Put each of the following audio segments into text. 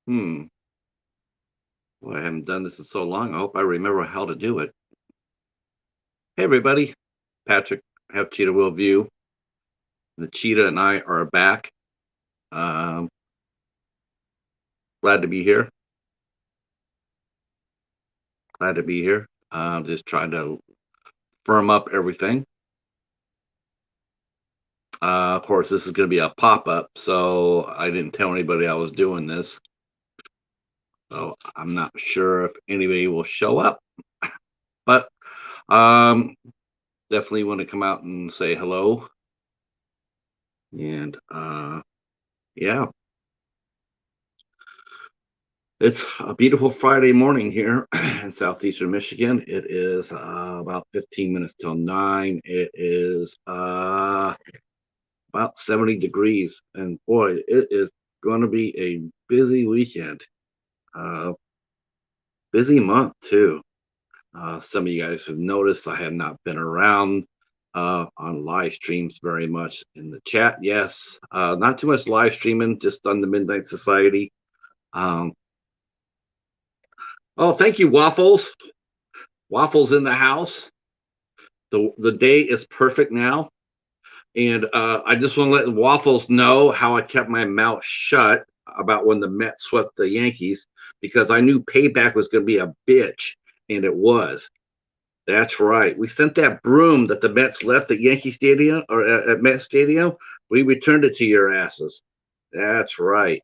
Hmm. Well, I haven't done this in so long. I hope I remember how to do it. Hey, everybody. Patrick, have Cheetah Will View. The Cheetah and I are back. Um, glad to be here. Glad to be here. Just trying to firm up everything. Of course, this is going to be a pop-up, so I didn't tell anybody I was doing this. So I'm not sure if anybody will show up, but um, definitely want to come out and say hello. And yeah, it's a beautiful Friday morning here in southeastern Michigan. It is about 15 minutes till 9. It is about 70 degrees. And boy, it is going to be a busy weekend. Uh, Busy month, too. Some of you guys have noticed I have not been around on live streams very much in the chat. Yes, not too much live streaming, just on the Midnight Society. Um, oh, thank you, Waffles. Waffles in the house. The day is perfect now, and I just want to let Waffles know how I kept my mouth shut about when the Mets swept the Yankees because I knew payback was going to be a bitch, and it was. That's right. We sent that broom that the Mets left at Yankee Stadium or at Met Stadium. We returned it to your asses. That's right.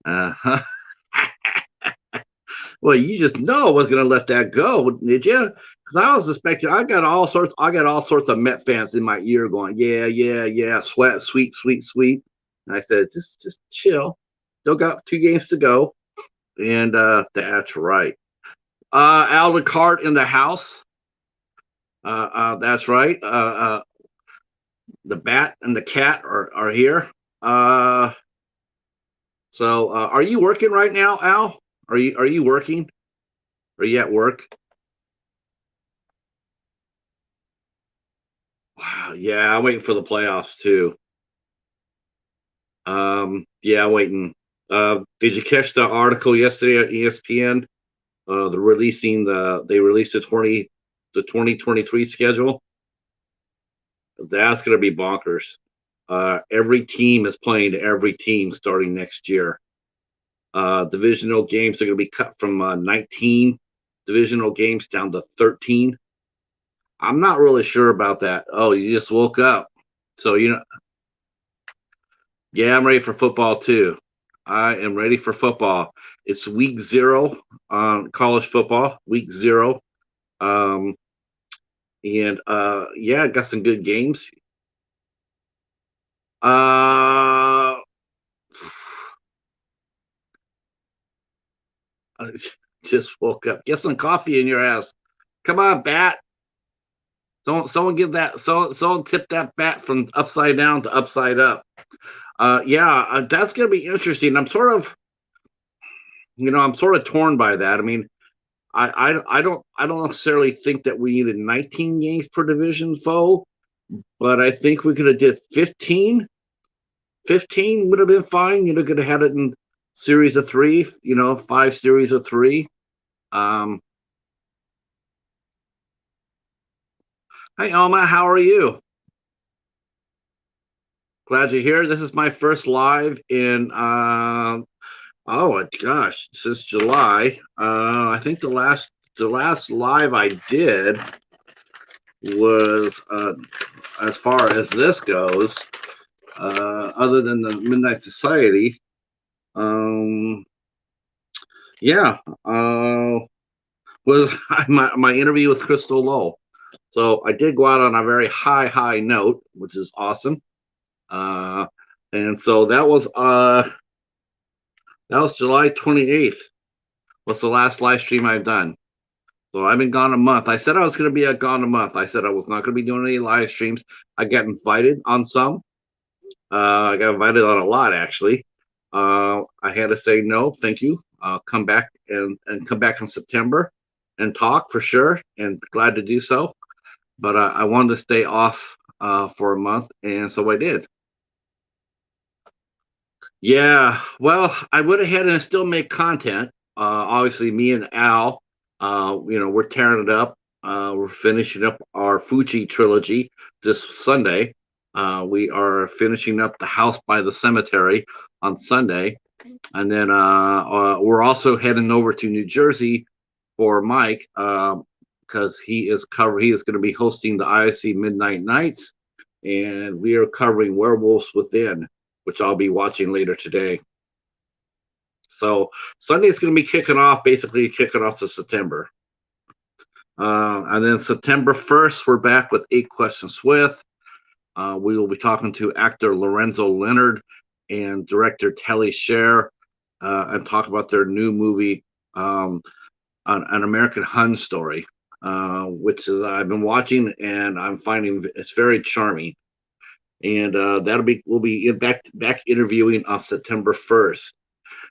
Uh-huh. Well, you just know I was going to let that go, did you? Because I was expecting. I got all sorts. I got all sorts of Met fans in my ear going, "Yeah, yeah, yeah, sweat, sweep, sweep, sweep." And I said, just chill. Still got 2 games to go, and that's right. Al the cart in the house. That's right. The bat and the cat are here. Uh, are you working right now, Al? Are you working? Are you at work? Wow, yeah, I'm waiting for the playoffs too. Yeah, waiting. Did you catch the article yesterday at ESPN? They released the 2023 schedule. That's gonna be bonkers. Every team is playing every team starting next year. Divisional games are gonna be cut from 19 divisional games down to 13. I'm not really sure about that. Oh, you just woke up. So yeah, I'm ready for football too. I am ready for football. It's week 0 on college football, week 0. Um, and yeah, I got some good games. Uh, I just woke up. Get some coffee in your ass. Come on, bat. Someone give that. Someone tip that bat from upside down to upside up. Yeah, that's gonna be interesting. I'm sort of torn by that. I mean, I don't necessarily think that we needed 19 games per division foe, but I think we could have did 15. 15 would have been fine. Could have had it in series of 3. 5 series of 3. Um, Hi Alma, how are you? Glad you're here. This is my first live in oh gosh, since July. I think the last live I did was as far as this goes, other than the Midnight Society. Um, yeah, was my interview with Crystal Lowell. So I did go out on a very high note, which is awesome. Uh, and so that was July 28th. Was the last live stream I've done. So I've been gone a month. I said I was going to be gone a month. I said I was not going to be doing any live streams. I got invited on some. I got invited on a lot actually. I had to say no, thank you. Come back and come back in September and talk for sure, and glad to do so. But I wanted to stay off for a month, and so I did. Yeah, well, I went ahead and still make content. Obviously, me and Al, we're tearing it up. We're finishing up our Fuji trilogy this Sunday. We are finishing up The House by the Cemetery on Sunday, and then we're also heading over to New Jersey for Mike because he is going to be hosting the ISC Midnight Nights, and we are covering Werewolves Within, which I'll be watching later today. So Sunday's going to be basically kicking off to September. And then September 1st, we're back with 8 Questions With. We will be talking to actor Lorenzo Leonard and director Telly Sher and talk about their new movie, An American Hun Story, which is I've been watching and I'm finding it's very charming. And we'll be back interviewing on September 1st.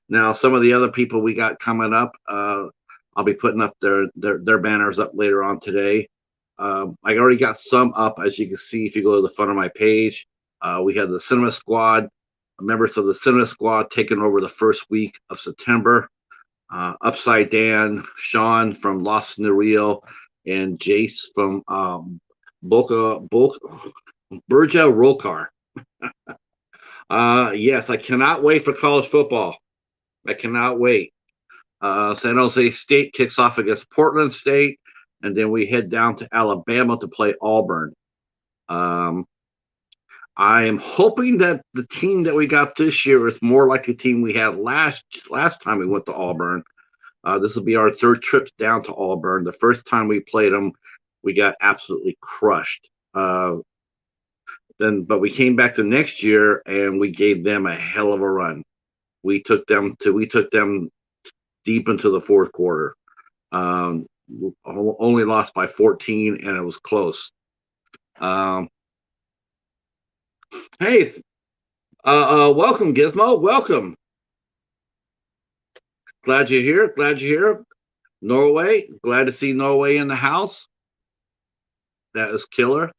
Now, some of the other people we got coming up, I'll be putting up their banners up later on today. I already got some up, as you can see if you go to the front of my page. We had the Cinema Squad, members of the Cinema Squad taking over the first week of September. Upside Dan, Sean from Lost in the Rio, and Jace from Burja Rolkar. Yes, I cannot wait for college football. I cannot wait. San Jose State kicks off against Portland State, and then we head down to Alabama to play Auburn. I am hoping that the team that we got this year is more like the team we had last time we went to Auburn. This will be our 3rd trip down to Auburn. The first time we played them, we got absolutely crushed. But we came back the next year and we gave them a hell of a run. We took them deep into the 4th quarter. Only lost by 14, and it was close. Hey, welcome, Gizmo. Welcome. Glad you're here. Norway. Glad to see Norway in the house. That is killer.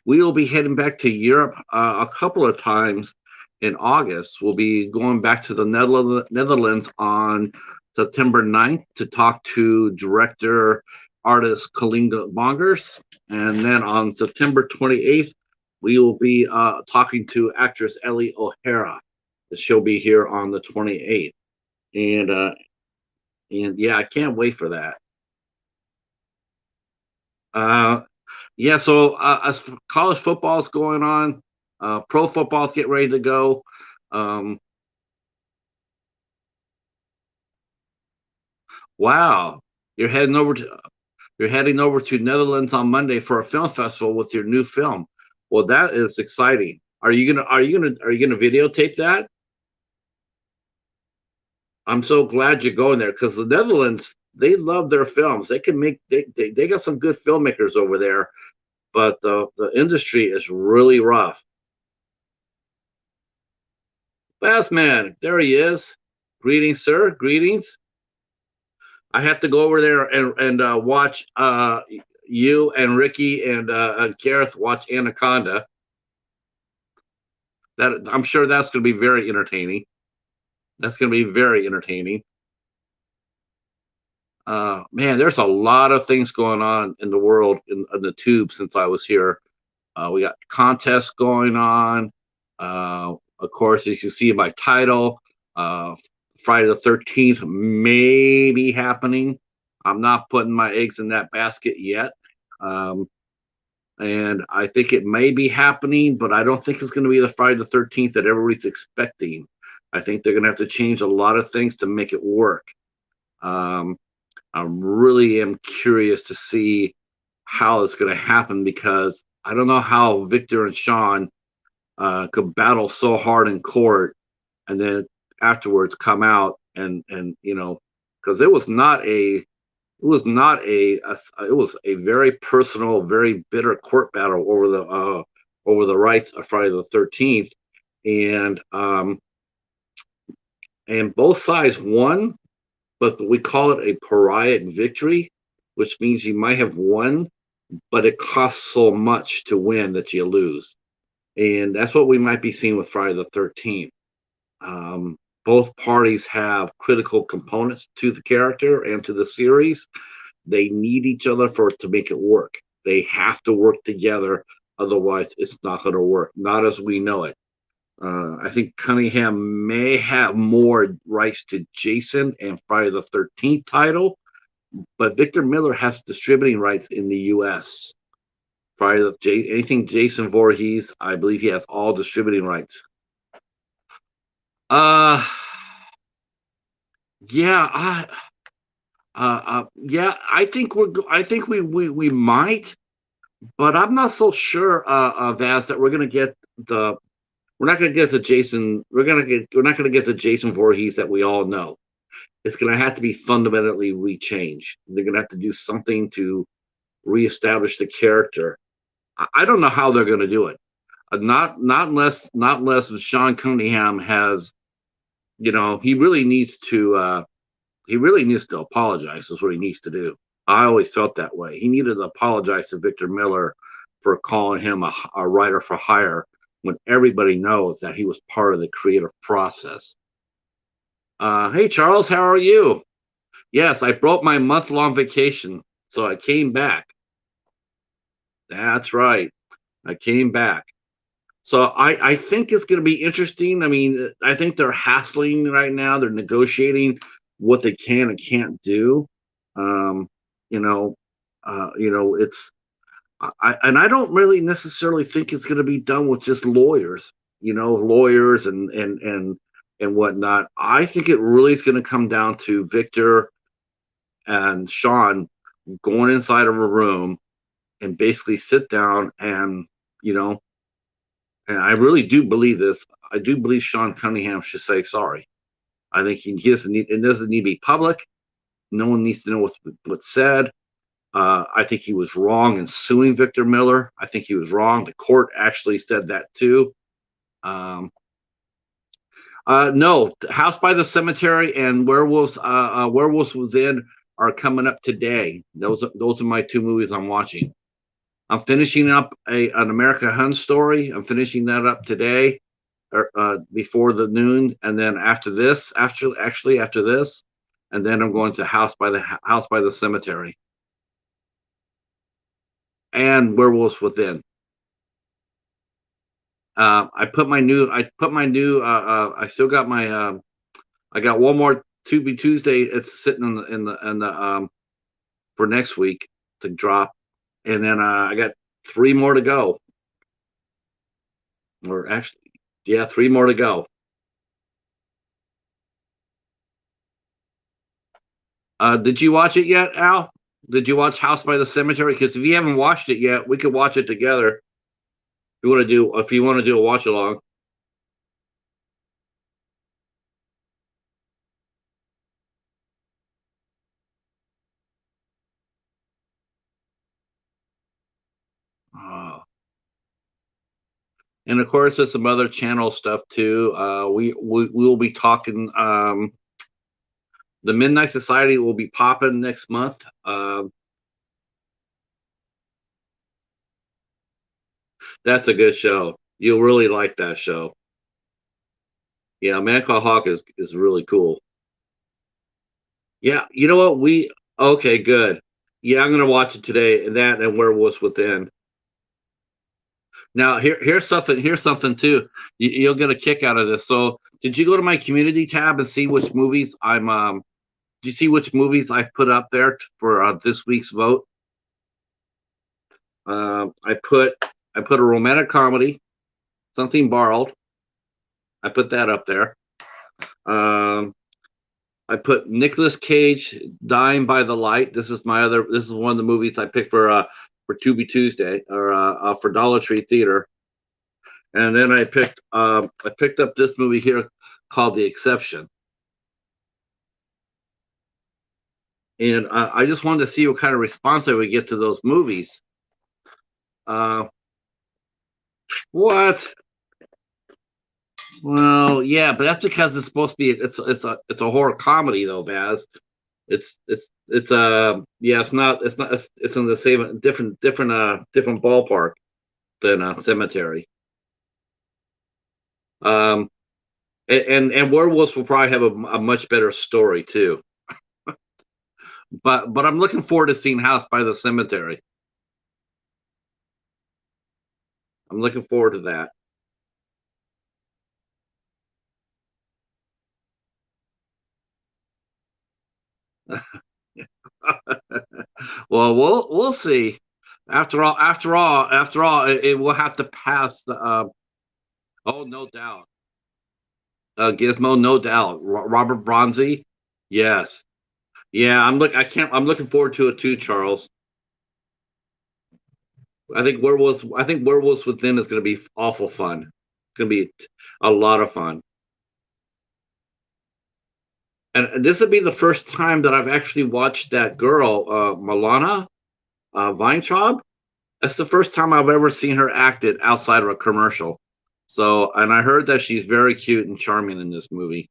We will be heading back to Europe a couple of times in August. We'll be going back to the Netherlands on September 9th to talk to director artist Kalinga Bongers. And then on September 28th, we will be talking to actress Ellie O'Hara. She'll be here on the 28th. And yeah, I can't wait for that. Yeah, so as college football is going on, pro football is getting ready to go. Wow, you're heading over to Netherlands on Monday for a film festival with your new film. Well, that is exciting. Are you gonna videotape that? I'm so glad you're going there because the Netherlands, they love their films. They got some good filmmakers over there, but the industry is really rough. Bathman, there he is. Greetings, sir. Greetings. I have to go over there and watch you and Ricky and Gareth watch Anaconda. That I'm sure that's going to be very entertaining. That's going to be very entertaining. Man, there's a lot of things going on in the world in the tube since I was here. We got contests going on. Of course, as you see by title, Friday the 13th may be happening. I'm not putting my eggs in that basket yet. And I think it may be happening, but I don't think it's going to be the Friday the 13th that everybody's expecting. I think they're going to have to change a lot of things to make it work. I really am curious to see how it's going to happen because I don't know how Victor and Sean could battle so hard in court and then afterwards come out and because it was a very personal, very bitter court battle over the rights of Friday the 13th, and both sides won, but we call it a pariah victory, which means you might have won, but it costs so much to win that you lose. And that's what we might be seeing with Friday the 13th. Both parties have critical components to the character and to the series. They need each other to make it work. They have to work together, otherwise it's not going to work. Not as we know it. I think Cunningham may have more rights to Jason and Friday the 13th title, but Victor Miller has distributing rights in the U.S. Anything Jason Voorhees, I believe he has all distributing rights. Uh, yeah, yeah, I think we might, but I'm not so sure, Vaz, that we're not gonna get the Jason, we're not gonna get the Jason Voorhees that we all know. It's gonna have to be fundamentally rechanged. They're gonna have to do something to reestablish the character. I don't know how they're gonna do it. Not unless Sean Cunningham has, he really needs to apologize. Is what he needs to do. I always felt that way. He needed to apologize to Victor Miller for calling him a writer for hire when everybody knows that he was part of the creative process. Hey, Charles, how are you? Yes, I broke my month-long vacation, so I came back. That's right. I came back. So I think it's going to be interesting. I mean, I think they're hassling right now. They're negotiating what they can and can't do. Um, you know, it's I don't really necessarily think it's going to be done with just lawyers. Lawyers and whatnot. I think it really is going to come down to Victor and Sean going inside of a room and basically sit down and I really do believe this. I do believe Sean Cunningham should say sorry. I think he doesn't need. It doesn't need to be public. No one needs to know what's said. I think he was wrong in suing Victor Miller. I think he was wrong. The court actually said that too. No, House by the Cemetery and Werewolves Within are coming up today. Those are my two movies I'm watching. I'm finishing up an American Hun story. I'm finishing that up today, or before the noon, and then after this, after this, and then I'm going to House by the Cemetery and Werewolves Within. I still got my. I got one more To Be Tuesday. It's sitting in the for next week to drop, and then I got 3 more to go. Or actually, yeah, 3 more to go. Did you watch it yet, Al? Did you watch House by the Cemetery? Because if you haven't watched it yet, we could watch it together. If you want to do a watch along. And of course, there's some other channel stuff too. We will be talking. The Midnight Society will be popping next month. That's a good show. You'll really like that show. Yeah, Man Called Hawk is really cool. Yeah, you know what? Okay, good. Yeah, I'm gonna watch it today. That and Werewolves Within. Now here's something. Here's something too. You'll get a kick out of this. So, did you go to my community tab and see which movies Do you see which movies I put up there for this week's vote? I put a romantic comedy, Something Borrowed. I put that up there. Um, I put Nicolas Cage, Dying by the Light. This is one of the movies I picked for To Be Tuesday, or for Dollar Tree Theater. And then I picked up this movie here called The Exception. And I just wanted to see what kind of response I would get to those movies. What? Well, yeah, but that's because it's supposed to be. It's a horror comedy though, Baz. Yeah, it's in the same different ballpark. Than Cemetery. Um, And werewolves will probably have a much better story too. But I'm looking forward to seeing House by the Cemetery. I'm looking forward to that. Well, we'll see. After all, it will have to pass the. Oh, no doubt. Gizmo, no doubt. Robert Bronzy, yes, yeah. I'm looking forward to it too, Charles. I think Werewolves Within is going to be awful fun. It's going to be a lot of fun. And this would be the first time that I've actually watched that girl, Milana Weintraub. That's the first time I've ever seen her acted outside of a commercial. So, and I heard that she's very cute and charming in this movie.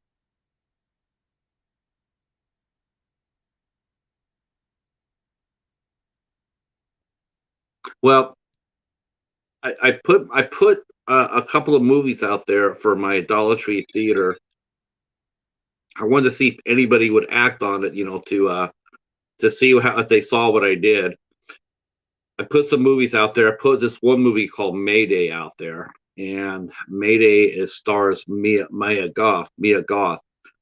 Well, I put a couple of movies out there for my Idolatry Theater. I wanted to see if anybody would act on it, to see how if they saw what I did. I put some movies out there. I put this one movie called Mayday out there, and Mayday stars Mia Goth,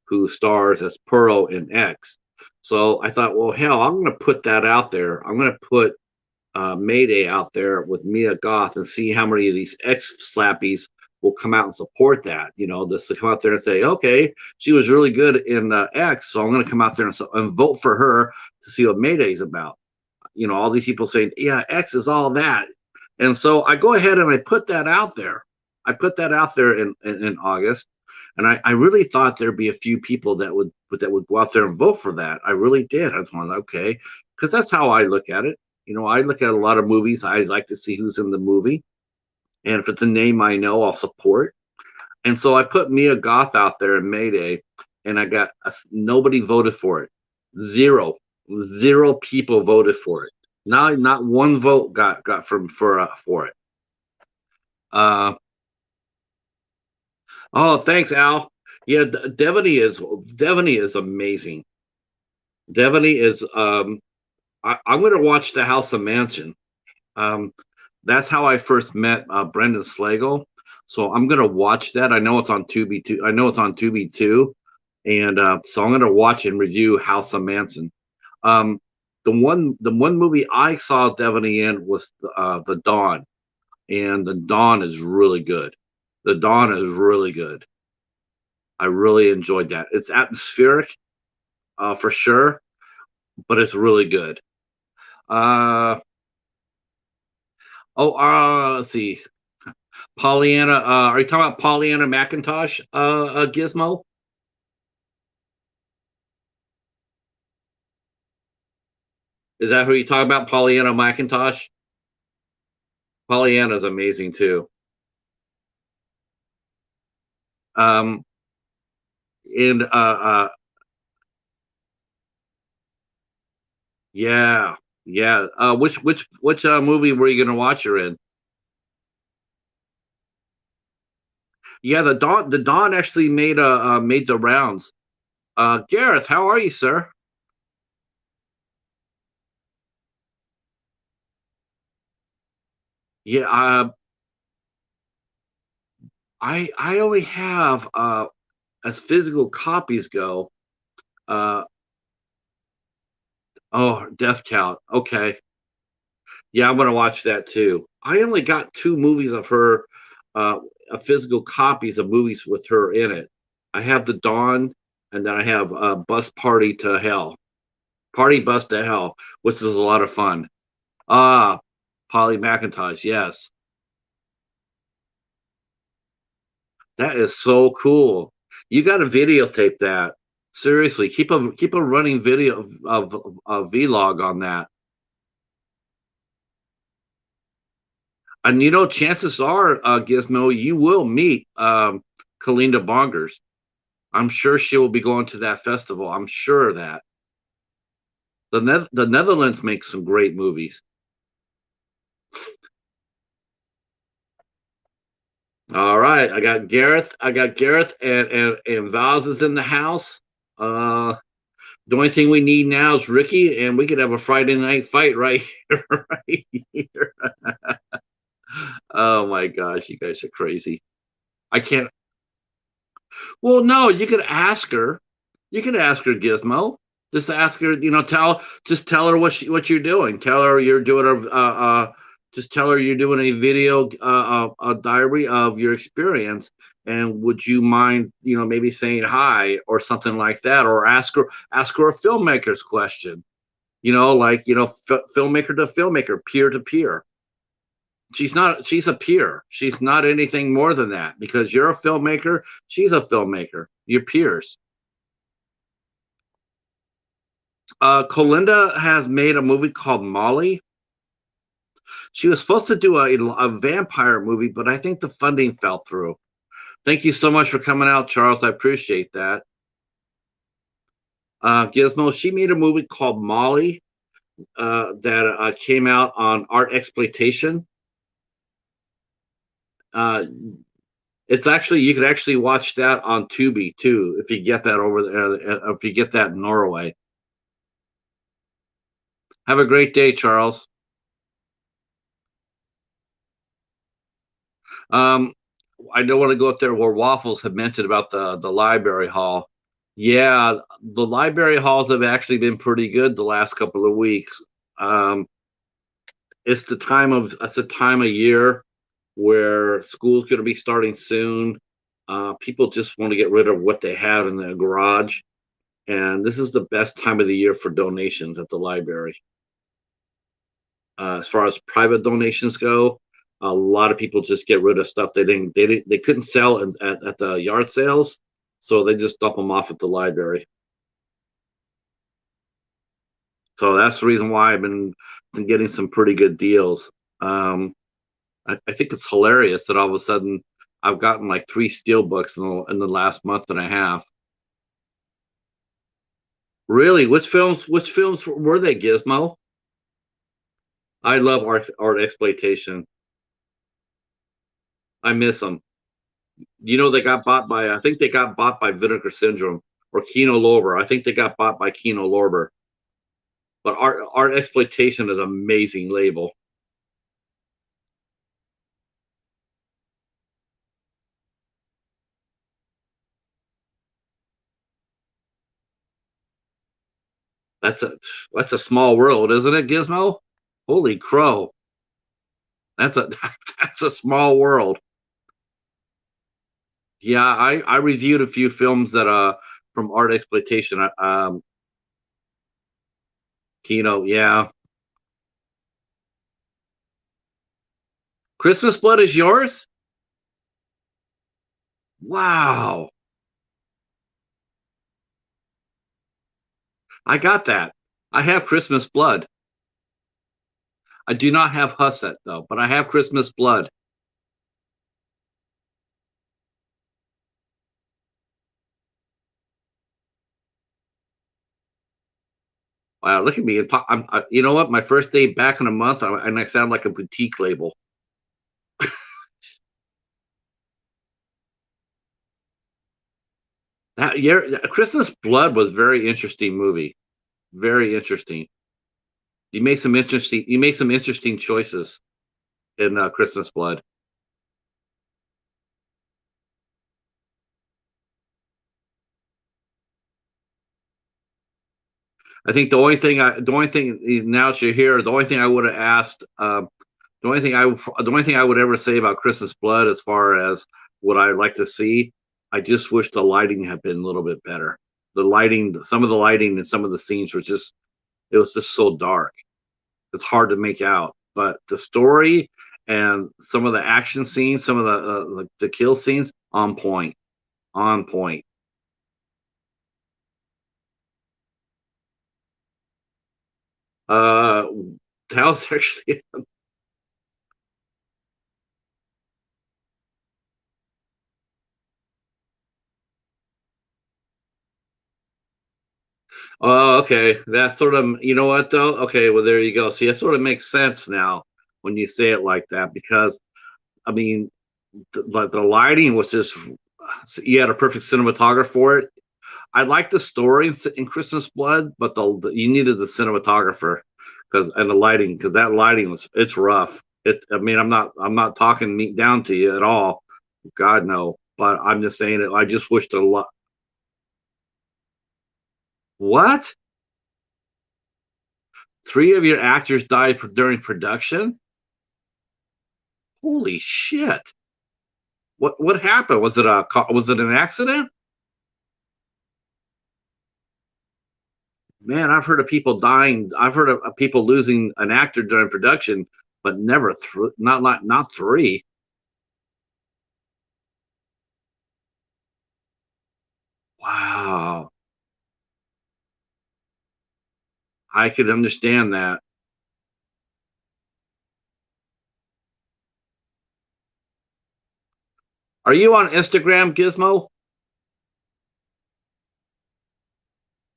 who stars as Pearl in X. So I thought, well, hell, I'm going to put that out there. I'm going to put Mayday out there with Mia Goth and see how many of these X slappies will come out and support that. Just to come out there and say, okay, she was really good in X, so I'm going to come out there and vote for her to see what Mayday's about. All these people saying, yeah, X is all that. And so I go ahead and I put that out there. I put that out there in August. And I really thought there'd be a few people that would go out there and vote for that. I really did. I was like, okay, because that's how I look at it. I look at a lot of movies. I like to see who's in the movie. And if it's a name I know, I'll support. And so I put Mia Goth out there in Mayday, and I got nobody voted for it. Zero, zero people voted for it. Not one vote got for it. Uh, oh, thanks, Al. Yeah, Devaney is amazing. Devaney is. I'm going to watch The House of Manson. Um, that's how I first met Brendan Slagle. So I'm gonna watch that. I know it's on Tubi too. I know it's on Tubi too, and so I'm gonna watch and review House of Manson. Um, the one movie I saw Devaney in was the Dawn, and the Dawn is really good. The Dawn is really good. I really enjoyed that. It's atmospheric, for sure, but it's really good. Uh, let's see. Pollyanna, are you talking about Pollyanna McIntosh, Gizmo? Is that who you talking about, Pollyanna McIntosh? Pollyanna's amazing too. Um, and yeah, yeah. Which movie were you gonna watch her in? Yeah, the Dawn actually made the rounds. Gareth, how are you, sir? Yeah, I only have as physical copies go. Uh, oh, Death Count. Okay, yeah, I'm gonna watch that too. I only got two movies of her, uh, physical copies of movies with her in it. I have The Dawn, and then I have Bus Party to Hell, Party Bus to Hell, which is a lot of fun. Ah, Polly McIntosh, yes, that is so cool. You got to videotape that. Seriously, keep a running video of vlog on that. And chances are, Gizmo, you will meet Kalinda Bongers. I'm sure she will be going to that festival. I'm sure of that. The Netherlands makes some great movies. All right, I got Gareth. I got Gareth, and Vaz is in the house. The only thing we need now is Ricky, and we could have a Friday night fight right here, right here. Oh my gosh, you guys are crazy. I can't. Well, no, you could ask her. You could ask her, Gizmo. Just ask her. Just tell her what you're doing. Tell her you're doing just tell her you're doing a video, a diary of your experience. And would you mind, maybe saying hi or something like that, or ask her a filmmaker's question. Like filmmaker to filmmaker, peer to peer. She's a peer. She's not anything more than that, because you're a filmmaker. She's a filmmaker. You're peers. Colinda has made a movie called Molly. She was supposed to do a vampire movie, but I think the funding fell through. Thank you so much for coming out, Charles. I appreciate that. Gizmo, she made a movie called Molly that came out on Art Exploitation. Uh, it's actually, you could actually watch that on Tubi too, if you get that over there, if you get that in Norway. Have a great day, Charles. Um, I don't want to go up there where Waffles had mentioned about the library hall. Yeah, the library halls have actually been pretty good the last couple of weeks. Um, it's the time of year where school's going to be starting soon. People just want to get rid of what they have in their garage, and this is the best time of the year for donations at the library. As far as private donations go, a lot of people just get rid of stuff they couldn't sell at the yard sales, so they just dump them off at the library. So that's the reason why I've been getting some pretty good deals. I think it's hilarious that all of a sudden I've gotten like 3 steel books in the last month and a half. Really? Which films were they, Gizmo? I love art exploitation. I miss them. They got bought by, I think they got bought by Vinegar Syndrome or Kino Lorber. I think they got bought by Kino Lorber. But art exploitation is an amazing label. That's a that's a small world, isn't it, Gizmo? Holy crow. That's a that's a small world. Yeah, I reviewed a few films that from art exploitation. Kino, yeah. Christmas Blood is yours? Wow. I got that. I have Christmas Blood. I do not have Husset though, but I have Christmas Blood. Wow, look at me. You know what? My first day back in a month, and I sound like a boutique label. That year, Christmas Blood was very interesting movie. Very interesting. You make some interesting choices in Christmas Blood. I think the only thing now that you're here, the only thing I would have asked, the only thing I would ever say about Christmas Blood, as far as what I'd like to see, I just wish the lighting had been a little bit better. Some of the lighting and some of the scenes it was just so dark. It's hard to make out. But the story and some of the action scenes, some of the kill scenes, on point, on point. Uh, How's actually. Oh, okay. That sort of, you know what though? Okay, well there you go. See, that sort of makes sense now when you say it like that, because I mean, the lighting was just, you had a perfect cinematographer for it. I like the story in Christmas Blood, but you needed the cinematographer because and the lighting, because that lighting was, it's rough. I mean, I'm not talking me down to you at all. God no. But I'm just saying it. I just wished a lot. What? Three of your actors died during production? Holy shit! What happened? Was it an accident? Man, I've heard of people dying. I've heard of people losing an actor during production, but never not three. Wow, I could understand that. Are you on Instagram, Gizmo?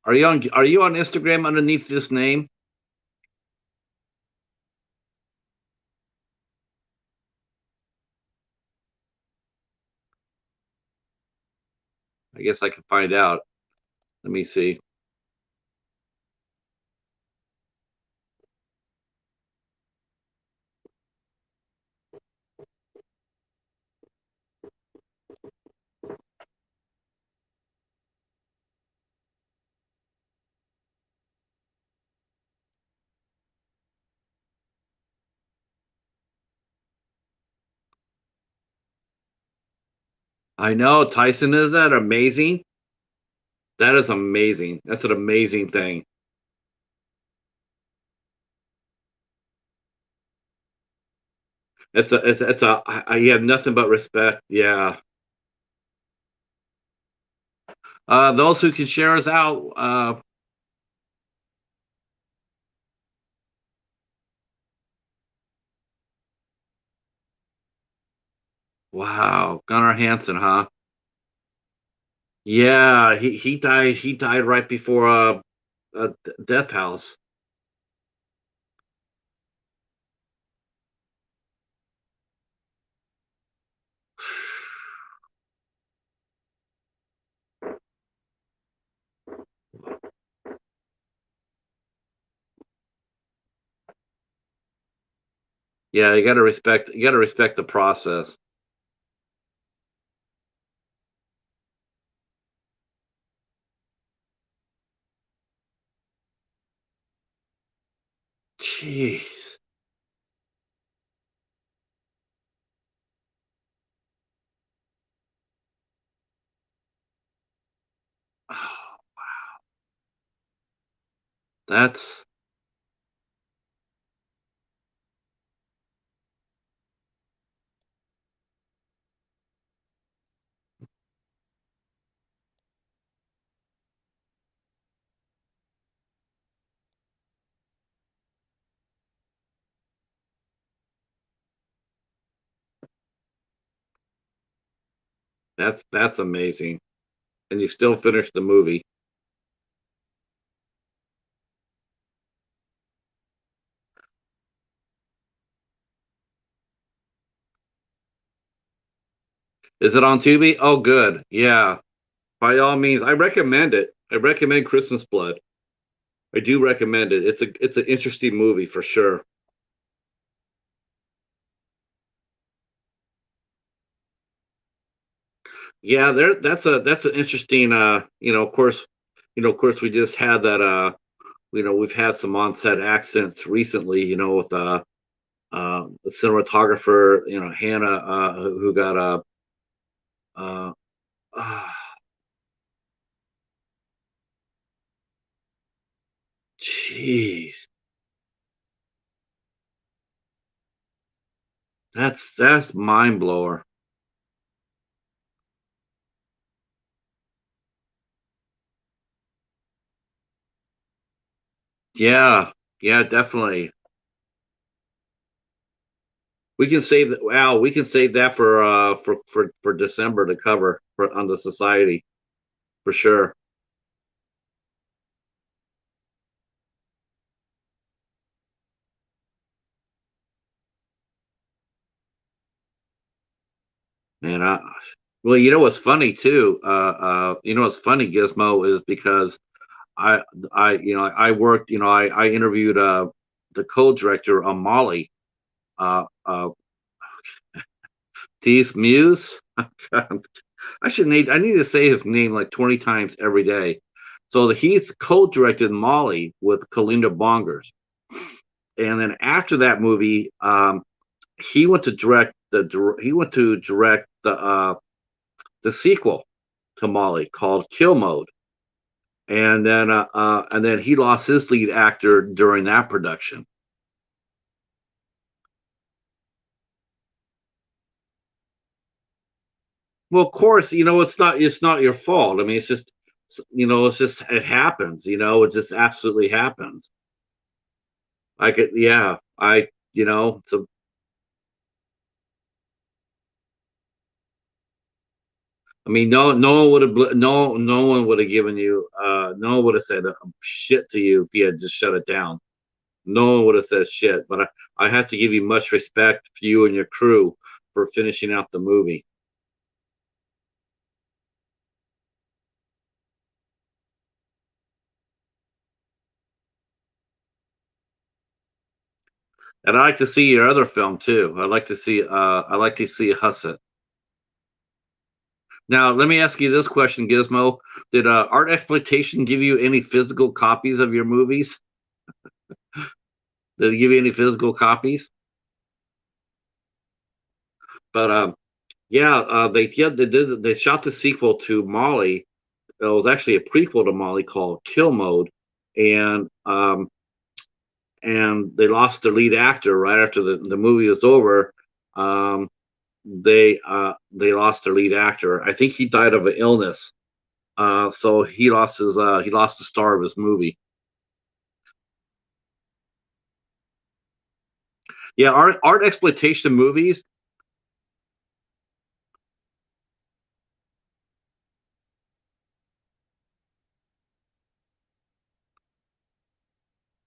Are you on Instagram underneath this name? I guess I can find out. Let me see. I know, Tyson. Is that amazing? That is amazing. That's an amazing thing. You have nothing but respect. Yeah. Those who can share us out. Wow, Gunnar Hansen, huh? Yeah, he died. He died right before Death House. Yeah, you got to respect. You got to respect the process. Jeez. Oh, that's that's amazing. And you still finished the movie. Is it on Tubi? Oh, good. Yeah. By all means, I recommend it. I recommend Christmas Blood. I do recommend it. It's an interesting movie for sure. Yeah, that's an interesting of course we just had that we've had some on-set accidents recently, with the cinematographer, Hannah, who got uh, uh jeez, that's mind blower. Yeah, yeah, definitely. We can save that. Wow, we can save that for December to cover on the society for sure. And well, you know what's funny too? You know what's funny, Gizmo, is because I, I worked, I interviewed the co-director on Molly, uh, uh, Thief Muse. I need to say his name like 20 times every day. So he's co-directed Molly with Kalinda Bongers, and then after that movie, he went to direct the sequel to Molly called Kill Mode, and then he lost his lead actor during that production. Well, of course, it's not your fault. I mean, it's just it happens. It just absolutely happens. I could, yeah, so I mean, no one would have given you, no one would have said shit to you if you had just shut it down. No one would have said shit. But I have to give you much respect for you and your crew for finishing out the movie. And I like to see your other film too. I like to see Husset. Now, let me ask you this question, Gizmo. Did Art Exploitation give you any physical copies of your movies? Did it give you any physical copies? But yeah, they shot the sequel to Molly. It was actually a prequel to Molly called Kill Mode, and they lost their lead actor right after the movie was over. Um, they lost their lead actor. I think he died of an illness. So he lost the star of his movie. Yeah, art exploitation movies.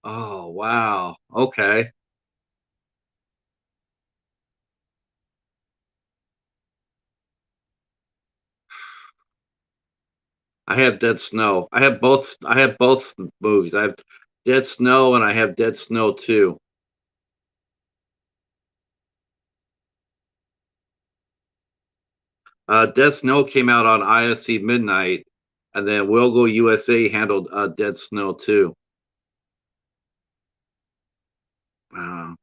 Oh wow. Okay. I have Dead Snow. I have both movies. I have Dead Snow and I have Dead Snow 2. Dead Snow came out on ISC Midnight, and then Will Go USA handled Dead Snow 2. Uh,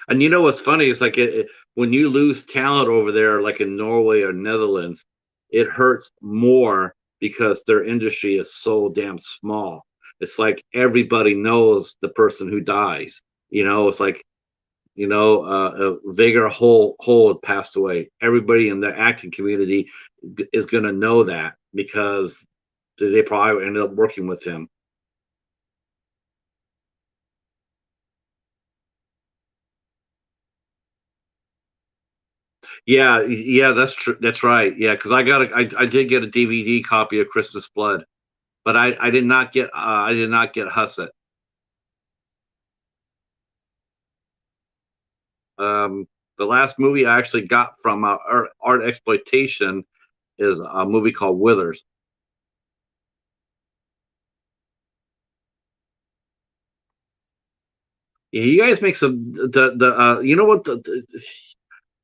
and you know what's funny is like when you lose talent over there, like in Norway or Netherlands, it hurts more because their industry is so damn small. It's like everybody knows the person who dies. It's like Vega Hole had passed away. Everybody in the acting community is going to know that because they probably ended up working with him. Yeah, yeah, that's true. That's right. Yeah, because I did get a DVD copy of Christmas Blood, but I did not get Husset. The last movie I actually got from Art Exploitation is a movie called Withers. Yeah, you guys make some the you know what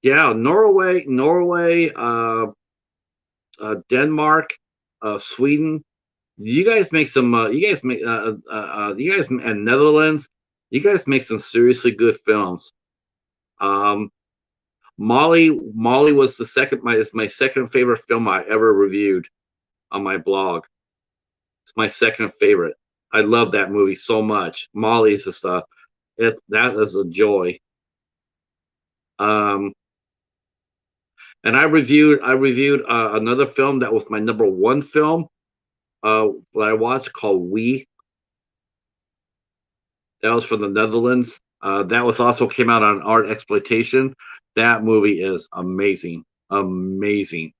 yeah, Norway, Denmark, Sweden. You guys make some. You guys and Netherlands. You guys make some seriously good films. Um, Molly was the second. Is my second favorite film I ever reviewed on my blog. It's my second favorite. I love that movie so much. Molly is just that is a joy. Um, and I reviewed another film that was my number one film that I watched called We. That was from the Netherlands. That was also came out on Art Exploitation. That movie is amazing, amazing,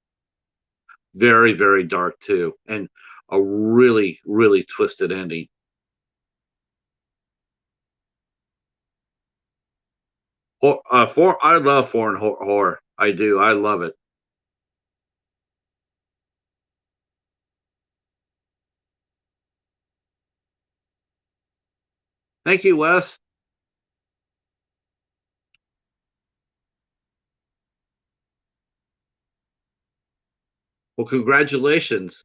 very very dark too, and a really really twisted ending. I love foreign horror. I do. I love it. Thank you, Wes. Well, congratulations.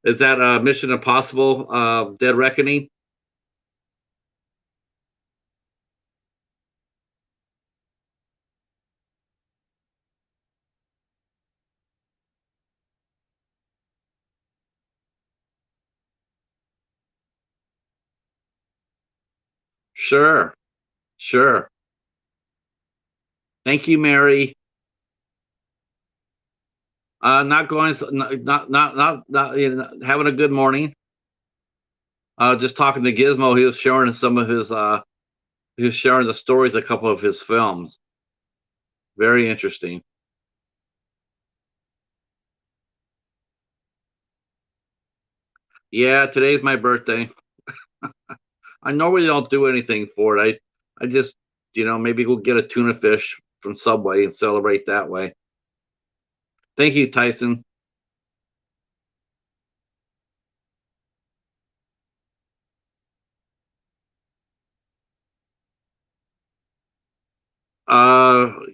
Is that Mission Impossible Dead Reckoning? Sure. Sure. Thank you, Mary. Not going, not you know, having a good morning. Just talking to Gizmo. He was sharing some of his, he was sharing the stories, of a couple of his films. Very interesting. Yeah, today's my birthday. I normally don't do anything for it. I just, maybe go get a tuna fish from Subway and celebrate that way. Thank you, Tyson.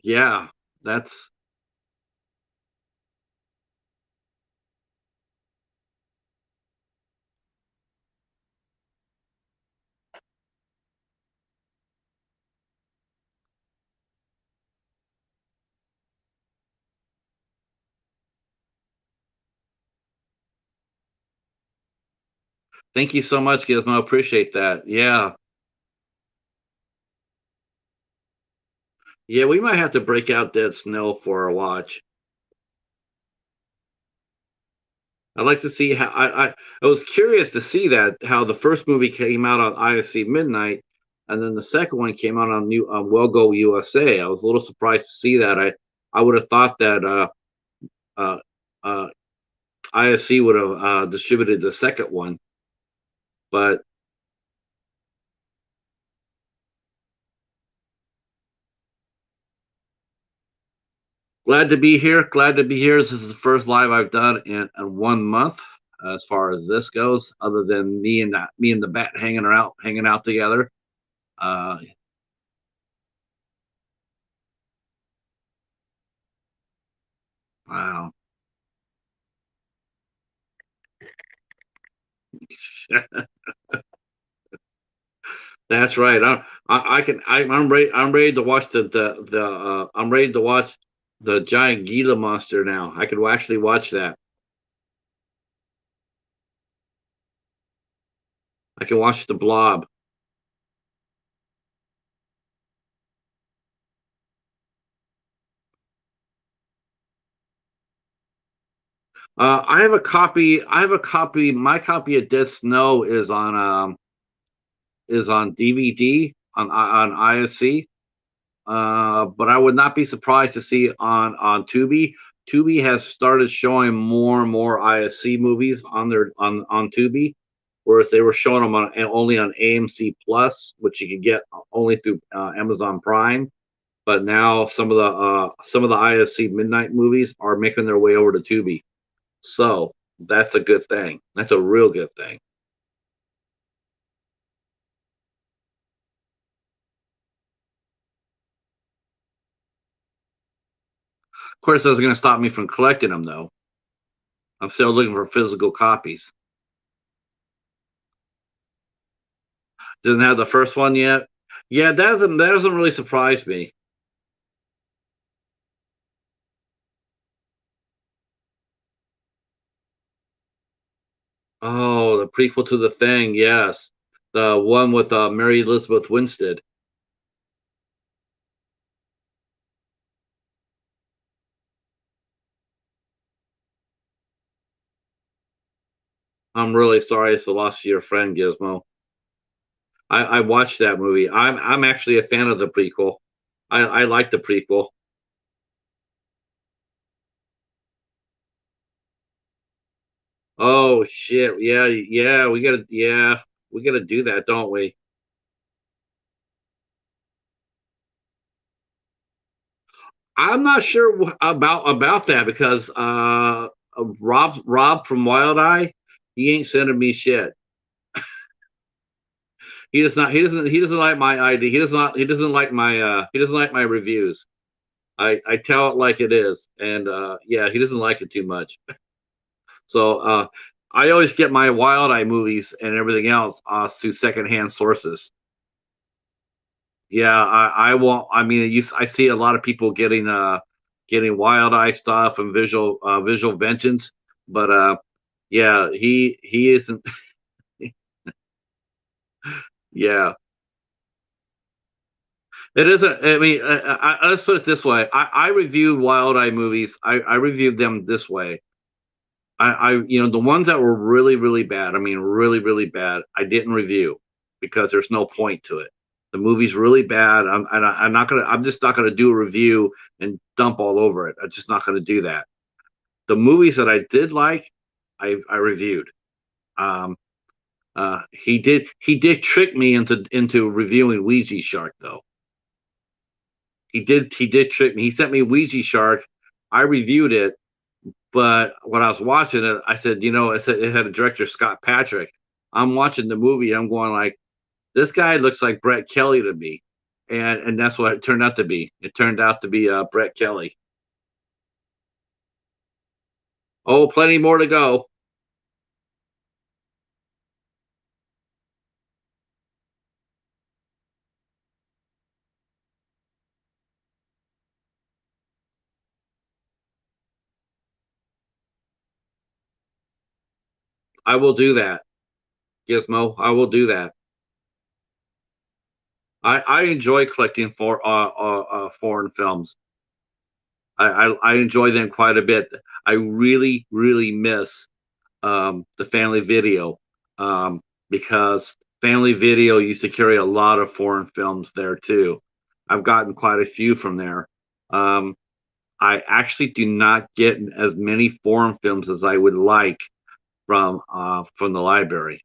Yeah, that's. Thank you so much, Gizmo. Appreciate that. Yeah, yeah. We might have to break out Dead Snow for a watch. I'd like to see how. I was curious to see that how the first movie came out on IFC Midnight, and then the second one came out on New Well Go USA. I was a little surprised to see that. I would have thought that uh, uh, IFC would have distributed the second one, but glad to be here. Glad to be here. This is the first live I've done in 1 month, as far as this goes. Other than me and the bat hanging out together. Uh, wow, that's right. I can. I'm ready. I'm ready to watch the. I'm ready to watch the giant Gila monster now. I could actually watch that. I can watch the Blob. I have a copy. I have a copy. My copy of Dead Snow is on DVD on ISC. But I would not be surprised to see it on Tubi. Tubi has started showing more and more ISC movies on Tubi, whereas they were showing them only on AMC Plus, which you could get only through Amazon Prime. But now some of the ISC midnight movies are making their way over to Tubi. So that's a good thing. That's a real good thing. Of course, that's going to stop me from collecting them, though. I'm still looking for physical copies. Doesn't have the first one yet. Yeah, that doesn't really surprise me. Oh, the prequel to the Thing, yes, the one with Mary Elizabeth Winstead. I'm really sorry it's the loss of your friend, Gizmo. I watched that movie. I'm actually a fan of the prequel. I like the prequel. Oh shit! Yeah, yeah, we gotta do that, don't we? I'm not sure about that because Rob from Wild Eye, he ain't sending me shit. He doesn't like my ID. He doesn't like my reviews. I tell it like it is, and yeah, he doesn't like it too much. So I always get my Wild Eye movies and everything else through secondhand sources. Yeah, I won't. I mean, I see a lot of people getting Wild Eye stuff and Visual Vengeance, but yeah, he isn't. Yeah, it isn't. I mean, let's put it this way. I reviewed Wild Eye movies. I reviewed them this way. The ones that were really, really bad, I mean, really, really bad, I didn't review because there's no point to it. The movie's really bad. I'm just not gonna do a review and dump all over it. I'm just not gonna do that. The movies that I did like, I reviewed. Um, he did trick me into reviewing Ouija Shark though. He did trick me. He sent me Ouija Shark. I reviewed it, but when I was watching it, I said, I said it had a director, Scott Patrick. I'm watching the movie. I'm going like, this guy looks like Brett Kelly to me, and that's what it turned out to be. It turned out to be Brett Kelly. Oh, plenty more to go. I will do that, Gizmo. I will do that. I enjoy collecting foreign films. I enjoy them quite a bit. I really, really miss the Family Video um, because Family Video used to carry a lot of foreign films there too. I've gotten quite a few from there. Um, I actually do not get as many foreign films as I would like from the library.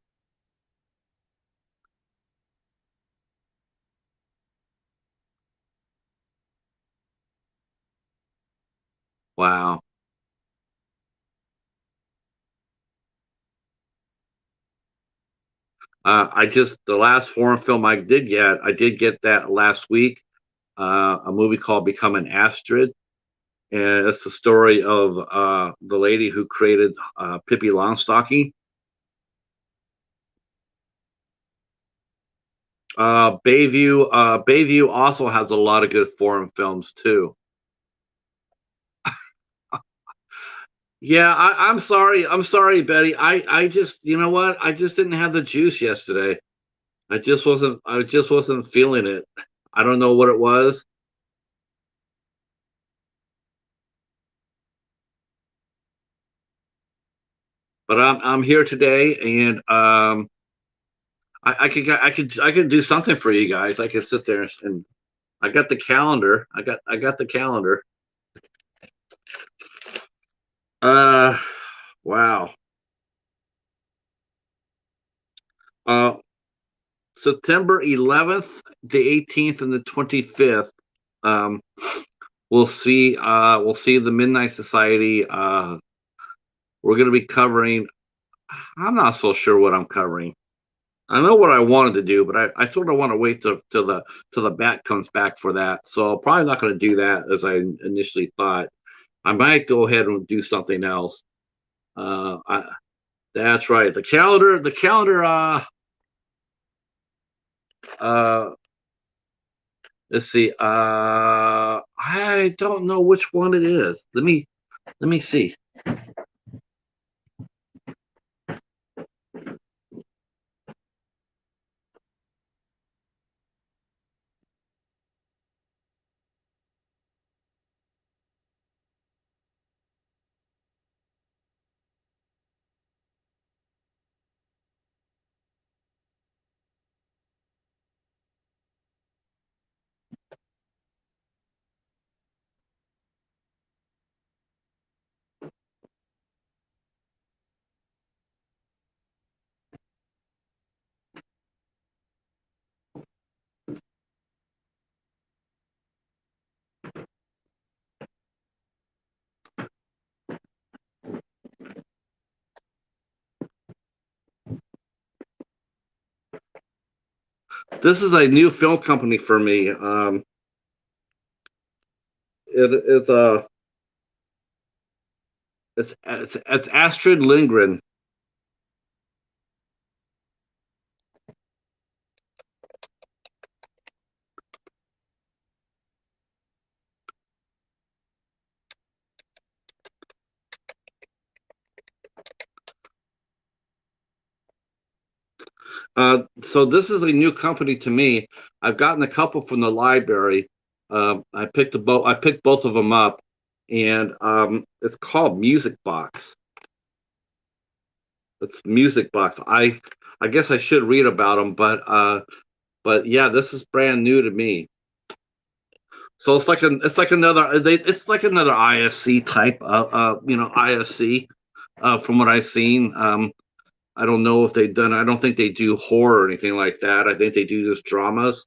Wow. I just the last foreign film I did get that last week. A movie called Becoming Astrid, and it's the story of the lady who created Pippi Longstocking. Bayview also has a lot of good foreign films too. Yeah, I'm sorry, Betty. I just, you know what? I just didn't have the juice yesterday. I just wasn't feeling it. I don't know what it was, but I'm here today, and I could do something for you guys. I could sit there and I got the calendar. I got the calendar. Uh, wow. Uh, September 11th, the 18th, and the 25th. Um, we'll see the Midnight Society. We're going to be covering. I'm not so sure what I'm covering. I know what I wanted to do, but I sort of want to wait till the bat comes back for that. So probably not going to do that as I initially thought. I might go ahead and do something else. I, that's right. The calendar. Uh, let's see. I don't know which one it is. Let me see. This is a new film company for me. It's it's Astrid Lindgren. So this is a new company to me. I've gotten a couple from the library. I picked both of them up, and it's called Music Box. It's Music Box. I guess I should read about them, but yeah, this is brand new to me. So it's like another ISC type, ISC, from what I've seen. I don't know if they've done. I don't think they do horror or anything like that. I think they do just dramas.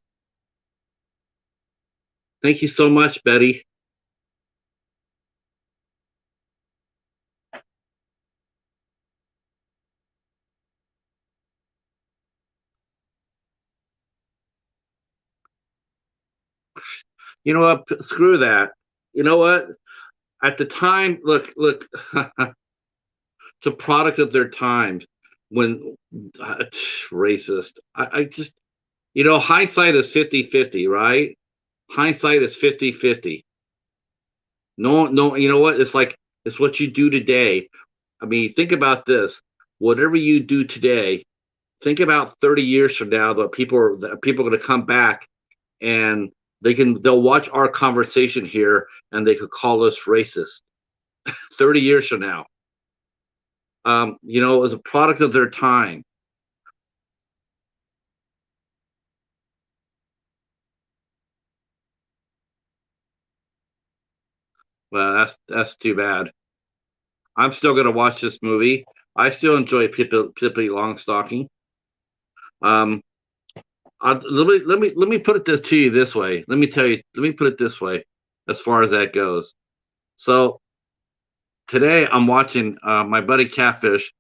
Thank you so much, Betty. You know what? Screw that. You know what? At the time, look, it's a product of their times. When uh, racist, I just, hindsight is 50-50, right? Hindsight is 50-50. No, no, you know what? It's what you do today. I mean, think about this. Whatever you do today, think about 30 years from now that people are going to come back and they'll watch our conversation here and they could call us racist 30 years from now. It was a product of their time. Well, that's too bad. I'm still going to watch this movie. I still enjoy Pippi Longstocking. Um, let me put it this to you this way. Let me tell you. Let me put it this way, as far as that goes. So today I'm watching my buddy Catfish.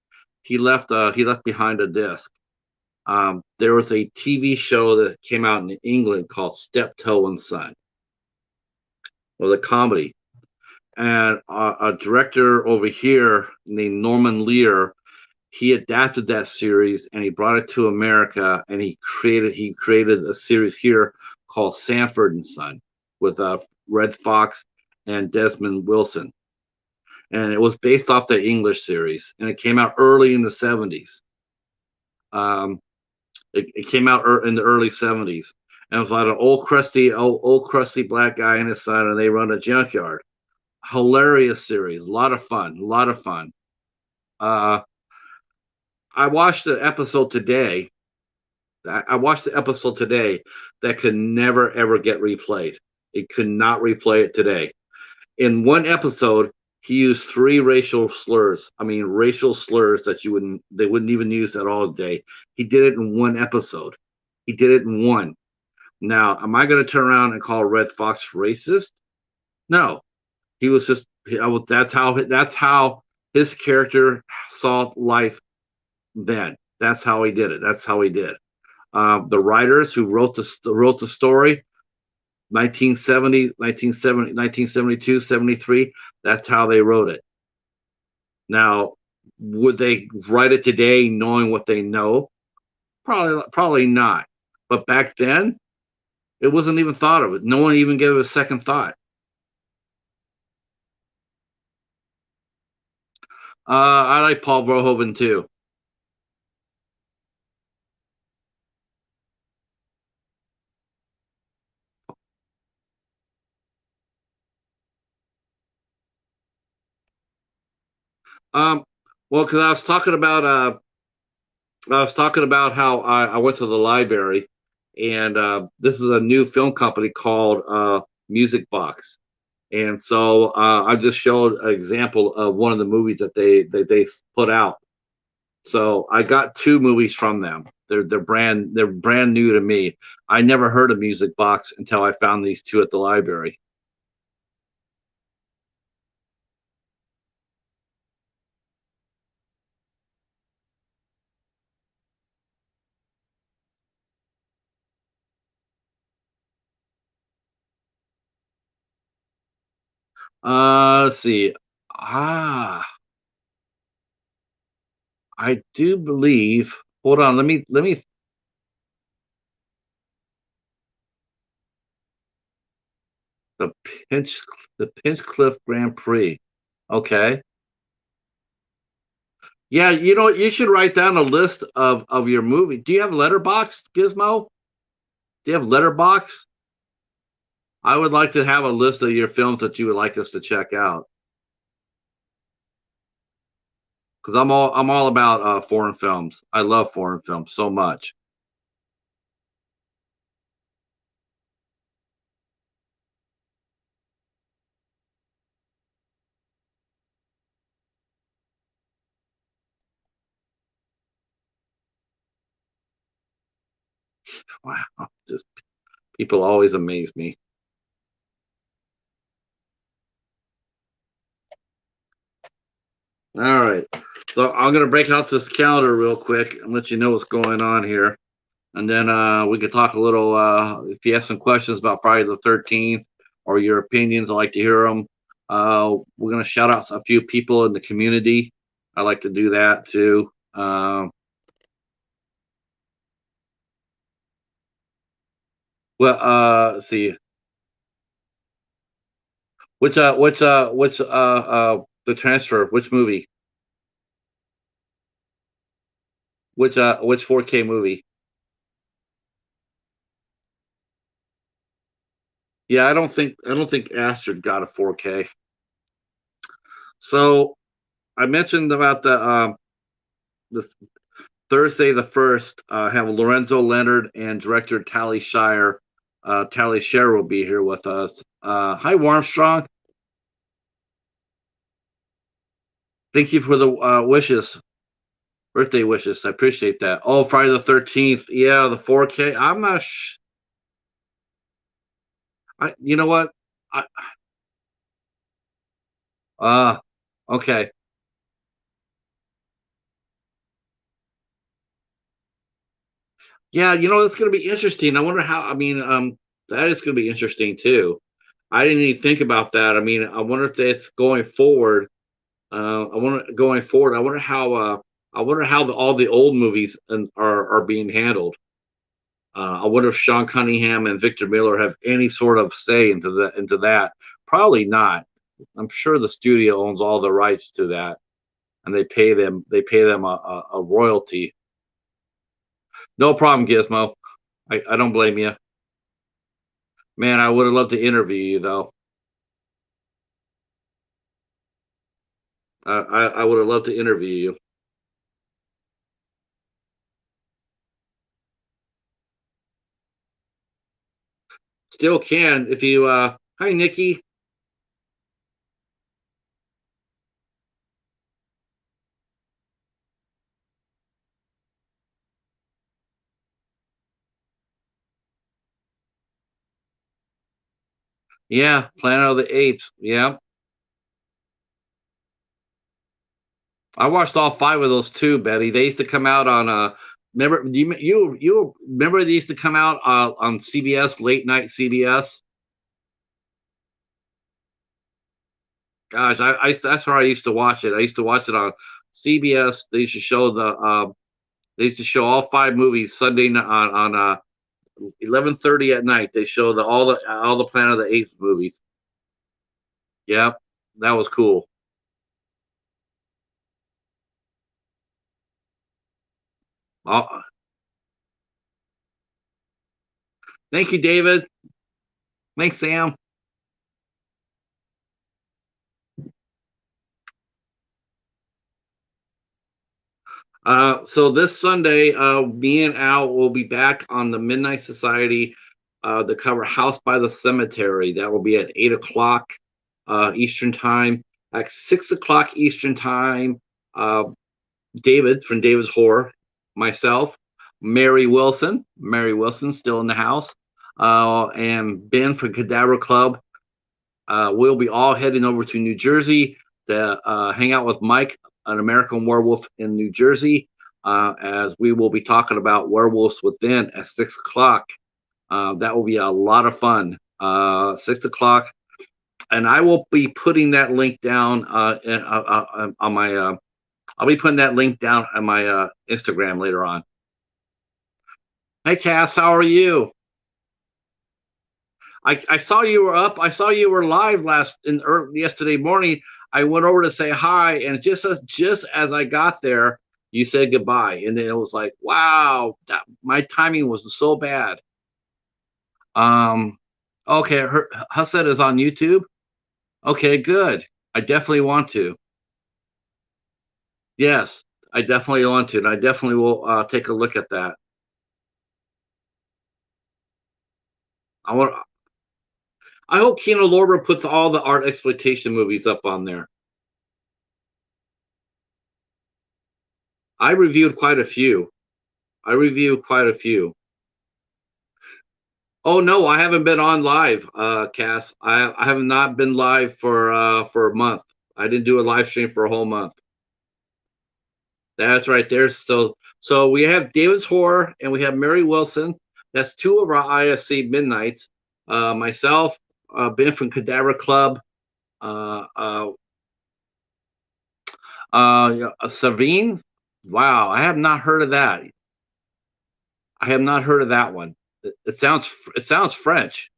He left behind a disc. There was a TV show that came out in England called Steptoe and Son. It was a comedy, and a director over here named Norman Lear, he adapted that series and he brought it to America, and he created a series here called Sanford and Son with Red Fox and Desmond Wilson, and it was based off the English series, and it came out early in the 70s. Um, it came out in the early 70s, and it was like an old crusty black guy and his son, and they run a junkyard. Hilarious series, a lot of fun, a lot of fun. Uh, I watched the episode today. I watched the episode today that could never ever get replayed. It could not replay it today. In one episode, he used three racial slurs. I mean, racial slurs that they wouldn't even use at all today. He did it in one episode. He did it in one. Now, am I going to turn around and call Red Fox racist? No, he was just. That's how his character saw life then. That's how he did it. That's how he did. The writers who wrote the story, 1970, 1970, 1972, 73. That's how they wrote it. Now, would they write it today knowing what they know? Probably not. But back then, it wasn't even thought of it. No one even gave it a second thought. I like Paul Verhoeven too. Um, well, because I was talking about how I went to the library, and this is a new film company called Music Box, and so I just showed an example of one of the movies that they put out. So I got two movies from them. They're brand new to me. I never heard of Music Box until I found these two at the library. Let's see. Ah, I do believe. Hold on. Let me. The Pinch the Pinchcliffe Grand Prix. Okay. Yeah, you know what? You should write down a list of your movie. Do you have Letterbox, Gizmo? Do you have Letterbox? I would like to have a list of your films that you would like us to check out because I'm all about foreign films. I love foreign films so much. Wow, just people always amaze me. All right, so I'm gonna break out this calendar real quick and let you know what's going on here, and then we could talk a little. If you have some questions about Friday the 13th or your opinions, I'd like to hear them. We're gonna shout out a few people in the community. I like to do that too. Well, let's see. The transfer? Which movie? Which 4K movie? Yeah, I don't think Astrid got a 4K. So I mentioned about the Thursday the first. Have Lorenzo Leonard and director Tally Shire. Tally Shire will be here with us. Hi, Warmstrong. Thank you for the wishes, birthday wishes. I appreciate that. Oh, Friday the 13th. Yeah, the 4K. I'm not. You know what? I, uh, okay. Yeah, it's going to be interesting. I wonder how. I mean, that is going to be interesting too. I didn't even think about that. I mean, I wonder if that's going forward. I wonder going forward. I wonder how. All the old movies are being handled. I wonder if Sean Cunningham and Victor Miller have any sort of say into that. Probably not. I'm sure the studio owns all the rights to that, and they pay them a royalty. No problem, Gizmo. I don't blame you. Man, I would have loved to interview you though. I would have loved to interview you. Still can if you. Hi, Nikki. Yeah, Planet of the Apes. Yeah, I watched all five of those too, Betty. They used to come out on. Remember you remember they used to come out on CBS, late night CBS. Gosh, that's where I used to watch it. I used to watch it on CBS. They used to show all five movies Sunday on 11:30 at night. They show all the Planet of the Apes movies. Yep, that was cool. Uh, Thank you, David. Thanks, Sam. So this Sunday, me and Al will be back on the Midnight Society to cover House by the Cemetery. That will be at 8 o'clock Eastern Time. At 6 o'clock Eastern Time, uh, David from David's Horror, myself, Mary Wilson still in the house, and Ben from Cadaver Club. We'll be all heading over to New Jersey to hang out with Mike, an American werewolf in New Jersey, as we will be talking about Werewolves Within at 6 o'clock. That will be a lot of fun. 6 o'clock. and I will be putting that link down on my. I'll be putting that link down on my Instagram later on. Hey, Cass, how are you? I saw you were up. I saw you were live yesterday morning. I went over to say hi, and just as I got there, you said goodbye, and then it was like, wow, my timing was so bad. Okay, Husset is on YouTube. Okay, good. I definitely want to. Yes, I definitely want to, and I definitely will take a look at that. I want. I hope Kino Lorber puts all the art exploitation movies up on there. I reviewed quite a few. Oh no, I haven't been on live, Cass. I have not been live for a month. I didn't do a live stream for a whole month. That's right there. So we have David's Horror and we have Mary Wilson. That's two of our IFC midnights. Myself, Ben from Cadaver Club, Savine. Wow, I have not heard of that. I have not heard of that one. It sounds French.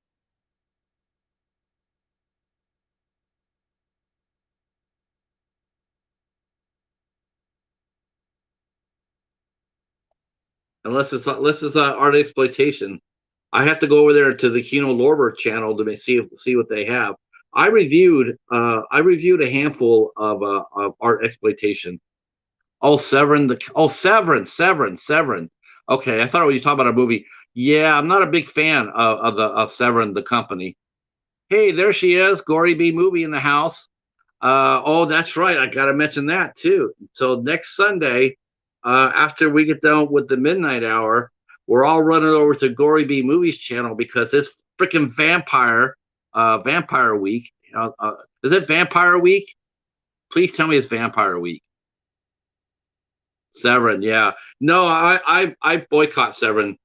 Unless it's art exploitation. I have to go over there to the Kino Lorber channel to see what they have. I reviewed a handful of art exploitation. Oh, Severin. Okay, I thought we were talking about a movie. Yeah, I'm not a big fan of Severin, the company. Hey, there she is, Gory B movie in the house. Oh, that's right. I got to mention that too. So next Sunday, after we get done with the midnight hour, we're all running over to Gory B Movies channel because it's freaking Vampire Week. Is it Vampire Week? Please tell me it's Vampire Week. Severin, yeah. No, I boycott Severin.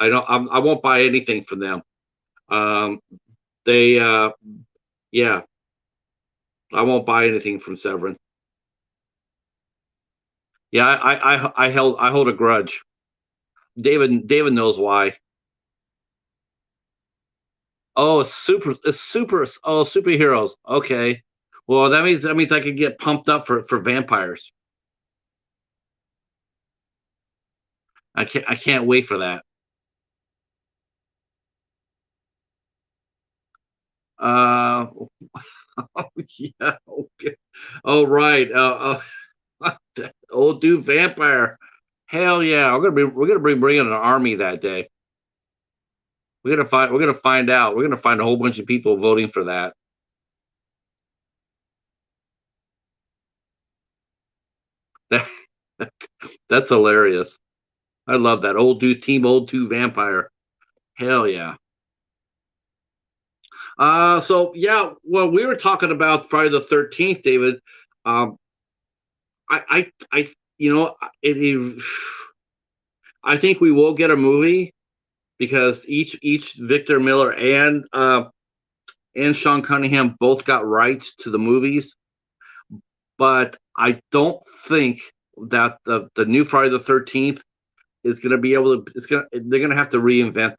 I won't buy anything from them. Um, they yeah, I won't buy anything from Severin. Yeah, I hold a grudge. David knows why. Oh, it's super. Oh, superheroes. Okay. Well, that means I could get pumped up for vampires. I can't wait for that. Uh, yeah. Okay. Oh, right. Old dude vampire. Hell yeah. We're gonna be bringing an army that day. We're gonna find out. We're gonna find a whole bunch of people voting for that. That that's hilarious. I love that old dude vampire. Hell yeah. So yeah, well, we were talking about Friday the 13th, David. Um, you know, I think we will get a movie because each Victor Miller and Sean Cunningham both got rights to the movies, but I don't think that the new Friday the 13th is going to be able to. They're going to have to reinvent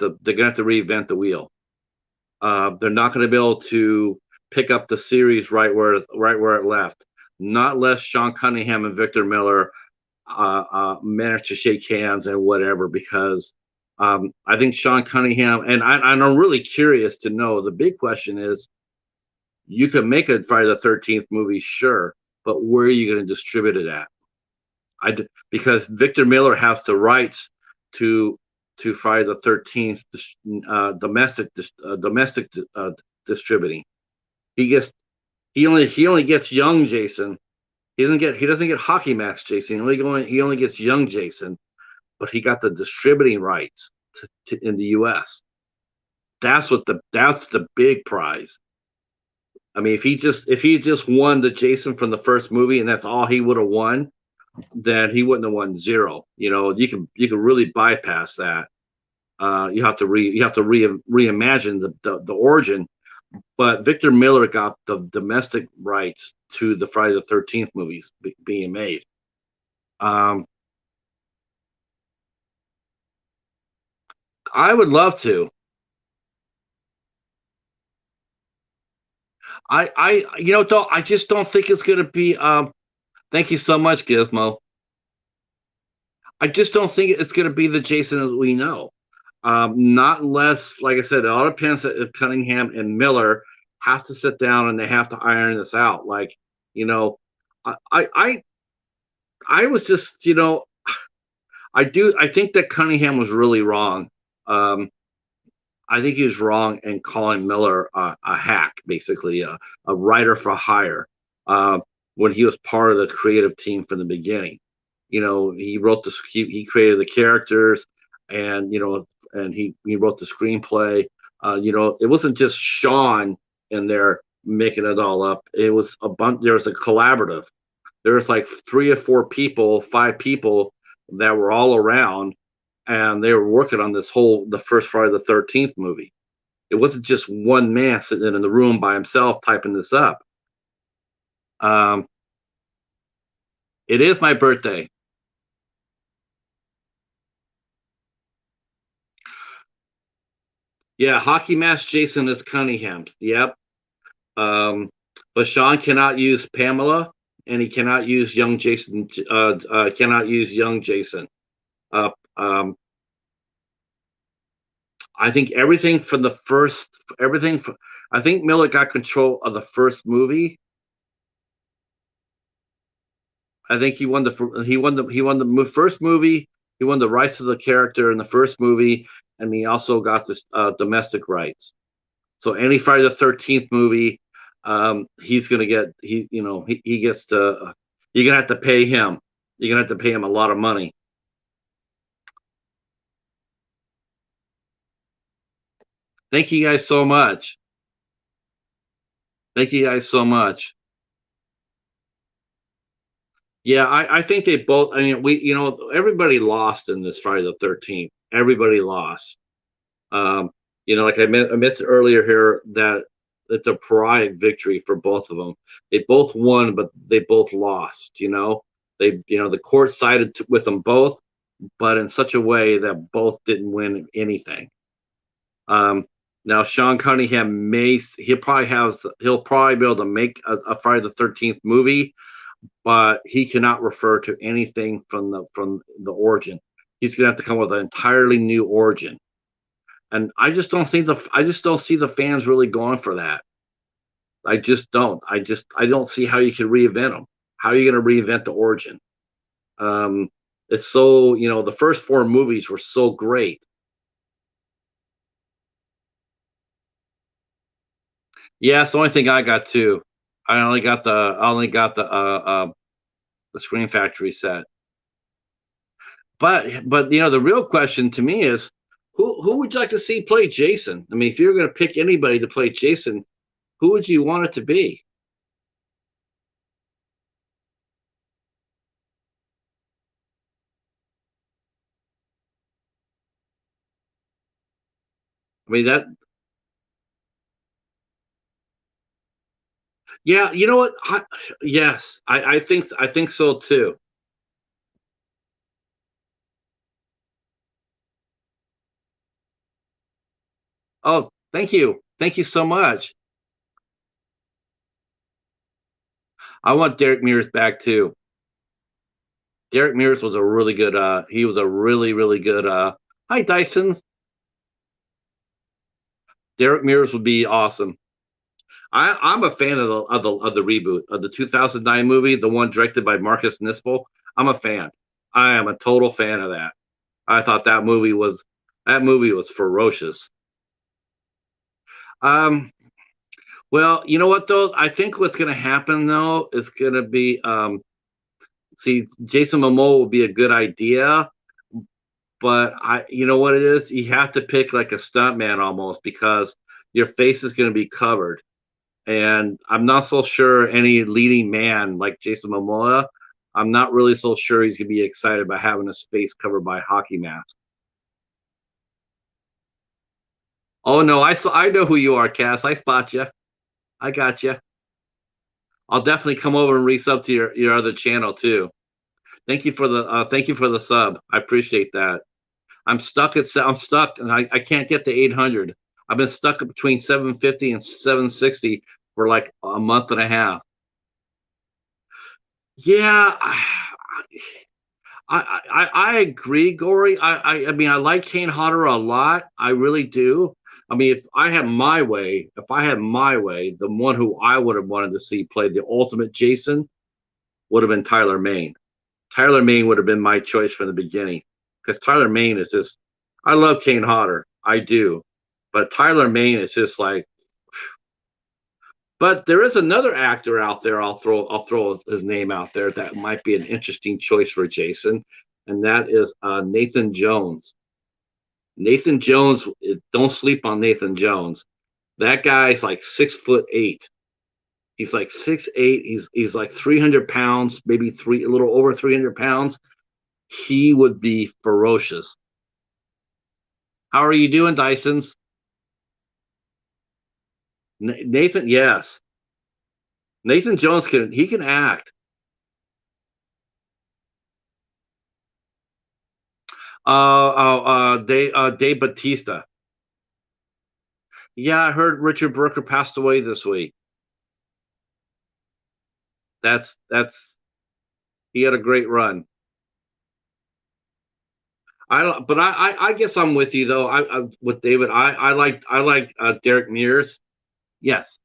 the wheel. They're not going to be able to pick up the series right where it left. Not unless Sean Cunningham and Victor Miller manage to shake hands and whatever. Because I think Sean Cunningham and I'm really curious to know. The big question is, you can make a Friday the 13th movie, sure, but where are you going to distribute it at? Because Victor Miller has the rights to Friday the 13th domestic distributing. He only gets young Jason. He doesn't get Hockey Max Jason. He only gets young Jason, but he got the distributing rights in the U.S. That's the big prize. I mean, if he just won the Jason from the first movie and that's all he would have won, then he wouldn't have won zero. You can really bypass that. You have to reimagine the origin. but Victor Miller got the domestic rights to the Friday the 13th movies being made. Um, I would love to. Though, I just don't think it's going to be. Thank you so much, Gizmo. I just don't think it's going to be the Jason as we know. Not unless, like I said, it all depends if Cunningham and Miller have to sit down and they have to iron this out. Like, you know, I, I, I I was just, I think that Cunningham was really wrong. Um, I think he was wrong in calling Miller a hack, basically a writer for hire, uh, when he was part of the creative team from the beginning. He wrote he created the characters, and he wrote the screenplay. It wasn't just Sean in there making it all up. It was a bunch. There was a collaborative. There was like 3 or 4 people, 5 people that were all around, and they were working on the first Friday the 13th movie. It wasn't just one man sitting in the room by himself typing this up. Um, it is my birthday. Yeah, Hockey Mask Jason is Cunningham's. Yep. But Sean cannot use Pamela, and he cannot use young Jason. Cannot use young Jason. Uh, um, I think everything from the first, everything. I think Miller got control of the first movie. I think he won the first movie. He won the rights to the character in the first movie, and he also got the domestic rights. So any Friday the 13th movie, he's gonna get he gets to. You're gonna have to pay him. You're gonna have to pay him a lot of money. Thank you guys so much. Thank you guys so much. Yeah, I think they both. I mean, everybody lost in this Friday the 13th. Everybody lost. Um, like I mentioned earlier here, that it's a pride victory for both of them. They both won, but they both lost. The court sided with them both, but in such a way that both didn't win anything. Now Sean Cunningham he'll probably be able to make a Friday the 13th movie, but he cannot refer to anything from the origin. He's gonna have to come up with an entirely new origin, and I just don't see the fans really going for that. I just don't. I don't see how you can reinvent them. How are you going to reinvent the origin? Um, it's so the first 4 movies were so great. Yeah, it's the only thing I got too. I only got the Screen Factory set. But the real question to me is, who would you like to see play Jason? I mean, if you're going to pick anybody to play Jason, who would you want it to be? I mean that. Yeah, you know what? Yes, I think so too. Oh, thank you so much. I want Derek Mears back too. Derek Mears was a really good. He was a really really good. Hi Dyson. Derek Mears would be awesome. I'm a fan of the reboot of the 2009 movie, the one directed by Marcus Nispel. I'm a fan. I am a total fan of that. I thought that movie was ferocious. Um, well, you know what though? I think what's going to happen though is going to be see, Jason Momoa would be a good idea, but you know what it is? You have to pick like a stuntman almost, because your face is going to be covered, and I'm not so sure any leading man like Jason Momoa. I'm not really so sure he's going to be excited about having his face covered by a hockey mask. Oh no, I know who you are, Cass. I spot you. I got you. I'll definitely come over and resub to your other channel too. Thank you for the sub. I appreciate that. I'm stuck and I can't get to 800. I've been stuck between 750 and 760 for like a month and a half. Yeah, I agree, Gory. I mean I like Kane Hodder a lot. I really do. I mean, if I had my way, the one who I would have wanted to see play the ultimate Jason would have been Tyler Mane. Tyler Mane would have been my choice from the beginning because Tyler Mane is just. I love Kane Hodder, I do, but Tyler Mane is just like. But there is another actor out there. I'll throw his name out there that might be an interesting choice for Jason, and that is Nathan Jones. Nathan Jones. Don't sleep on Nathan Jones. That guy's like 6'8". He's like 6'8". He's like 300 pounds, maybe a little over 300 pounds. He would be ferocious. How are you doing, Dysons? Nathan, yes. Nathan Jones can act. Dave Bautista. Yeah, I heard Richard Brooker passed away this week. That's he had a great run. I guess I'm with you though. I with David. I like Derek Mears. Yes,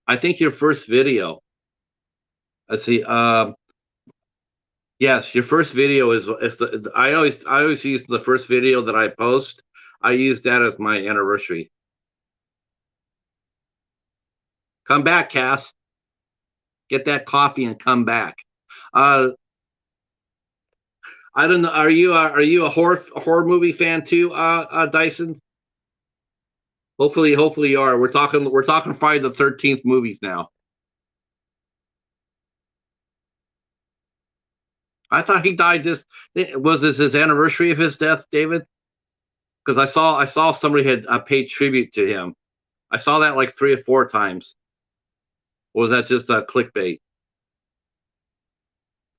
I think your first video. Let's see. Yes, your first video is the I always use the first video that I post. I use that as my anniversary. Come back, Cass. Get that coffee and come back. Uh, I don't know. Are you a horror movie fan too, Dyson? Hopefully you are. We're talking Friday the 13th movies now. I thought he died this. Was this his anniversary of his death, David? Because I saw somebody had paid tribute to him. I saw that like 3 or 4 times. Or was that just a clickbait?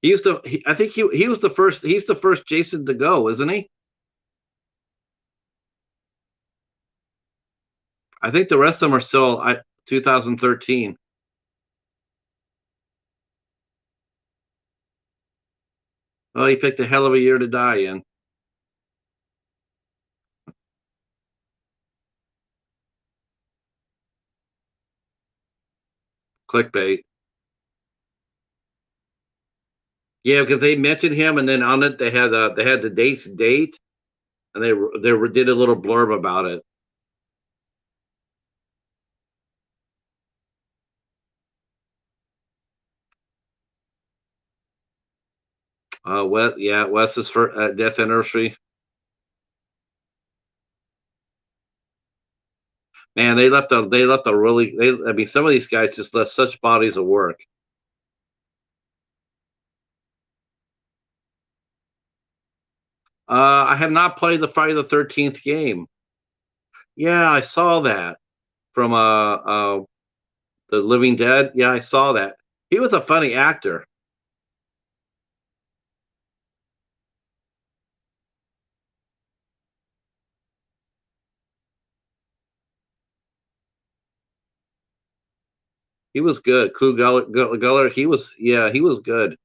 I think he was the first. He's the first Jason to go, isn't he? I think the rest of them are still 2013. Oh, he picked a hell of a year to die in. Clickbait. Yeah, because they mentioned him, and then on it they had the date, and they did a little blurb about it. Wes's for death anniversary. Man, they left a really. I mean, some of these guys just left such bodies of work. I have not played the Friday the 13th game. Yeah, I saw that from the Living Dead. Yeah, I saw that. He was a funny actor. He was good. Clue Guller. He was good.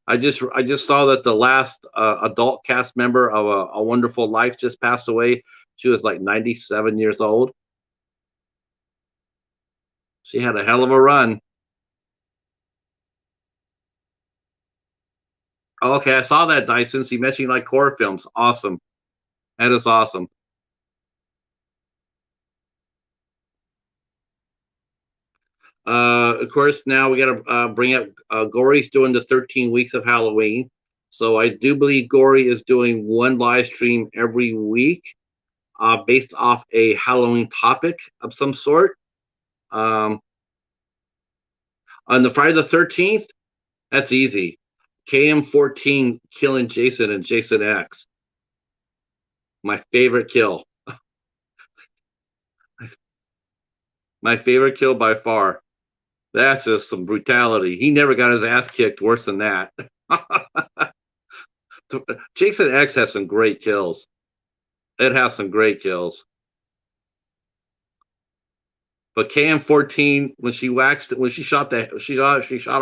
I just saw that the last adult cast member of a Wonderful Life just passed away. She was like 97 years old. She had a hell of a run. Oh, okay, I saw that, Dyson. So you mentioned like horror films. Awesome. That is awesome. Of course, now we got to bring up Gory's doing the 13 weeks of Halloween. So I do believe Gory is doing one live stream every week based off a Halloween topic of some sort. On the Friday the 13th, that's easy. KM14 killing Jason and Jason X. My favorite kill. My favorite kill by far. That's just some brutality. He never got his ass kicked worse than that. Jason X has some great kills. It has some great kills. But KM14, when she shot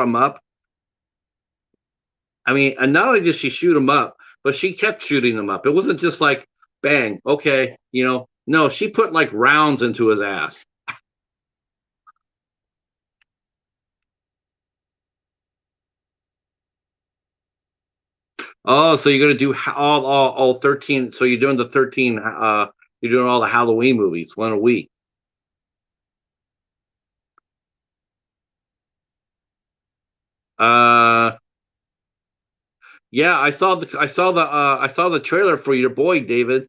him up. I mean, and not only did she shoot him up, but she kept shooting him up. It wasn't just like bang, okay, No, she put like rounds into his ass. Oh, so you're gonna do all 13? So you're doing the 13? You're doing all the Halloween movies, one a week. Uh, yeah, I saw the trailer for your boy, David.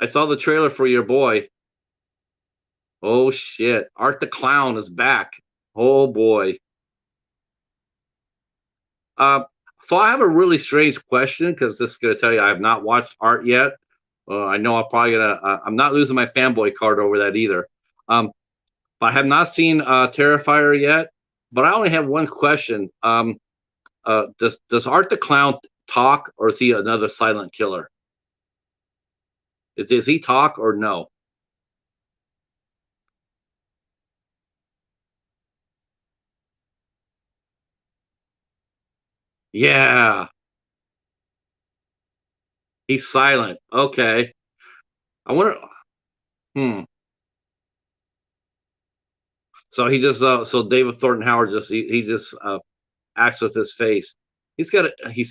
I saw the trailer for your boy. Oh shit, Art the Clown is back. Oh boy. Uh, so I have a really strange question because this is gonna tell you I have not watched Art yet. I know I'm probably gonna. I'm not losing my fanboy card over that either. But I have not seen Terrifier yet. But I only have one question. Does Art the Clown talk, or is he another silent killer? Is he talk or no? Yeah, he's silent. Okay. I wonder. Hmm. So he just so David Thornton Howard he just acts with his face. He's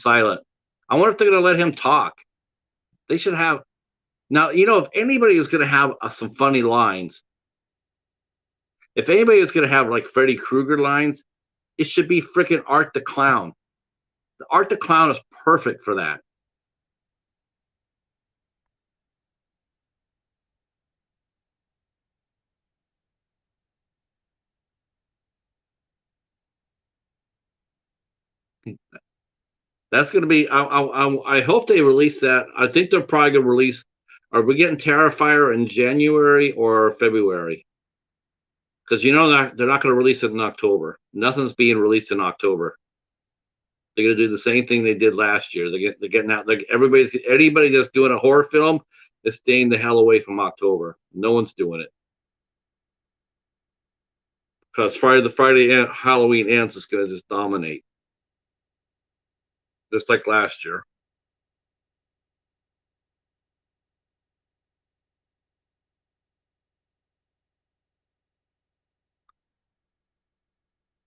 silent. I wonder if they're gonna let him talk. They should have now. If anybody is gonna have some funny lines, if anybody is gonna have like Freddy Krueger lines, it should be freaking Art the Clown. Art the Clown is perfect for that. That's going to be. I hope they release that. I think they're probably going to release. Are we getting Terrifier in January or February? Because they're not going to release it in October. Nothing's being released in October. They're going to do the same thing they did last year. They're getting out. Anybody that's doing a horror film is staying the hell away from October. No one's doing it because Halloween ends is going to just dominate, just like last year.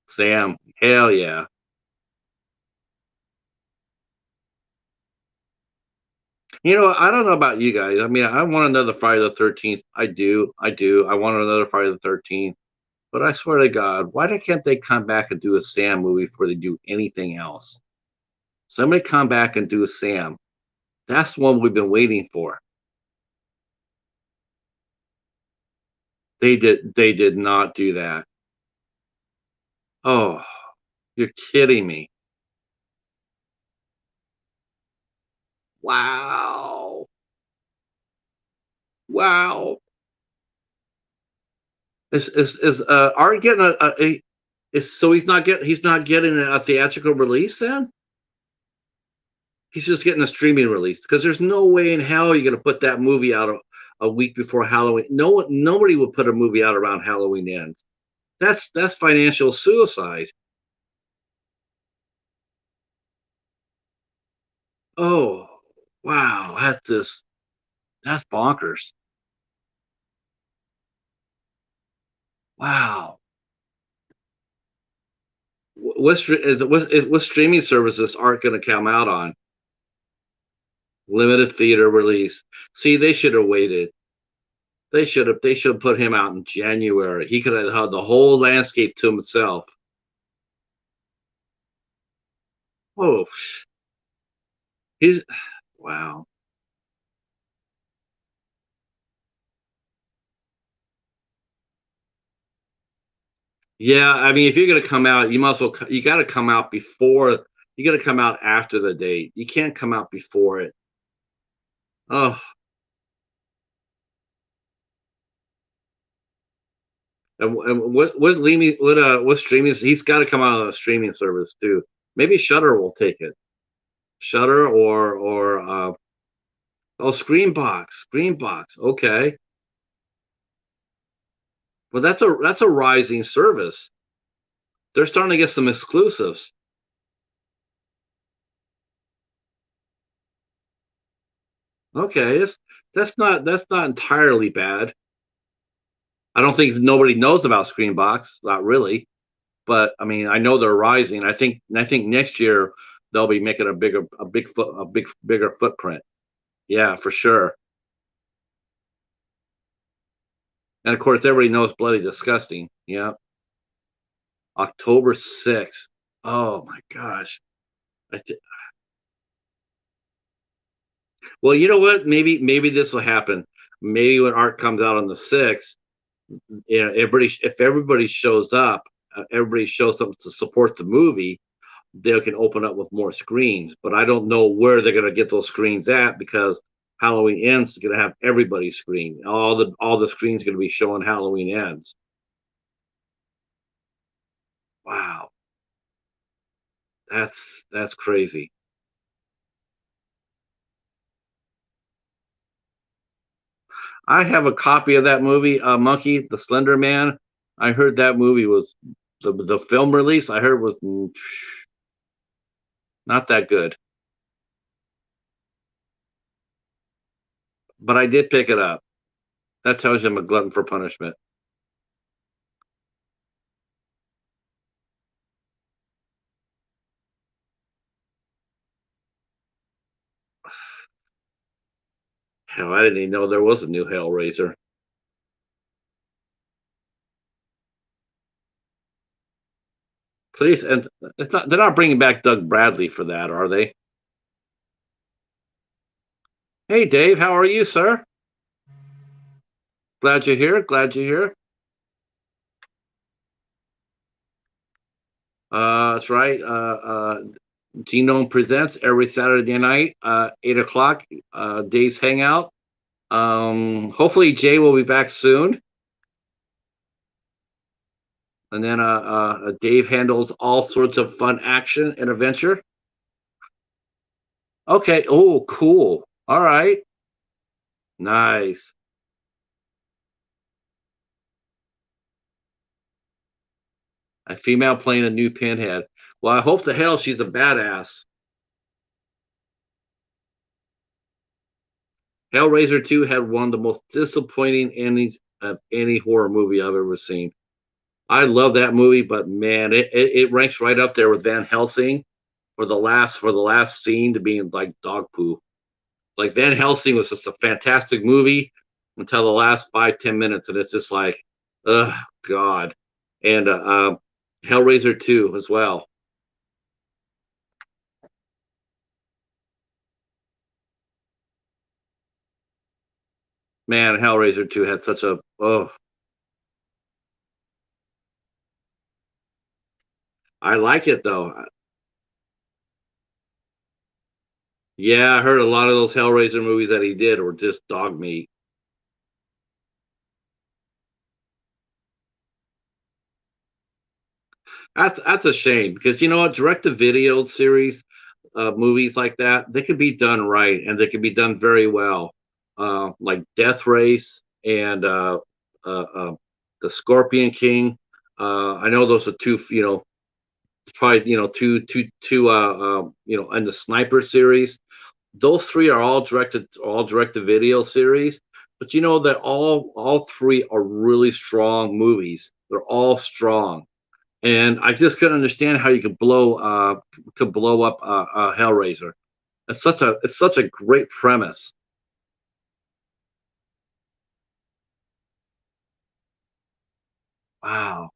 Sam, hell yeah. I don't know about you guys. I mean, I want another Friday the 13th. I do. I do. I want another Friday the 13th. But I swear to God, why can't they come back and do a Sam movie before they do anything else? Somebody come back and do a Sam. That's the one we've been waiting for. They did not do that. Oh, you're kidding me. Wow. Wow. Is Art getting is so he's not getting a theatrical release then? He's just getting a streaming release because there's no way in hell you're going to put that movie out a week before Halloween. Nobody would put a movie out around Halloween ends. That's financial suicide. Oh, wow, that's bonkers. Wow. What streaming services aren't going to come out on limited theater release? See, they should have waited. They should have put him out in January. He could have had the whole landscape to himself. Oh, he's wow. Yeah, I mean, if you're gonna come out, you must well. You got to come out before. You got to come out after the date. You can't come out before it. Oh, and what streaming? What streaming? He's got to come out on a streaming service too. Maybe Shutter will take it. Shutter or oh, Screenbox. Okay, well that's a rising service. They're starting to get some exclusives. Okay, that's not entirely bad. I don't think nobody knows about Screenbox, not really. But I mean, I know they're rising. I think next year they'll be making a bigger footprint. Yeah, for sure. And of course, everybody knows Bloody Disgusting. Yeah, October 6th. Oh my gosh. I th- well, you know what? Maybe this will happen. Maybe when Art comes out on the 6th, if everybody shows up, everybody shows up to support the movie, they can open up with more screens. But I don't know where they're going to get those screens at because Halloween Ends is going to have everybody's screen. All the screens going to be showing Halloween Ends. Wow, that's crazy. I have a copy of that movie, Monkey, the Slender Man. I heard that movie was the film release. I heard was not that good, but I did pick it up. That tells you I'm a glutton for punishment. Hell, I didn't even know there was a new Hellraiser. Please, and it's not. They're not bringing back Doug Bradley for that, are they? Hey, Dave, how are you, sir? Glad you're here. Glad you're here. That's right. Genome presents every Saturday night, 8 o'clock. Dave's Hangout. Hopefully Jay will be back soon. And then Dave handles all sorts of fun action and adventure. Okay. Oh, cool. All right. Nice. A female playing a new pinhead. Well, I hope the hell she's a badass. Hellraiser 2 had one of the most disappointing endings of any horror movie I've ever seen. I love that movie, but man, it ranks right up there with Van Helsing for the last scene to being like dog poo. Like Van Helsing was just a fantastic movie until the last 5-10 minutes, and it's just like, oh God. And Hellraiser 2 as well. Man, Hellraiser 2 had such a oh, I like it though. Yeah, I heard a lot of those Hellraiser movies that he did were just dog meat. That's a shame because you know what, direct to video series, movies like that, they could be done right and they could be done very well. Like Death Race and the Scorpion King. I know those are two, probably and the Sniper series. Those three are all direct to video series. But you know that all three are really strong movies. They're all strong, and I just couldn't understand how you could blow up Hellraiser. It's such a great premise. Wow.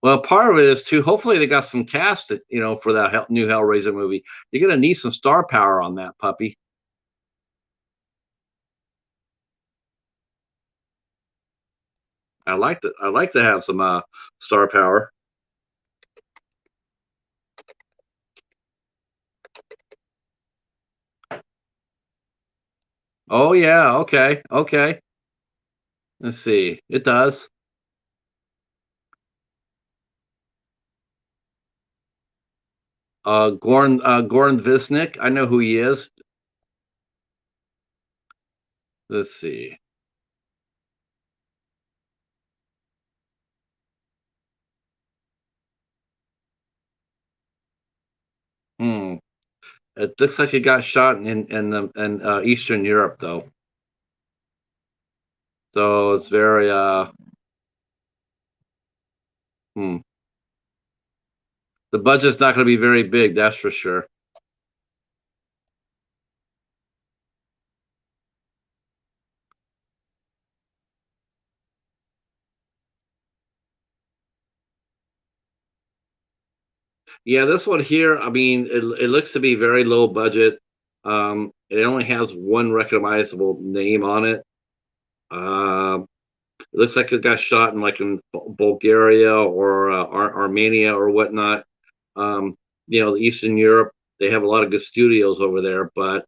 Well, part of it is too. Hopefully, they got some cast, for that new Hellraiser movie. You're gonna need some star power on that puppy. I like to have some star power. Oh yeah, okay, okay. Let's see. It does. Goran Visnik. I know who he is. Let's see. Hmm. It looks like he got shot in Eastern Europe though. So it's very hmm. The budget's not going to be very big, that's for sure. Yeah, this one here, I mean, it looks to be very low budget. It only has one recognizable name on it. Um, it looks like it got shot in like in Bulgaria or Armenia or whatnot. Eastern Europe, they have a lot of good studios over there, but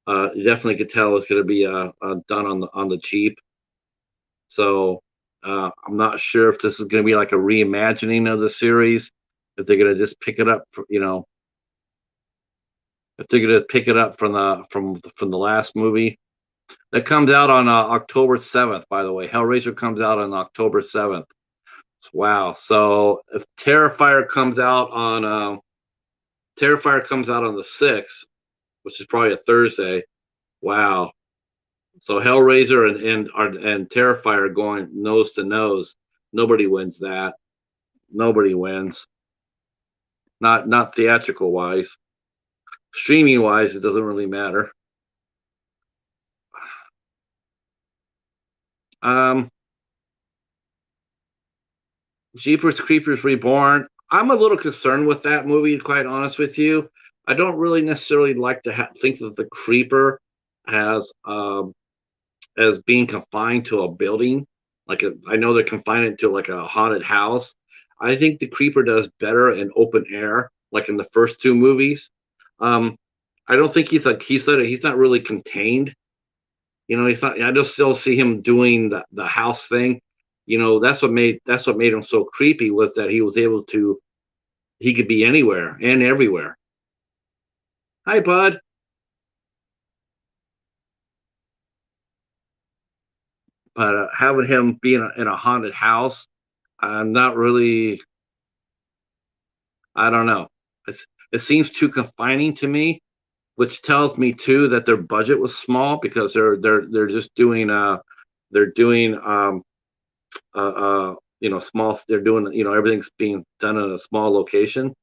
you definitely could tell it's going to be done on the cheap. So I'm not sure if this is going to be like a reimagining of the series, if they're going to just pick it up, if they're going to pick it up from the last movie that comes out on October 7th. By the way, Hellraiser comes out on October 7th. Wow! So if Terrifier comes out on the 6th, which is probably a Thursday. Wow! So Hellraiser and Terrifier going nose to nose. Nobody wins that. Nobody wins. Not theatrical wise. Streaming wise, it doesn't really matter. Um, Jeepers Creepers Reborn. I'm a little concerned with that movie, quite honest with you. I don't really necessarily like to think that the creeper has as being confined to a building. I know they're confined it to like a haunted house. I think the creeper does better in open air, like in the first two movies. Um, I don't think he's not really contained. He's not. I just still see him doing the house thing. That's what made him so creepy was that he could be anywhere and everywhere. Hi, bud. But having him be in a haunted house, I'm not really. I don't know. It seems too confining to me, which tells me too that their budget was small because they're just doing they're doing small. They're doing everything's being done in a small location.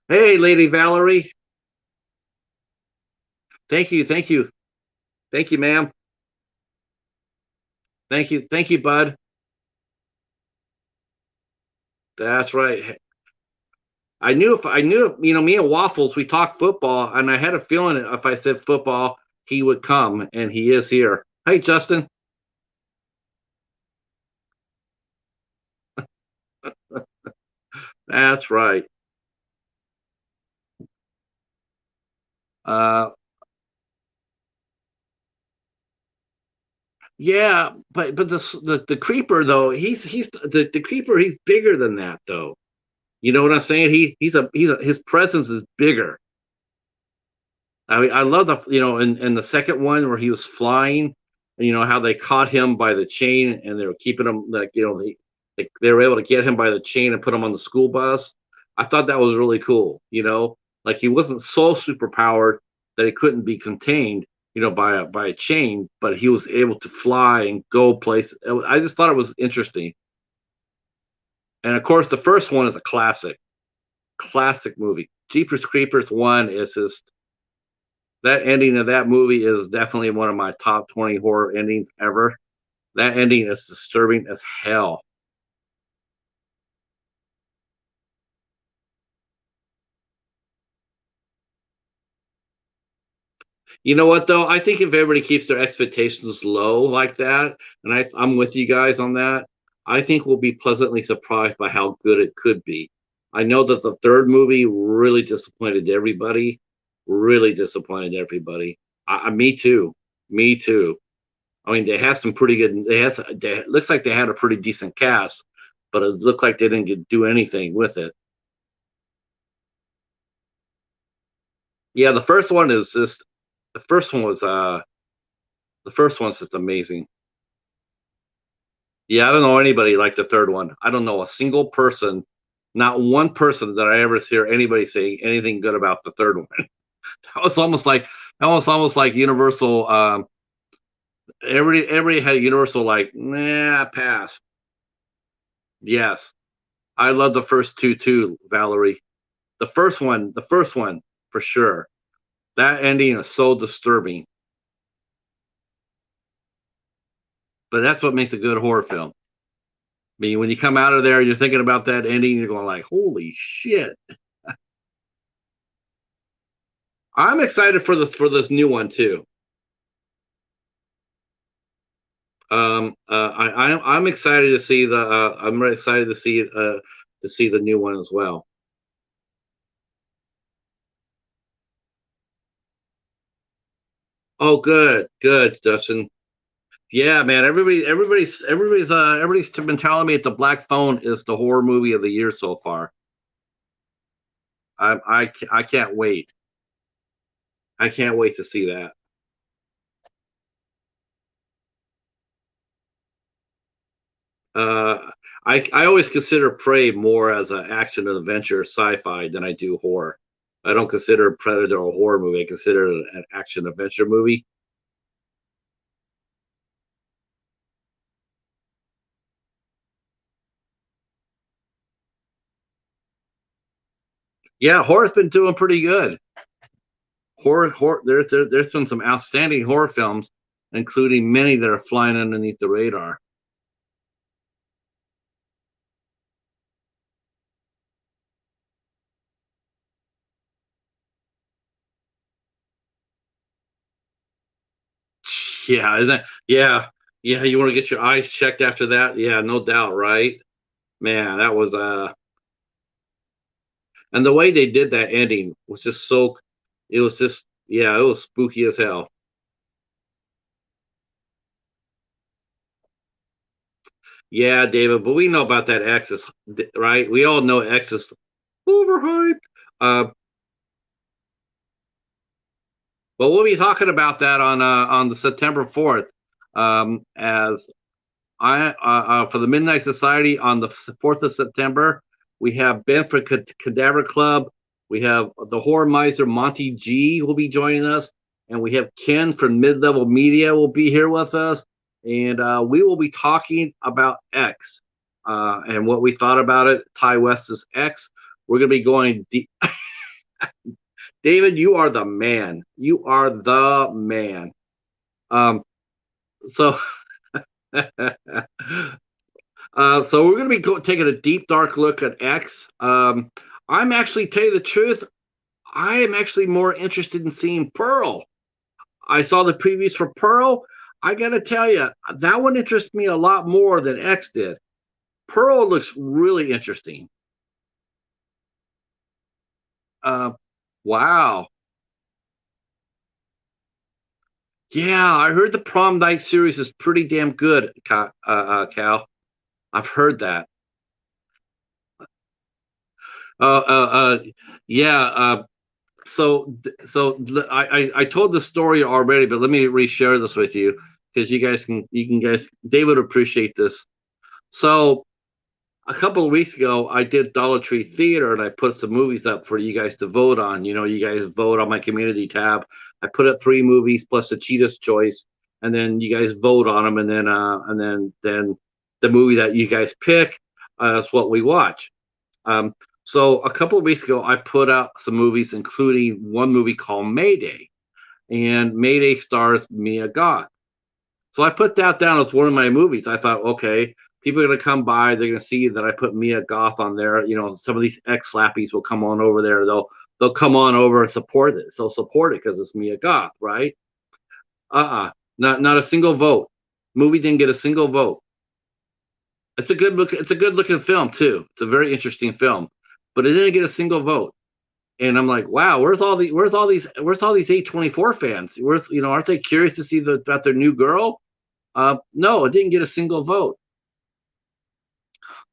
Hey, Lady Valerie. Thank you, thank you, ma'am. Thank you, bud. That's right. I knew, me and Waffles, we talked football, and I had a feeling that if I said football, he would come, and he is here. Hey, Justin. That's right. Uh, yeah, but the creeper though, he's the creeper. He's bigger than that though. You know what I'm saying? His presence is bigger. I mean, I love in the second one where he was flying, and how they caught him by the chain and they were keeping him like they were able to get him by the chain and put him on the school bus. I thought that was really cool. Like he wasn't so super powered that he couldn't be contained, by a chain, but he was able to fly and go places. I just thought it was interesting. And of course, the first one is a classic movie. Jeepers Creepers one is just that ending of that movie is definitely one of my top 20 horror endings ever. That ending is disturbing as hell. You know what though? I think if everybody keeps their expectations low like that, and I'm with you guys on that, I think we'll be pleasantly surprised by how good it could be. I know that the third movie really disappointed everybody. Really disappointed everybody. Me too. Me too. I mean, they had some pretty good. Looks like they had a pretty decent cast, but it looked like they do anything with it. Yeah, the first one is just. The first one was. The first one's just amazing. Yeah, I don't know anybody like the third one. I don't know a single person, not one person that I ever hear anybody say anything good about the third one. That was almost like Universal. Everybody had Universal like, nah, pass. Yes, I love the first two too, Valerie. The first one for sure. That ending is so disturbing, but that's what makes a good horror film. I mean, when you come out of there, you're thinking about that ending, you're going like, "Holy shit!" I'm excited for this new one too. I'm excited to see the. I'm really excited to see the new one as well. Oh, good, good, Dustin. Yeah, man. Everybody's been telling me that the Black Phone is the horror movie of the year so far. I can't wait. I can't wait to see that. Uh, I always consider Prey more as an action and adventure sci-fi than I do horror. I don't consider Predator a horror movie. I consider it an action adventure movie. Yeah, horror's been doing pretty good. There's been some outstanding horror films, including many that are flying underneath the radar. Yeah, isn't that, yeah, yeah. You want to get your eyes checked after that? Yeah, no doubt, right? Man, that was and the way they did that ending was just so. It was just yeah, it was spooky as hell. Yeah, David, but we know about that X is right. We all know X is overhyped. Uh, but we'll be talking about that on the September 4th. As for the Midnight Society on the 4th of September. We have Ben for Cadaver Club. We have the horror miser Monty G will be joining us, and we have Ken from Mid Level Media will be here with us, and we will be talking about X and what we thought about it. Ty West's X. We're going to be going deep. David, you are the man. You are the man. Um, so so we're going to be taking a deep, dark look at X. I'm actually, tell you the truth, I am actually more interested in seeing Pearl. I saw the previews for Pearl. I got to tell you, that one interests me a lot more than X did. Pearl looks really interesting. Uh, wow. Yeah, I heard the Prom Night series is pretty damn good, Cal. I've heard that. Uh, uh, uh, yeah. I told the story already, but let me reshare this with you because you can guys David would appreciate this. So a couple of weeks ago, I did Dollar Tree Theater and I put some movies up for you guys to vote on. You know, you guys vote on my community tab. I put up 3 movies plus the Cheetah's Choice, and then you guys vote on them, and then the movie that you guys pick is what we watch. Um, so a couple of weeks ago, I put out some movies, including one movie called Mayday, and Mayday stars Mia Goth. So I put that down as one of my movies. I thought, okay, people are gonna come by, they're gonna see that I put Mia Goth on there. You know, some of these ex slappies will come on over there. They'll come on over and support it. So support it because it's Mia Goth, right? Not a single vote. Movie didn't get a single vote. It's a good look. It's a good looking film too. It's a very interesting film, but it didn't get a single vote. And I'm like, wow, where's all these A24 fans? Where's aren't they curious to see about their new girl? No, it didn't get a single vote.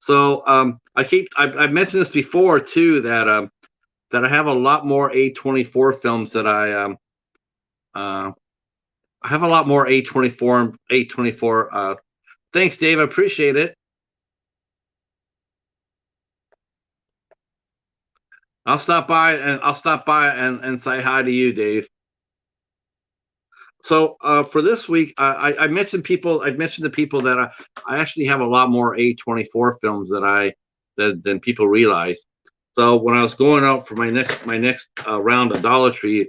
So I've mentioned this before too that I have a lot more A24 films that uh, I have a lot more A24. Thanks, Dave. I appreciate it. I'll stop by and say hi to you, Dave. So for this week, I mentioned people. I mentioned to people that I actually have a lot more A24 films than people realize. So when I was going out for my next round of Dollar Tree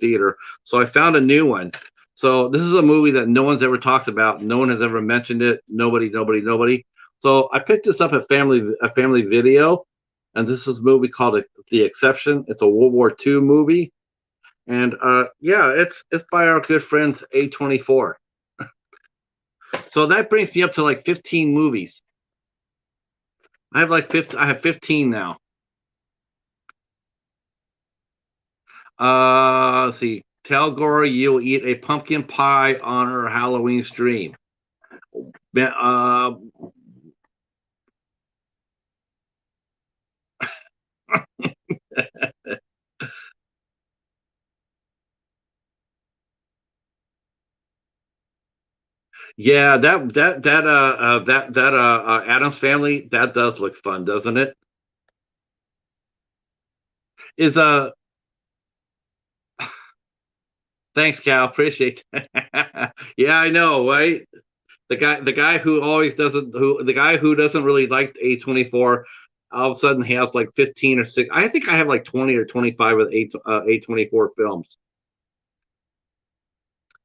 Theater, so I found a new one. So this is a movie that no one's ever talked about. No one has ever mentioned it. Nobody. So I picked this up at Family Video, and this is a movie called The Exception. It's a World War II movie, and yeah, it's by our good friends A24. So that brings me up to like 15 movies. I have like 50, I have 15 now. Let's see. Tell Glory you'll eat a pumpkin pie on her Halloween stream. Uh, yeah, that Adams Family, that does look fun, doesn't it? Is Thanks, Cal. Appreciate that. Yeah, I know, right? The guy who always doesn't who the guy who doesn't really like A24, all of a sudden he has like 15 or 6. I think I have like 20 or 25 with A24 films.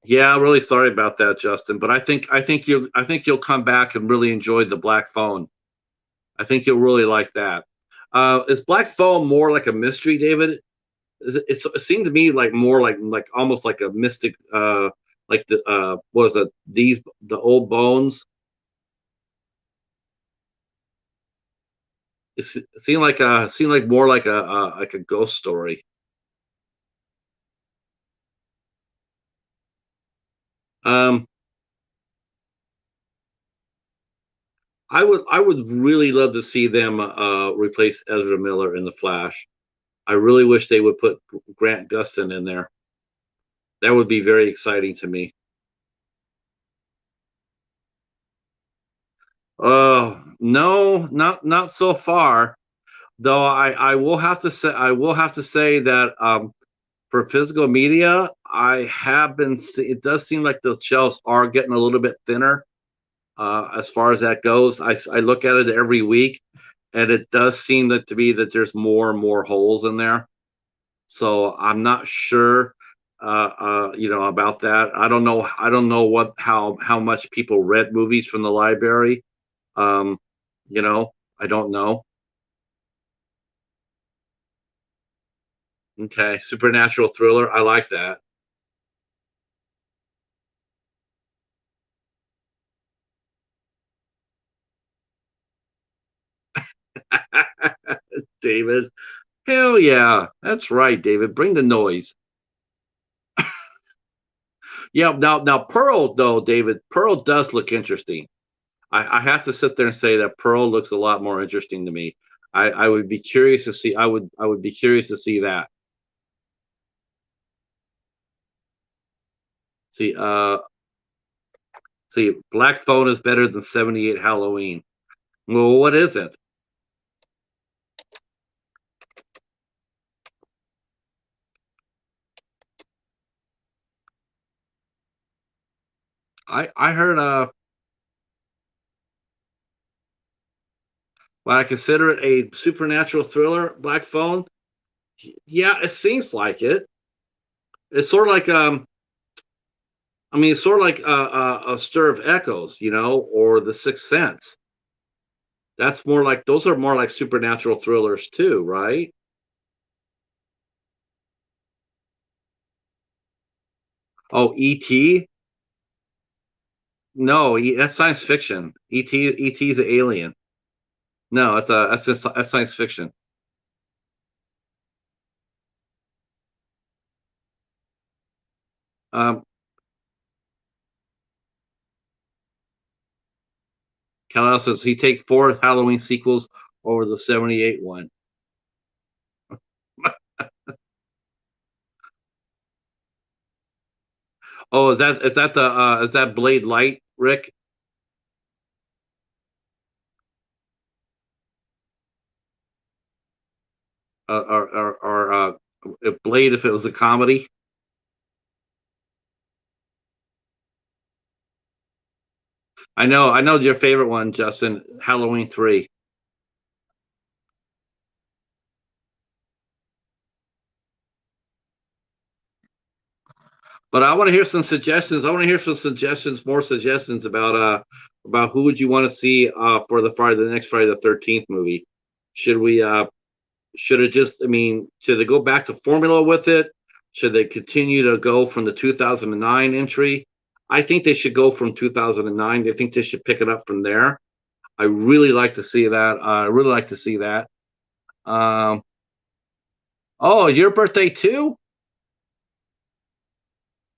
Yeah, I'm really sorry about that, Justin. But I think you'll come back and really enjoy the Black Phone. I think you'll really like that. Is Black Phone more like a mystery, David? It seemed to me like more like almost like a mystic, like the what was it? The old bones. It seemed like more like a ghost story. Um, I would really love to see them replace Ezra Miller in the Flash. I really wish they would put Grant Gustin in there. That would be very exciting to me. No, not so far. Though I will have to say that for physical media, it does seem like the shelves are getting a little bit thinner as far as that goes. I look at it every week, and it does seem to be that there's more and more holes in there. So I'm not sure, about that. I don't know how much people read movies from the library. Um, I don't know. Okay, supernatural thriller. I like that. David. Hell yeah, that's right, David. Bring the noise. Yeah, now Pearl though, David. Pearl does look interesting. I have to sit there and say that Pearl looks a lot more interesting to me. I would be curious to see. I would be curious to see that. See, Black Phone is better than 78 Halloween. Well, what is it? I heard well, I consider it a supernatural thriller. Black Phone. Yeah, it seems like it. It's sort of like I mean, it's sort of like a stir of echoes, or the Sixth Sense. That's more like those are more like supernatural thrillers too, right? Oh, E.T. No, that's science fiction. ET is an alien. No, that's science fiction. Um, Kal says he take 4 Halloween sequels over the 78 one. Oh, is that Blade Light, Rick? Or if Blade if it was a comedy? I know your favorite one, Justin. Halloween 3. But I want to hear some suggestions. I want to hear some suggestions, more suggestions about who would you want to see for the next Friday the 13th movie. Should we should it just, I mean, should they go back to formula with it? Should they continue to go from the 2009 entry? I think they should go from 2009. I think they should pick it up from there. I really like to see that. I really like to see that. Um, oh, your birthday too?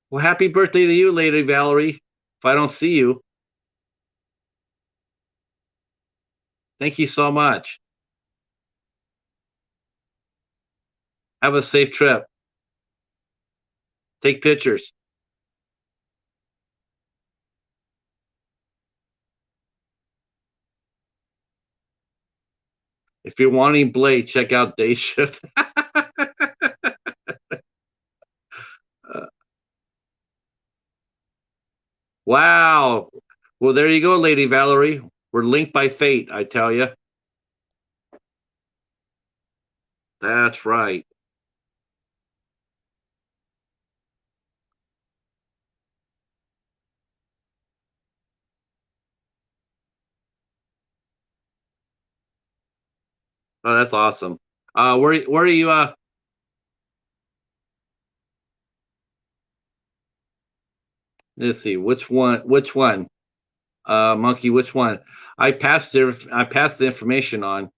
Well, happy birthday to you, Lady Valerie. If I don't see you, thank you so much. Have a safe trip. Take pictures. If you're wanting Blade, check out Day Shift. Uh, wow. Well, there you go, Lady Valerie. We're linked by fate, I tell you. That's right. Oh, that's awesome. Where are you? Let's see. Which one? Which one? Monkey. Which one? I passed the information on.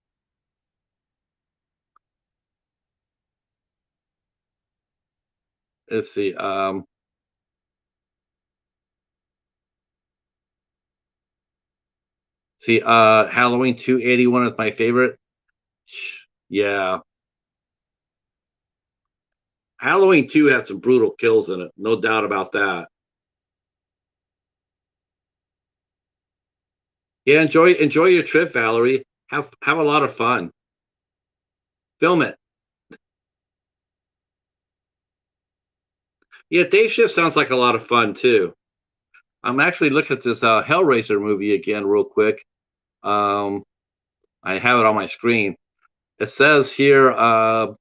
Let's see. See. Halloween 281 is my favorite. Yeah. Halloween 2 has some brutal kills in it. No doubt about that. Yeah. Enjoy your trip, Valerie. Have a lot of fun. Film it. Yeah. Day Shift sounds like a lot of fun too. I'm actually looking at this Hellraiser movie again, real quick. Um, I have it on my screen. It says here the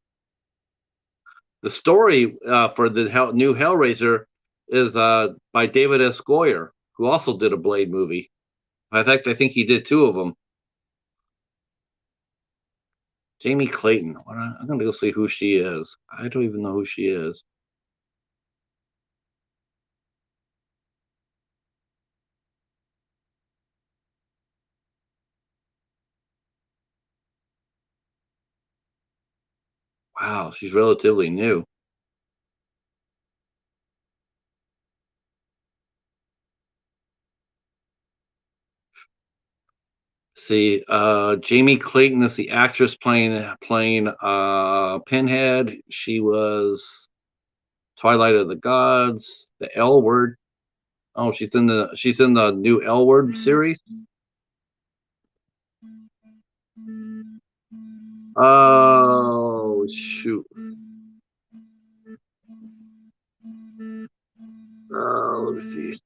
story for the new Hellraiser is by David S. Goyer, who also did a Blade movie. I think he did 2 of them. Jamie Clayton. I'm gonna go see who she is. I don't even know who she is. Wow, she's relatively new. See, Jamie Clayton is the actress playing Pinhead. She was Twilight of the Gods, the L Word. Oh, she's in the new L Word series. Oh shoot. Let me see.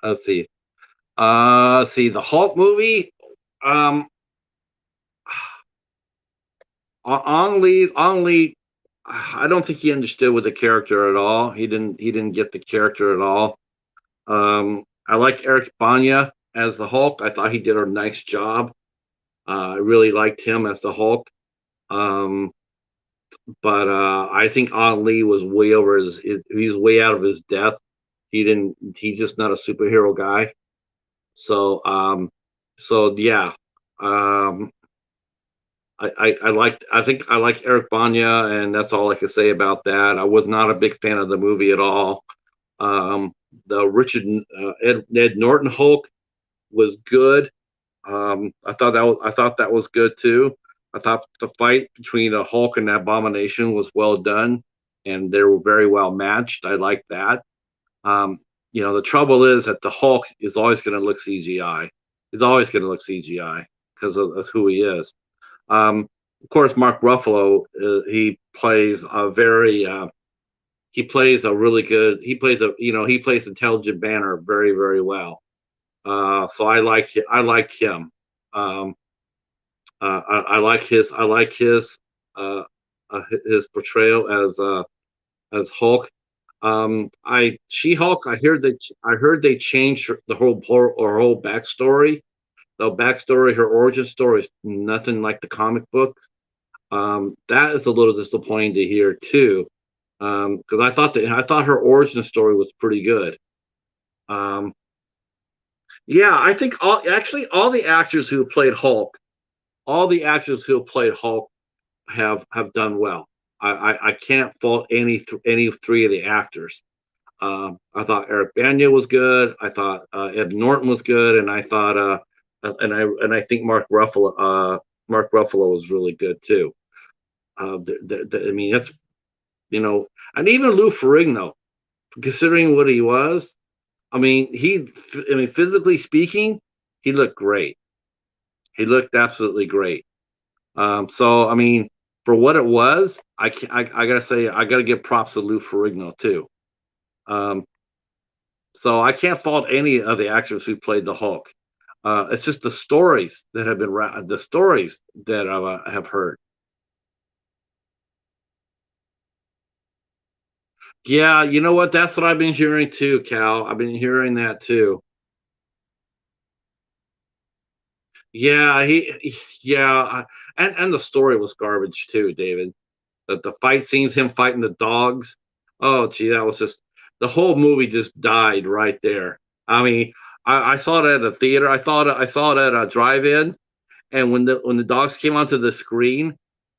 Let's see. See the Hulk movie. Um, On Lee, I don't think he understood with the character at all. He didn't get the character at all. I like Eric Banya as the Hulk. I thought he did a nice job. I really liked him as the Hulk. Um, but I think On Lee was way over he was way out of his depth. He's just not a superhero guy. So yeah. Um, I think I like Eric Banya, and that's all I can say about that. I was not a big fan of the movie at all. Um, the Richard Ed Norton Hulk was good. I thought that was good too. I thought the fight between a Hulk and Abomination was well done, and they were very well matched. I like that. Um, the trouble is that the Hulk is always going to look CGI. He's always going to look CGI because of who he is. Of course, Mark Ruffalo, he plays a really good, he plays Intelligent Banner very, very well. So I like him. Um, I like uh, his portrayal as Hulk. She-Hulk. I heard they changed her whole backstory. The backstory, her origin story is nothing like the comic books. That is a little disappointing to hear too, because I thought her origin story was pretty good. Um, yeah, I think all the actors who played Hulk, all the actors who played Hulk have done well. I can't fault any three of the actors. I thought Eric Banya was good. I thought Ed Norton was good, and I thought and I think Mark Ruffalo was really good too. I mean, that's you know, and even Lou Ferrigno, considering what he was, I mean, physically speaking, he looked great. He looked absolutely great. So I mean, for what it was, I gotta say, I gotta give props to Lou Ferrigno too. Um, so I can't fault any of the actors who played the Hulk. It's just the stories that have the stories that I have heard. Yeah, you know what? That's what I've been hearing too, Cal. I've been hearing that too. Yeah, yeah, and the story was garbage too, David. The fight scenes, him fighting the dogs. Oh, gee, that was just the whole movie just died right there. I mean, I saw it at a theater. I saw it at a drive-in, and when the dogs came onto the screen,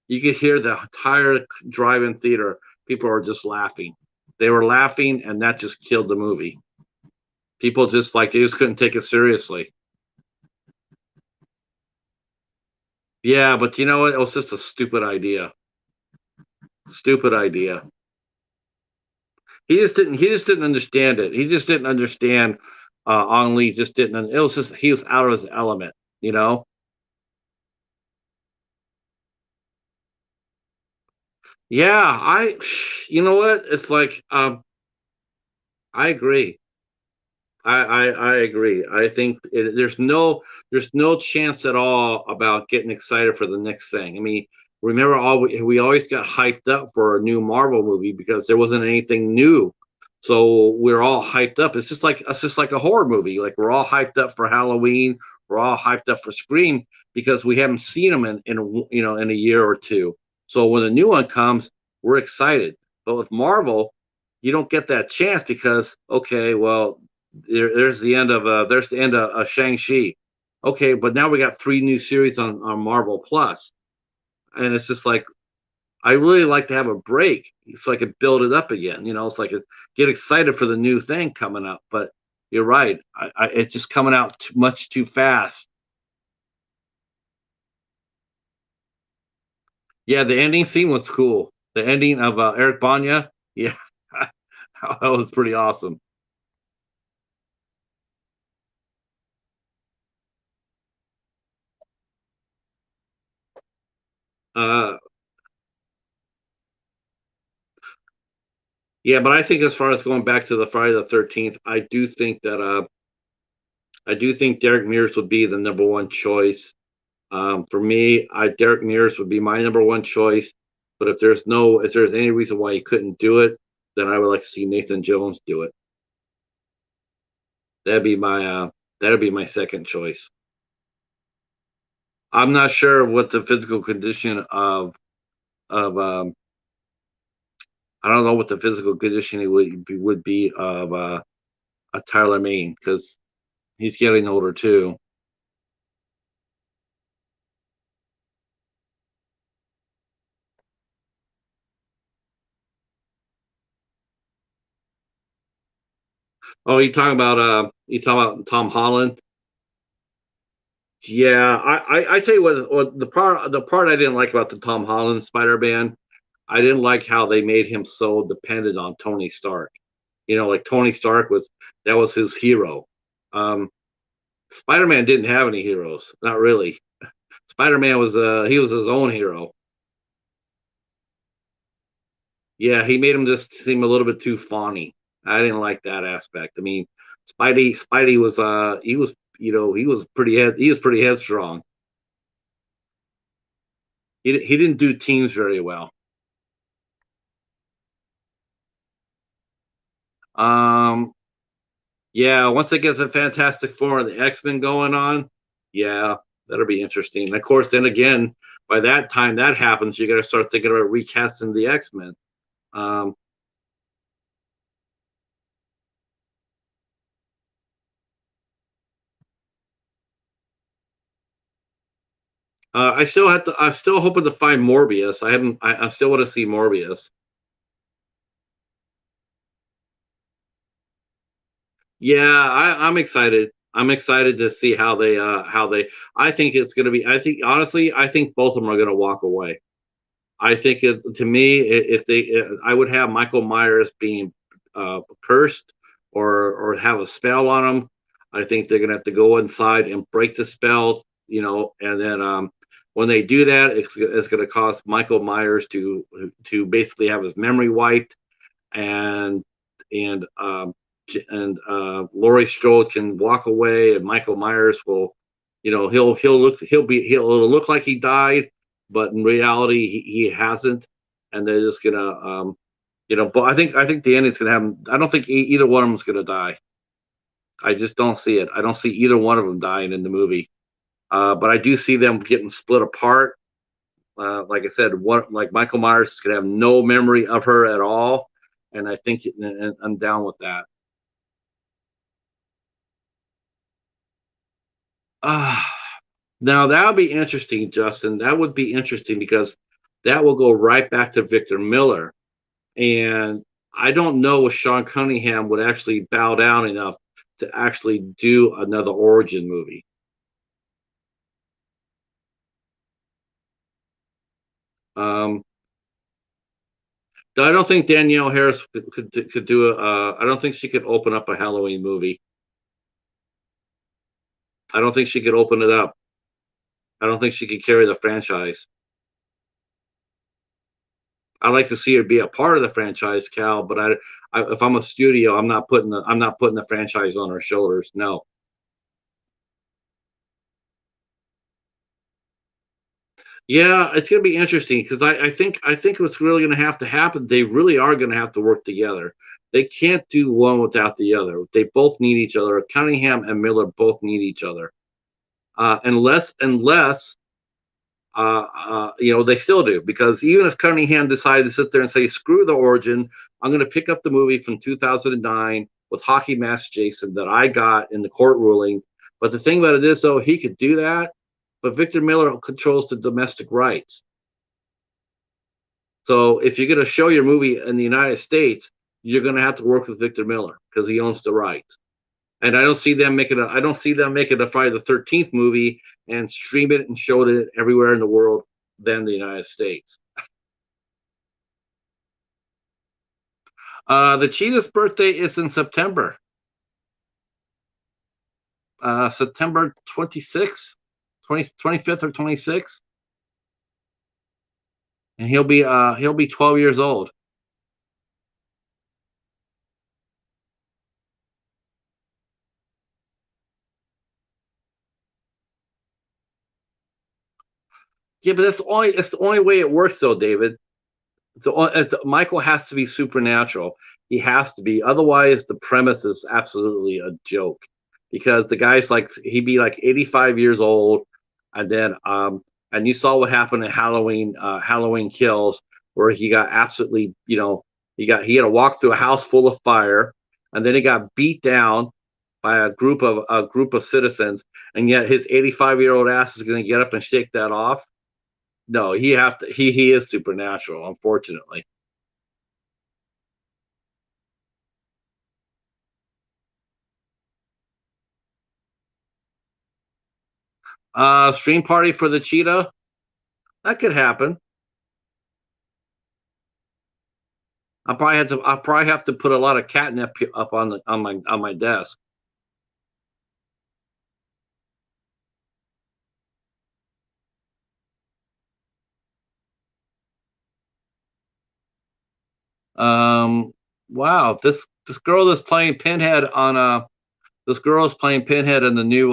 you could hear the entire drive-in theater. People are just laughing. They were laughing, and that just killed the movie. People just like they just couldn't take it seriously. Yeah, but you know what? It was just a stupid idea. Stupid idea. He just didn't understand it. He just didn't understand Ong Lee just didn't it was just he was out of his element, you know? Yeah, you know what? It's like I agree. I agree. I think there's no chance at all about getting excited for the next thing. I mean, remember we always got hyped up for a new Marvel movie because there wasn't anything new. So we're all hyped up. It's just like a horror movie. Like we're all hyped up for Halloween. We're all hyped up for Scream because we haven't seen them in a year or two. So when a new one comes, we're excited. But with Marvel, you don't get that chance because okay, well, there's the end of Shang-Chi. Okay, but now we got three new series on Marvel Plus, and it's just like I really like to have a break so I could build it up again. It's like get excited for the new thing coming up. But you're right, it's just coming out much too fast. Yeah, the ending scene was cool. The ending of Eric Banya, yeah, that was pretty awesome. Uh, yeah, but I think as far as going back to the Friday the 13th, I do think that I do think Derek Mears would be the number one choice. For me, Derek Mears would be my number one choice. But if there's any reason why he couldn't do it, then I would like to see Nathan Jones do it. That'd be my second choice. I'm not sure what the physical condition of I don't know what the physical conditioning would be of a Tyler Main, because he's getting older too. Oh, you talking about Tom Holland? Yeah, I tell you what the part I didn't like about the Tom Holland Spider-Man, I didn't like how they made him so dependent on Tony Stark. You know, like Tony Stark was his hero. Um, Spider-Man didn't have any heroes, not really. Spider-Man he was his own hero. Yeah, he made him just seem a little bit too fawny. I didn't like that aspect. I mean, Spidey was he was, he was pretty headstrong. He didn't do teams very well. Um, yeah, once they get the Fantastic Four and the X-Men going on, yeah, that'll be interesting. And of course, then again, by that time that happens, you got to start thinking about recasting the X-Men. Um, I'm still hoping to find Morbius. I haven't. I still want to see Morbius. Yeah, I'm excited. I'm excited to see how they. I think it's going to be. I think honestly, I think both of them are going to walk away. I think to me, if they, I would have Michael Myers being cursed or have a spell on him. I think they're gonna have to go inside and break the spell, and then when they do that, it's going to cause Michael Myers to basically have his memory wiped, and and Laurie Strode can walk away, and Michael Myers will, it'll look like he died, but in reality he hasn't, and they're just gonna, But I think the ending's gonna have. I don't think either one of them's gonna die. I just don't see it. I don't see either one of them dying in the movie. But I do see them getting split apart. Like I said, like Michael Myers is gonna have no memory of her at all, and I think and I'm down with that. Uh, Now that would be interesting, Justin. That would be interesting because that will go right back to Victor Miller, and I don't know if Sean Cunningham would actually bow down enough to actually do another origin movie. Um, I don't think Danielle Harris could do a. I don't think she could open up a Halloween movie. I don't think she could open it up. I don't think she could carry the franchise. I like to see her be a part of the franchise, Cal. But if I'm a studio, I'm not putting the franchise on her shoulders. No. Yeah, it's going to be interesting because I think what's really going to have to happen. They really are going to have to work together. They can't do one without the other. They both need each other. Cunningham and Miller both need each other. Unless they still do, because even if Cunningham decided to sit there and say, "Screw the origin, I'm going to pick up the movie from 2009 with Hockey Mask Jason that I got in the court ruling." But the thing about it is, though, he could do that, but Victor Miller controls the domestic rights. So if you're going to show your movie in the United States, you're going to have to work with Victor Miller because he owns the rights. And I don't see them making a Friday the 13th movie and stream it and show it everywhere in the world than the United States. The Cheetah's birthday is in September, September 26th, 25th or 26th, and he'll be 12 years old. Yeah, but it's the only way it works, though, David. Michael has to be supernatural. He has to be. Otherwise, the premise is absolutely a joke. Because the guy's like he'd be like 85 years old, and then and you saw what happened in Halloween Kills, where he got absolutely he had to walk through a house full of fire, and then he got beat down by a group of citizens, and yet his 85-year-old ass is going to get up and shake that off. No, he is supernatural, unfortunately. Stream party for the cheetah? That could happen. I'll probably have to put a lot of catnip up on the on my desk. Um wow, this girl that's playing Pinhead on this girl is playing Pinhead in the new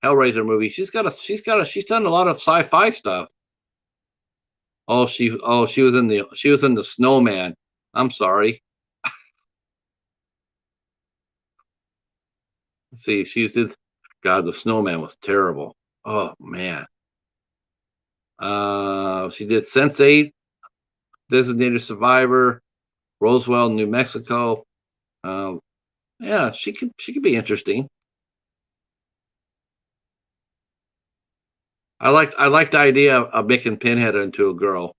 Hellraiser movie. She's done a lot of sci-fi stuff. She was in the Snowman. I'm sorry. See, she's did God, the Snowman was terrible. Oh man. She did Sense8, Designated Survivor, Roswell, New Mexico. Um, yeah, she could be interesting. I like the idea of making Pinhead into a girl.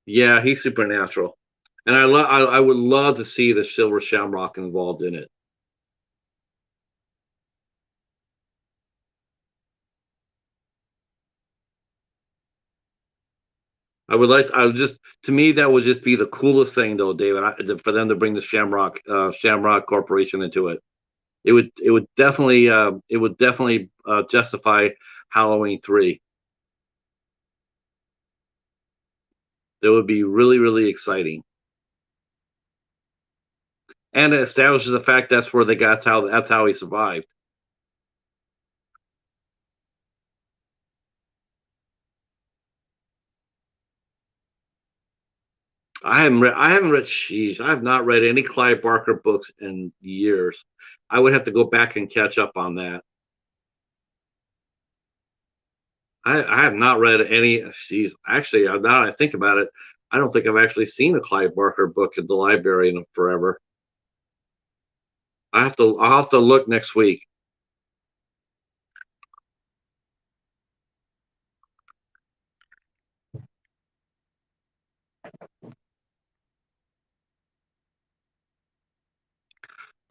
Yeah, he's supernatural, and I would love to see the Silver Shamrock involved in it. I would just to me that would just be the coolest thing though, David, for them to bring the Shamrock Corporation into it. It would definitely justify Halloween 3. That would be really exciting, and it establishes the fact that's where they got that's how he survived. I haven't read sheesh. I have not read any Clive Barker books in years. I would have to go back and catch up on that. I have not read any. She's actually, now that I think about it, I don't think I've actually seen a Clive Barker book at the library in forever. I'll have to look next week.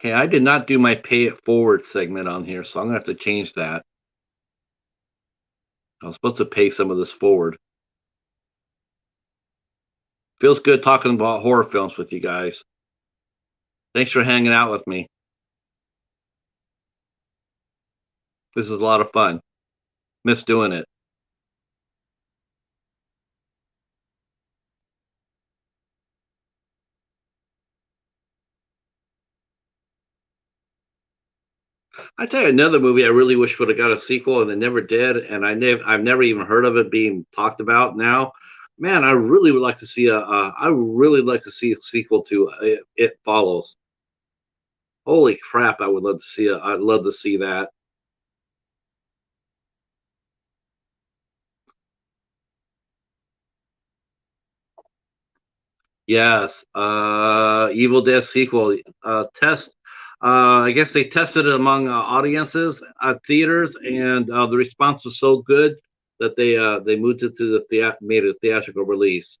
Okay, I did not do my pay it forward segment on here, so I'm gonna have to change that. I was supposed to pay some of this forward. Feels good talking about horror films with you guys. Thanks for hanging out with me. This is a lot of fun. Miss doing it. I tell you another movie I really wish would have got a sequel and it never did, and I've never even heard of it being talked about now. Man, I really would like to see I would really like to see a sequel to It Follows. Holy crap, I would love to see it. I'd love to see that. Yes, Evil Dead sequel test. I guess they tested it among audiences at theaters, and the response was so good that they moved it to made a theatrical release.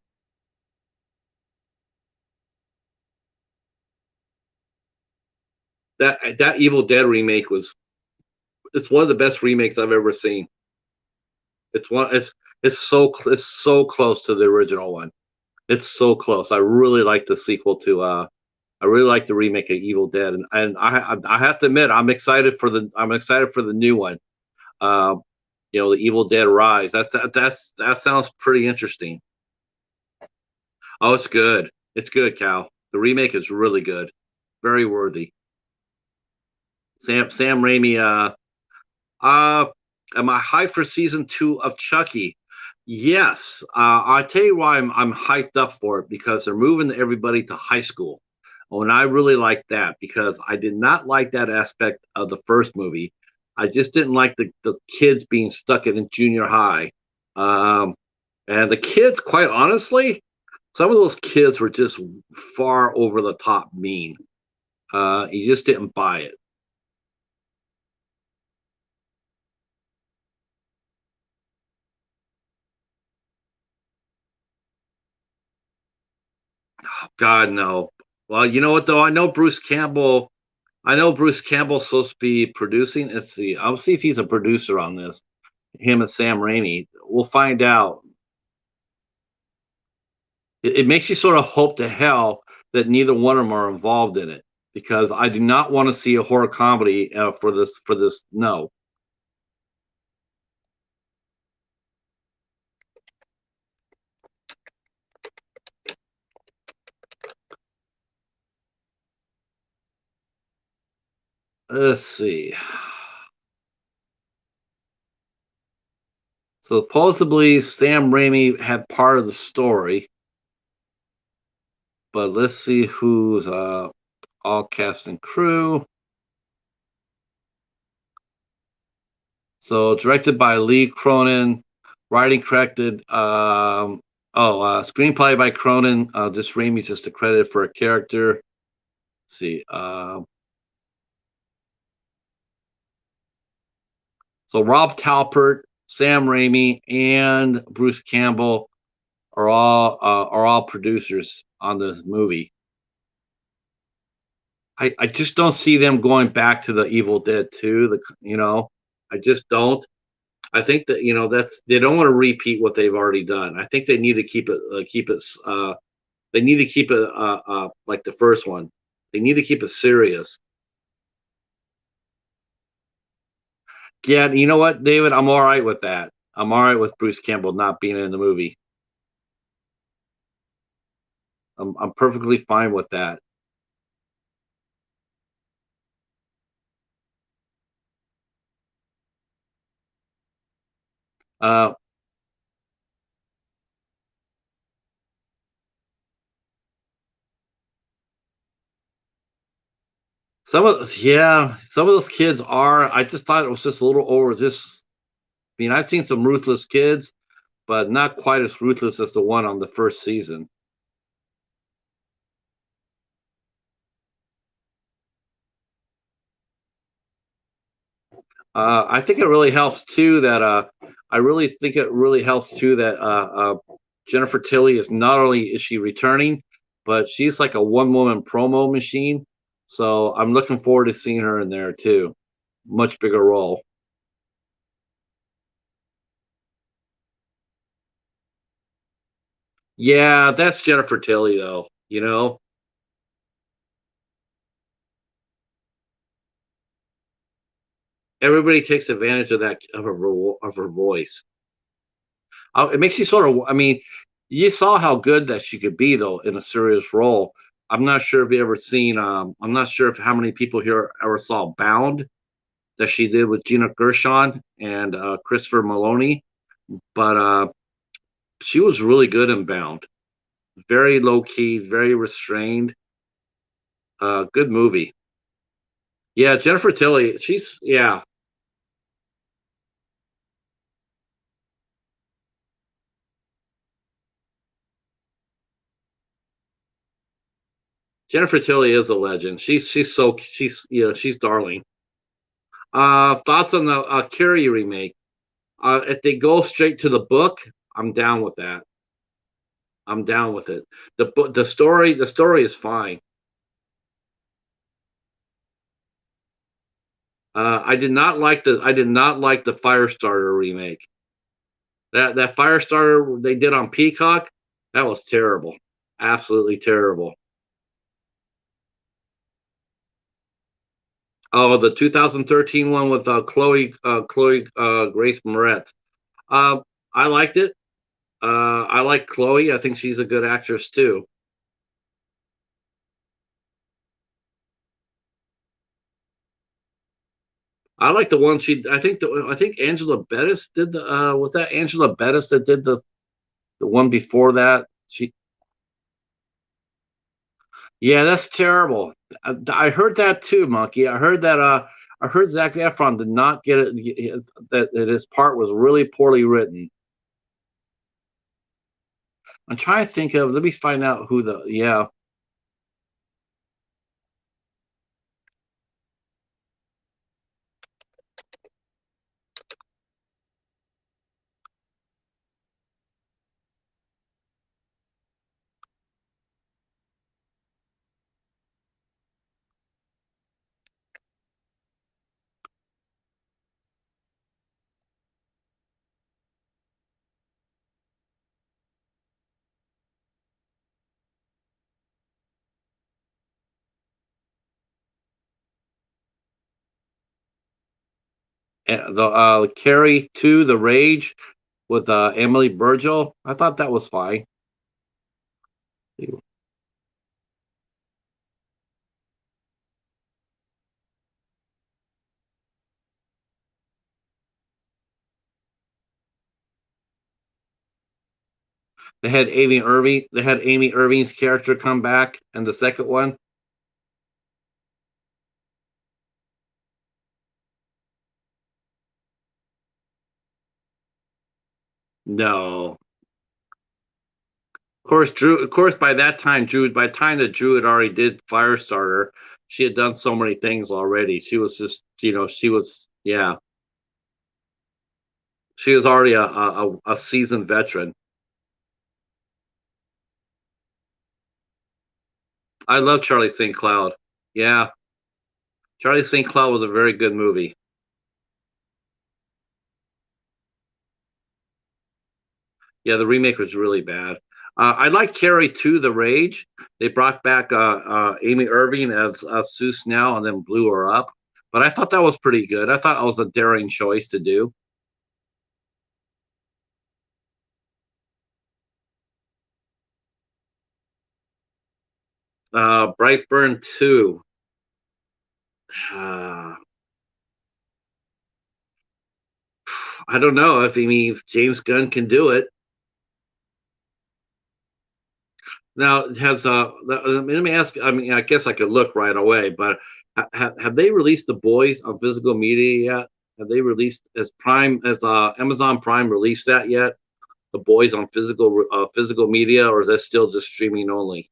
That Evil Dead remake was it's one of the best remakes I've ever seen. It's one it's so close to the original one. It's so close. I really like the sequel to I really like the remake of Evil Dead, and I have to admit I'm excited for the new one. Um, the Evil Dead Rise. That sounds pretty interesting. Oh, it's good. It's good, Cal. The remake is really good. Very worthy. Sam Raimi. Uh, am I hyped for season 2 of Chucky? Yes. I'll tell you why I'm hyped up for it, because they're moving everybody to high school. Oh, and I really like that, because I did not like that aspect of the first movie. I just didn't like the kids being stuck in junior high. Um, and the kids, quite honestly, some of those kids were just far over the top mean. You just didn't buy it. God, no. Well, you know what though? I know Bruce Campbell. I know Bruce Campbell's supposed to be producing. Let's see. I'll see if he's a producer on this. Him and Sam Raimi. We'll find out. It makes you sort of hope to hell that neither one of them are involved in it, because I do not want to see a horror comedy for this. For this, no. Let's see. So supposedly Sam Raimi had part of the story, but let's see who's all cast and crew. So directed by Lee Cronin, writing corrected. Screenplay by Cronin. Just Raimi's just a credit for a character. Let's see. So Rob Talpert, Sam Raimi, and Bruce Campbell are all producers on this movie. I just don't see them going back to the Evil Dead 2. I just don't. I think that that's they don't want to repeat what they've already done. I think they need to they need to keep it like the first one. They need to keep it serious. Yeah, you know what, David? I'm all right with that. I'm all right with Bruce Campbell not being in the movie. I'm perfectly fine with that. Uh, some of those kids are. I just thought it was just a little over. Just, I mean, I've seen some ruthless kids, but not quite as ruthless as the one on the first season. I think it really helps too that I really think it really helps too that Jennifer Tilly is not only is she returning, but she's like a one woman promo machine. So I'm looking forward to seeing her in there too. Much bigger role. Yeah, that's Jennifer Tilly though. Everybody takes advantage of that of her voice. It makes you sort of. I mean, you saw how good that she could be though in a serious role. I'm not sure if you ever seen. I'm not sure if how many people here ever saw Bound that she did with Gina Gershon and Christopher Maloney, but she was really good in Bound. Very low key, very restrained. Good movie. Yeah, Jennifer Tilly. She's yeah. Jennifer Tilly is a legend. She's darling. Thoughts on the Carrie remake? If they go straight to the book, I'm down with that. I'm down with it. The story is fine. I did not like the Firestarter remake. That Firestarter they did on Peacock, that was terrible. Absolutely terrible. Oh, the 2013 one with Chloe Grace Moretz. Uh, I liked it. I like Chloe. I think she's a good actress too. I like the one she. I think Angela Bettis did the. Was that Angela Bettis that did the one before that? She. Yeah, that's terrible. I heard that too, Monkey. I heard that. I heard Zac Efron did not get it. That his part was really poorly written. I'm trying to think of. Let me find out who the. Yeah, the Carrie 2, The Rage with Emily Burgel. I thought that was fine. They had Amy Irving. They had Amy Irving's character come back in the second one. No, of course, Drew. Of course, by that time, Drew. By the time that Drew had already did Firestarter, she had done so many things already. She was just, she was, yeah, she was already a seasoned veteran. I love Charlie St. Cloud. Yeah, Charlie St. Cloud was a very good movie. Yeah, the remake was really bad. I like Carrie 2, The Rage. They brought back Amy Irving as Sue Snell and then blew her up. But I thought that was pretty good. I thought it was a daring choice to do. Brightburn 2. Uh, I don't know if if James Gunn can do it. Now, let me ask. I mean, I guess I could look right away, but have they released The Boys on physical media yet? Have they released as Amazon Prime released that yet? The Boys on physical media, or is that still just streaming only?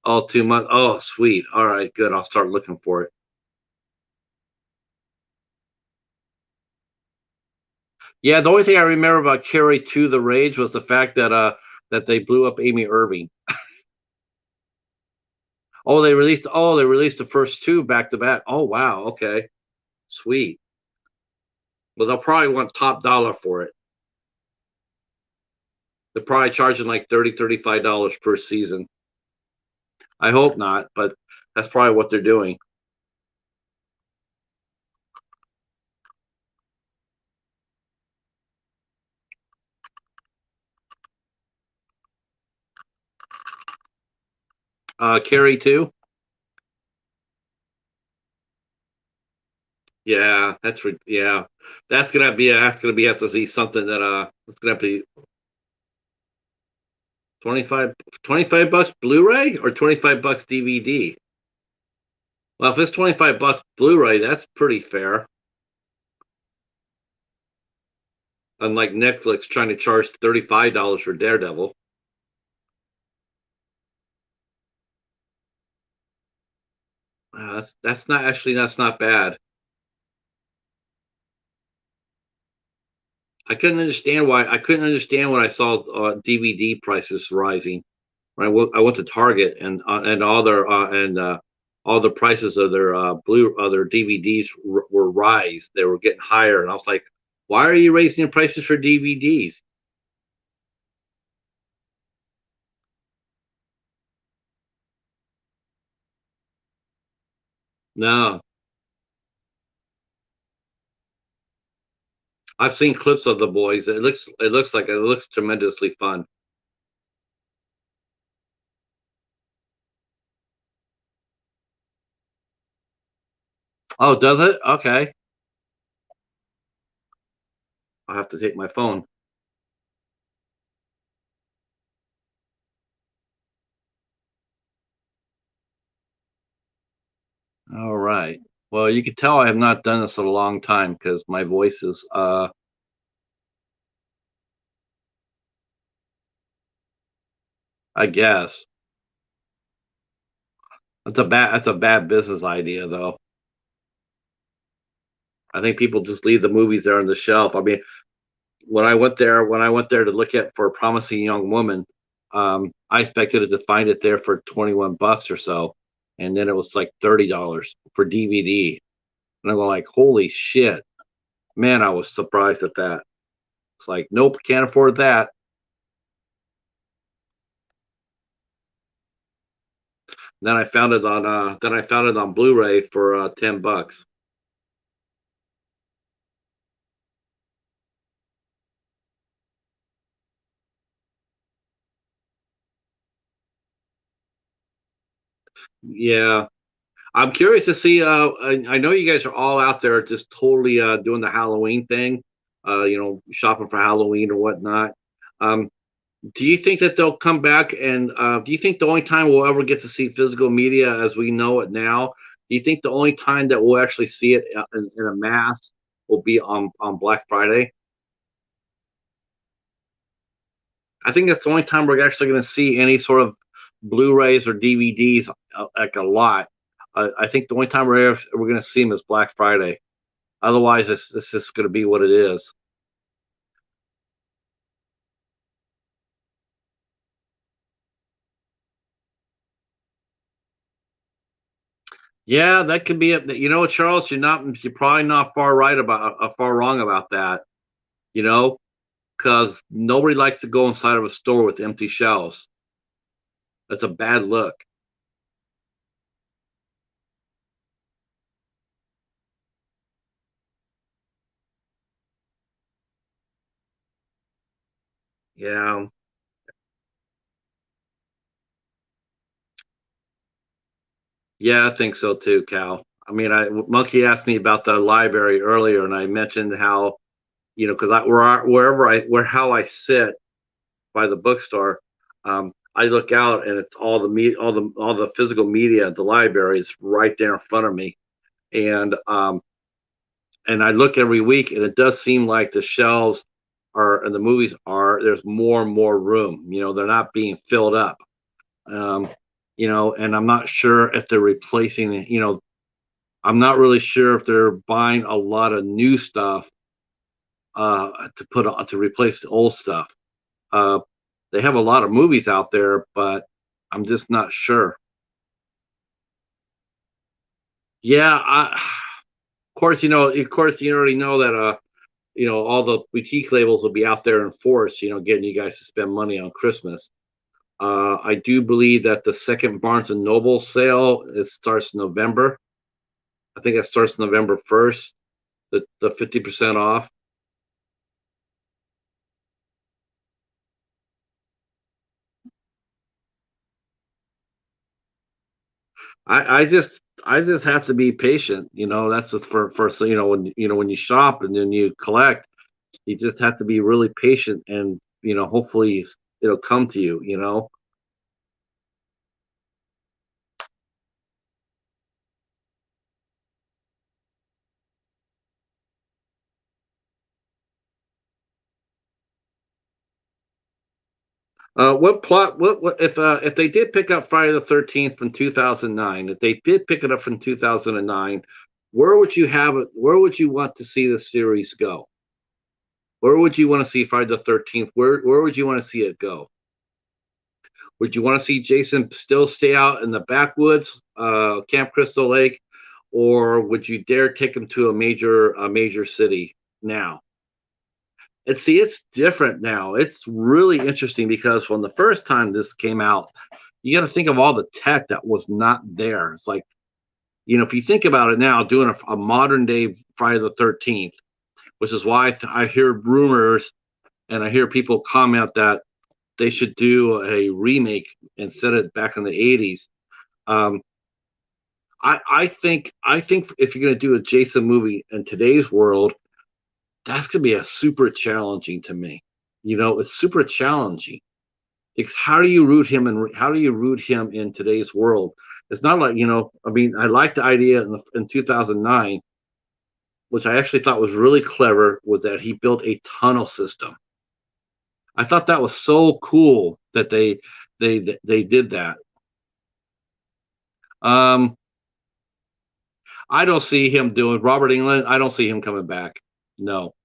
Oh, 2 months. Oh, sweet. All right, good. I'll start looking for it. Yeah, the only thing I remember about Carrie 2, The Rage was the fact that they blew up Amy Irving. They released the first two back to back. Oh wow, okay. Sweet. Well, they'll probably want top dollar for it. They're probably charging like $30, $35 per season. I hope not, but that's probably what they're doing. Carrie too. Yeah, yeah. That's gonna be have to see something that it's gonna be 25 $25 Blu-ray or $25 DVD. Well, if it's $25 Blu-ray, that's pretty fair. Unlike Netflix trying to charge $35 for Daredevil. That's not bad. I couldn't understand when I saw DVD prices rising. When I went to Target and all the prices of their DVDs were rise. They were getting higher, and I was like, "Why are you raising the prices for DVDs?" No, I've seen clips of the boys. It looks tremendously fun. Oh, does it? Okay. I'll have to take my phone. All right. Well, you can tell I have not done this in a long time because my voice is I guess. That's a bad business idea though. I think people just leave the movies there on the shelf. I mean, when I went there to look at for a promising young woman, I expected to find it there for 21 bucks or so, and then it was like $30 for DVD. And I'm like, holy shit. Man, I was surprised at that. It's like, nope, can't afford that. Then I found it on Blu-ray for 10 bucks. Yeah. I'm curious to see. I know you guys are all out there just totally doing the Halloween thing, shopping for Halloween or whatnot. Um, do you think that they'll come back and do you think the only time we'll ever get to see physical media as we know it now, do you think the only time that we'll actually see it in a mass will be on Black Friday? I think that's the only time we're actually going to see any sort of Blu-rays or DVDs like a lot. I think the only time we're going to see them is Black Friday. Otherwise, it's just going to be what it is. Yeah, that could be it. You know, Charles, you're probably not far wrong about that. You know, because nobody likes to go inside of a store with empty shelves. That's a bad look. Yeah, yeah, I think so too, Cal. I mean, Monkey asked me about the library earlier, and I mentioned how because where how I sit by the bookstore, I look out and it's all the physical media at the library is right there in front of me, and I look every week, and it does seem like the shelves are and the movies are there's more and more room. They're not being filled up. Um, and I'm not sure if they're replacing. I'm not really sure if they're buying a lot of new stuff to put on to replace the old stuff. Uh, they have a lot of movies out there, but I'm just not sure. Yeah, of course, you already know that all the boutique labels will be out there in force, getting you guys to spend money on Christmas. I do believe that the second Barnes and Noble sale it starts November. I think it starts November 1st. The 50% off. I just have to be patient. That's the first. When you shop and then you collect, you just have to be really patient, and hopefully it'll come to you. What plot? What if they did pick up Friday the 13th from 2009? If they did pick it up from 2009, where would you have it? Where would you want to see the series go? Where would you want to see Friday the 13th? Where would you want to see it go? Would you want to see Jason still stay out in the backwoods, Camp Crystal Lake, or would you dare take him to a major city now? And see, it's different now. It's really interesting because when the first time this came out, you got to think of all the tech that was not there. It's like, if you think about it now, doing a modern day Friday the 13th which is why I hear rumors and I hear people comment that they should do a remake instead of back in the 80s. Um, I think if you're going to do a Jason movie in today's world, that's going to be a super challenging to me. It's super challenging. It's how do you root him and how do you root him in today's world? It's not like, I mean, I like the idea in 2009, which I actually thought was really clever, was that he built a tunnel system. I thought that was so cool that they did that. Um, I don't see him doing Robert England. I don't see him coming back. No.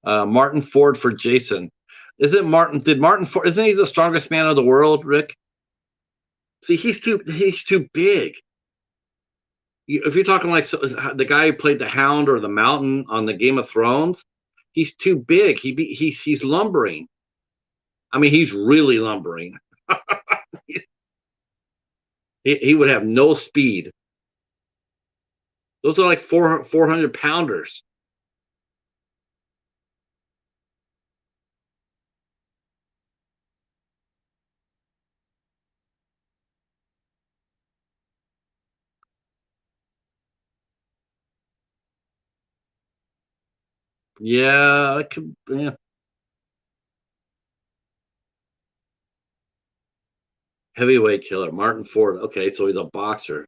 Martin Ford for Jason. Is it Martin? Did Martin Ford? Isn't he the strongest man of the world, Rick? See, he's too big. If you're talking like the guy who played the Hound or the Mountain on the Game of Thrones, he's too big. He's lumbering. I mean, he's really lumbering. He would have no speed. Those are like 400 pounders. Yeah, I could. Yeah. Heavyweight killer, Martin Ford. Okay, so he's a boxer.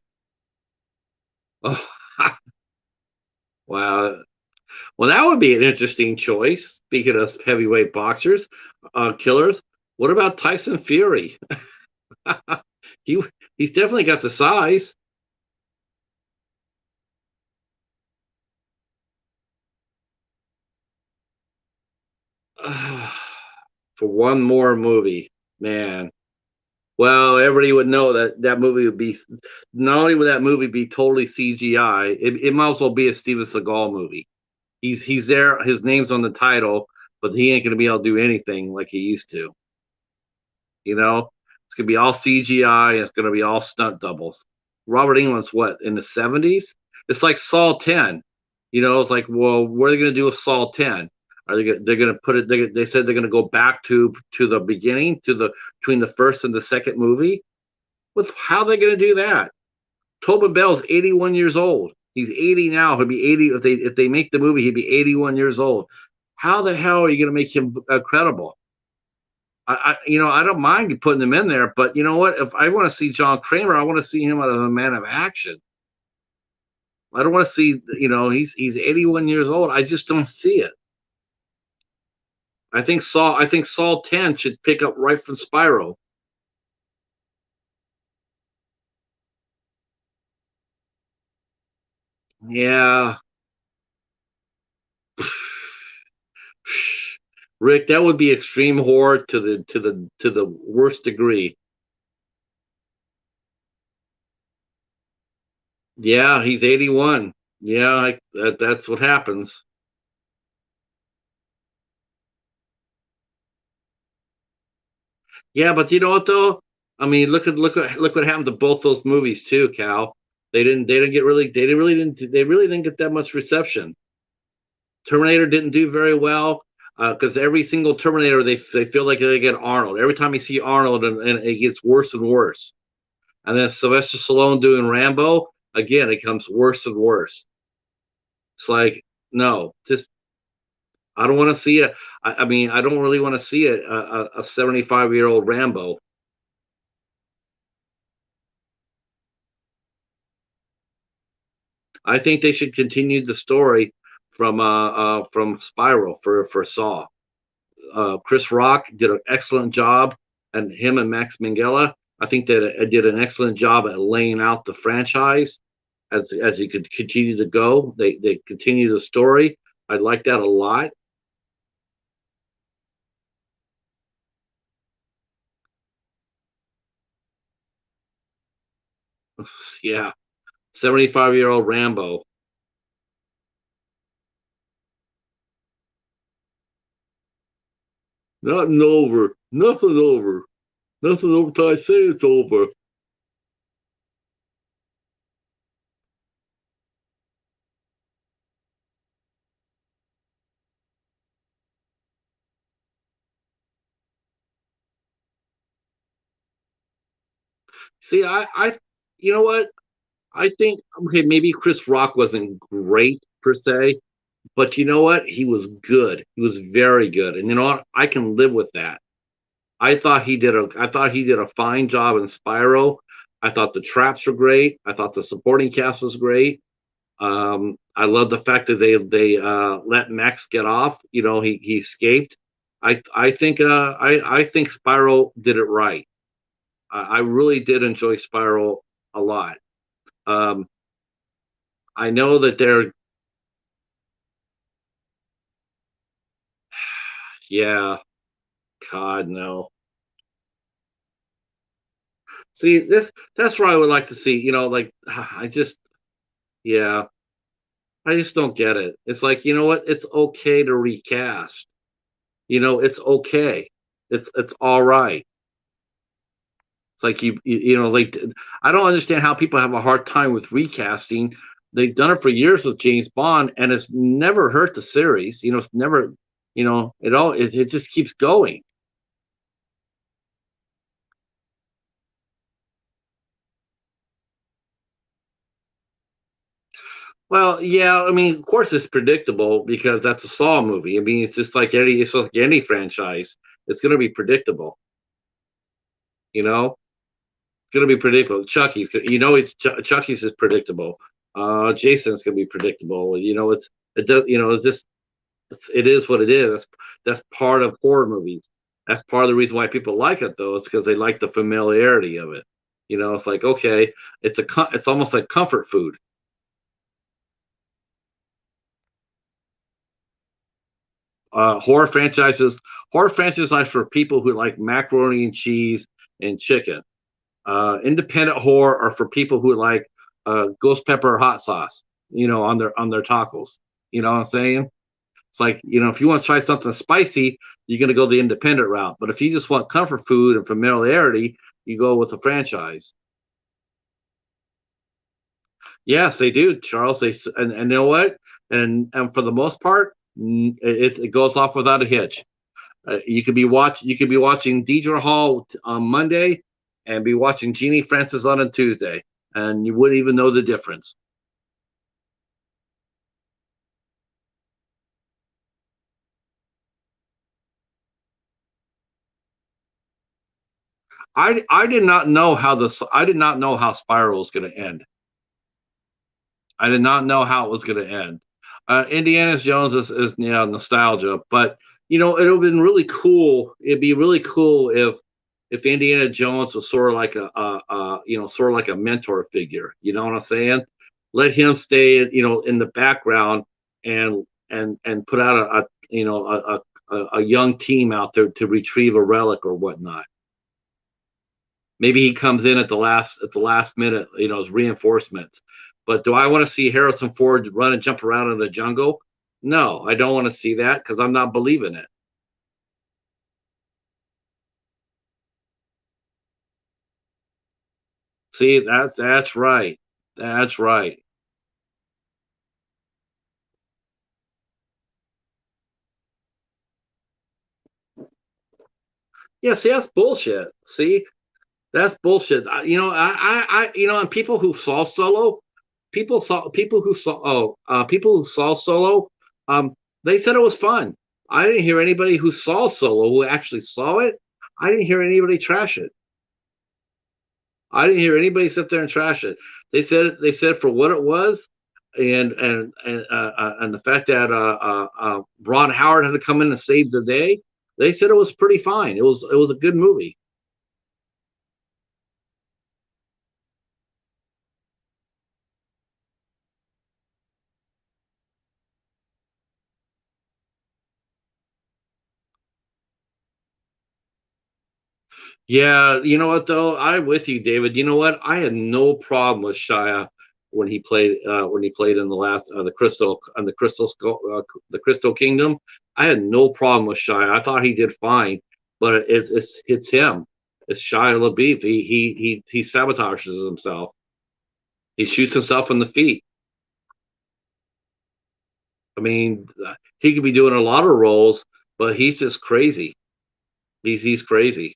Oh, wow. Well, that would be an interesting choice. Speaking of heavyweight boxers, killers, what about Tyson Fury? he he's definitely got the size. For one more movie, man. Well, everybody would know that that movie would be not only would that movie be totally CGI, it might as well be a Steven Seagal movie. He's there, his name's on the title, but he ain't gonna be able to do anything like he used to. It's gonna be all CGI. And it's gonna be all stunt doubles. Robert England's what in the 70s? It's like Saw 10. It's like, well, what are they gonna do with Saw 10? Are they gonna, they're gonna put it? They said they're gonna go back to the beginning, to the between the first and the second movie. With how are they gonna do that? Tobin Bell's 81 years old. He's 80 now. He'll be 80 if they make the movie. He'd be 81 years old. How the hell are you gonna make him credible? I don't mind putting him in there, but you know what? If I want to see John Kramer, I want to see him as a man of action. I don't want to see, he's 81 years old. I just don't see it. I think Saw 10 should pick up right from Spyro. Yeah, Rick, that would be extreme horror to the worst degree. Yeah, he's 81. Yeah, that's what happens. Yeah, but you know what though? I mean, look what happened to both those movies too, Cal. They really didn't get that much reception. Terminator didn't do very well because every single Terminator they feel like they get Arnold. Every time you see Arnold, and it gets worse and worse. And then Sylvester Stallone doing Rambo, again, it comes worse and worse. It's like, no, just I don't want to see it. I mean, I don't really want to see it. A 75-year-old Rambo. I think they should continue the story from Spiral for Saw. Chris Rock did an excellent job, and him and Max Minghella, I think that it did an excellent job at laying out the franchise as you could continue to go. They continue the story. I like that a lot. Yeah, 75-year-old Rambo. Nothing over. Nothing over. Nothing over till I say it's over. See, you know what? I think okay, maybe Chris Rock wasn't great per se, but you know what? He was good. He was very good, and you know what? I can live with that. I thought he did a fine job in Spyro. I thought the traps were great. I thought the supporting cast was great. I love the fact that they let Max get off. You know, he escaped. I think Spyro did it right. I really did enjoy Spyro a lot. Um, I know that they're yeah, God no. See, that's what I would like to see. You know, like I just yeah, I just don't get it. It's like you know what? It's okay to recast. You know, it's okay. It's all right. It's like you know, like I don't understand how people have a hard time with recasting. They've done it for years with James Bond, and it's never hurt the series. You know, it's never, you know, it just keeps going. Well, yeah, I mean, of course it's predictable because that's a Saw movie. I mean, it's like any franchise. It's going to be predictable. You know, it's going to be predictable. You know, Chucky's is predictable. Jason's going to be predictable. You know, it does. You know, it is what it is. That's part of horror movies. That's part of the reason why people like it, though, is because they like the familiarity of it. You know, it's like okay, it's almost like comfort food. Horror franchises are for people who like macaroni and cheese and chicken. Independent horror are for people who like ghost pepper hot sauce, you know, on their tacos. You know what I'm saying? It's like, you know, if you want to try something spicy, you're going to go the independent route. But if you just want comfort food and familiarity, you go with the franchise. Yes, they do, Charles. And you know what? And for the most part, it goes off without a hitch. You could be watching Deidre Hall on Monday, and be watching Jeannie Francis on a Tuesday, and you wouldn't even know the difference. I did not know how Spiral was going to end. I did not know how it was going to end. Indiana Jones is you know nostalgia, but you know it would have been really cool. It'd be really cool if Indiana Jones was sort of like you know sort of like a mentor figure. You know what I'm saying? Let him stay you know in the background and put out a you know a young team out there to retrieve a relic or whatnot. Maybe he comes in at the last minute, you know, as reinforcements. But do I want to see Harrison Ford run and jump around in the jungle? No, I don't want to see that because I'm not believing it. See, that's right. That's right. Yeah, see, that's bullshit. See, that's bullshit. You know, you know, and people who saw Solo, they said it was fun. I didn't hear anybody who saw Solo who actually saw it. I didn't hear anybody trash it. I didn't hear anybody sit there and trash it. They said for what it was, and the fact that Ron Howard had to come in and save the day. They said it was pretty fine. It was a good movie. Yeah, you know what though? I'm with you, David. You know what? I had no problem with Shia when he played in the last the Crystal Kingdom. I had no problem with Shia. I thought he did fine, but it's him. It's Shia LaBeouf. He sabotages himself. He shoots himself in the feet. I mean, he could be doing a lot of roles, but he's just crazy. He's crazy.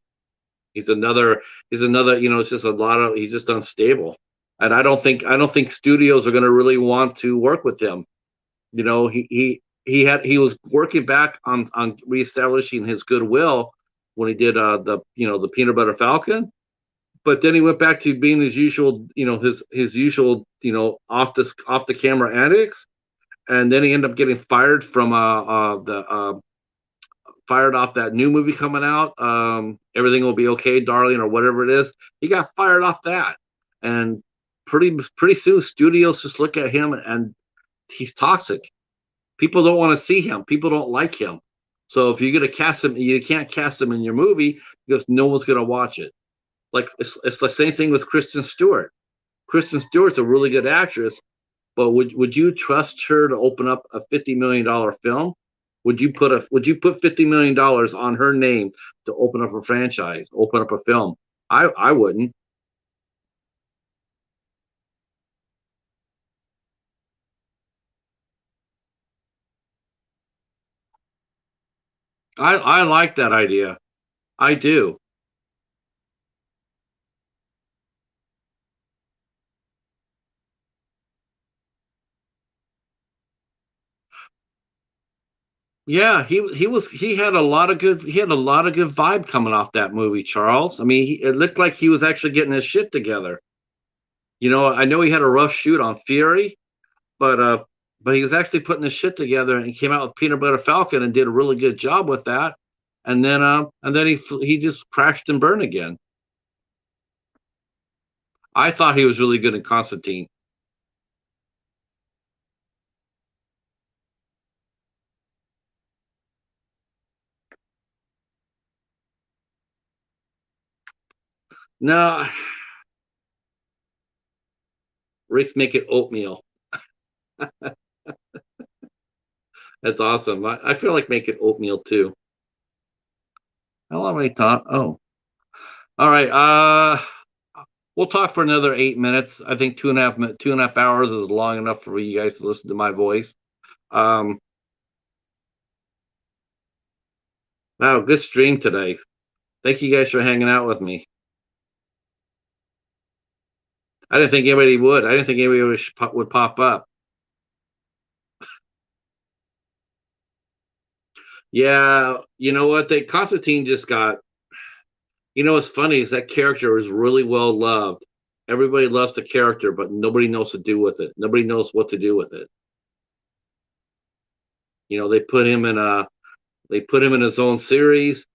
He's another. He's another. It's just a lot of. He's just unstable, and I don't think studios are going to really want to work with him. He was working back on reestablishing his goodwill when he did the Peanut Butter Falcon, but then he went back to being his usual, his usual, off the camera antics, and then he ended up getting fired from the fired off that new movie coming out, Everything Will Be Okay, Darling, or whatever it is. He got fired off that, and pretty soon studios just look at him and he's toxic. People don't want to see him. People don't like him. So if you're gonna cast him, you can't cast him in your movie because no one's gonna watch it. Like it's the same thing with Kristen Stewart. Kristen Stewart's a really good actress, but would you trust her to open up a $50 million film? Would you put $50 million on her name to open up a franchise, open up a film? I wouldn't. I like that idea. I do. Yeah, he had a lot of good vibe coming off that movie, Charles. I mean, it looked like he was actually getting his shit together. I know he had a rough shoot on Fury, but he was actually putting his shit together, and he came out with Peanut Butter Falcon and did a really good job with that. And then he just crashed and burned again. I thought he was really good in Constantine. No, Rick's making oatmeal. That's awesome. I feel like making oatmeal too. How long have I talked? Oh, all right. We'll talk for another 8 minutes. I think 2.5 hours is long enough for you guys to listen to my voice. Um, wow, good stream today. Thank you guys for hanging out with me. I didn't think anybody would. I didn't think anybody would pop up. Yeah, you know what? They Constantine just got. What's funny is that character is really well loved. Everybody loves the character, but nobody knows to do with it. Nobody knows what to do with it. They put him in his own series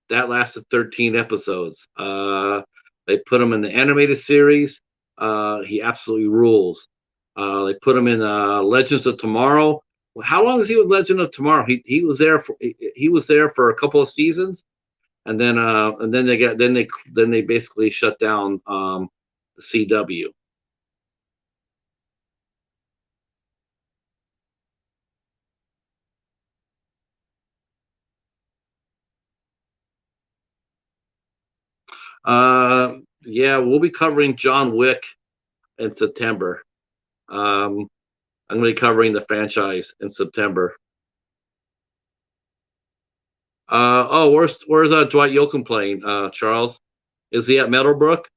that lasted 13 episodes. They put him in the animated series. He absolutely rules. They put him in Legends of Tomorrow. Well, how long is he with Legend of Tomorrow? He was there for a couple of seasons, and then they basically shut down the CW. Yeah, we'll be covering John Wick in September. Um, I'm going to be covering the franchise in September. Oh, where's Dwight Yoakam playing? Charles, is he at Meadowbrook?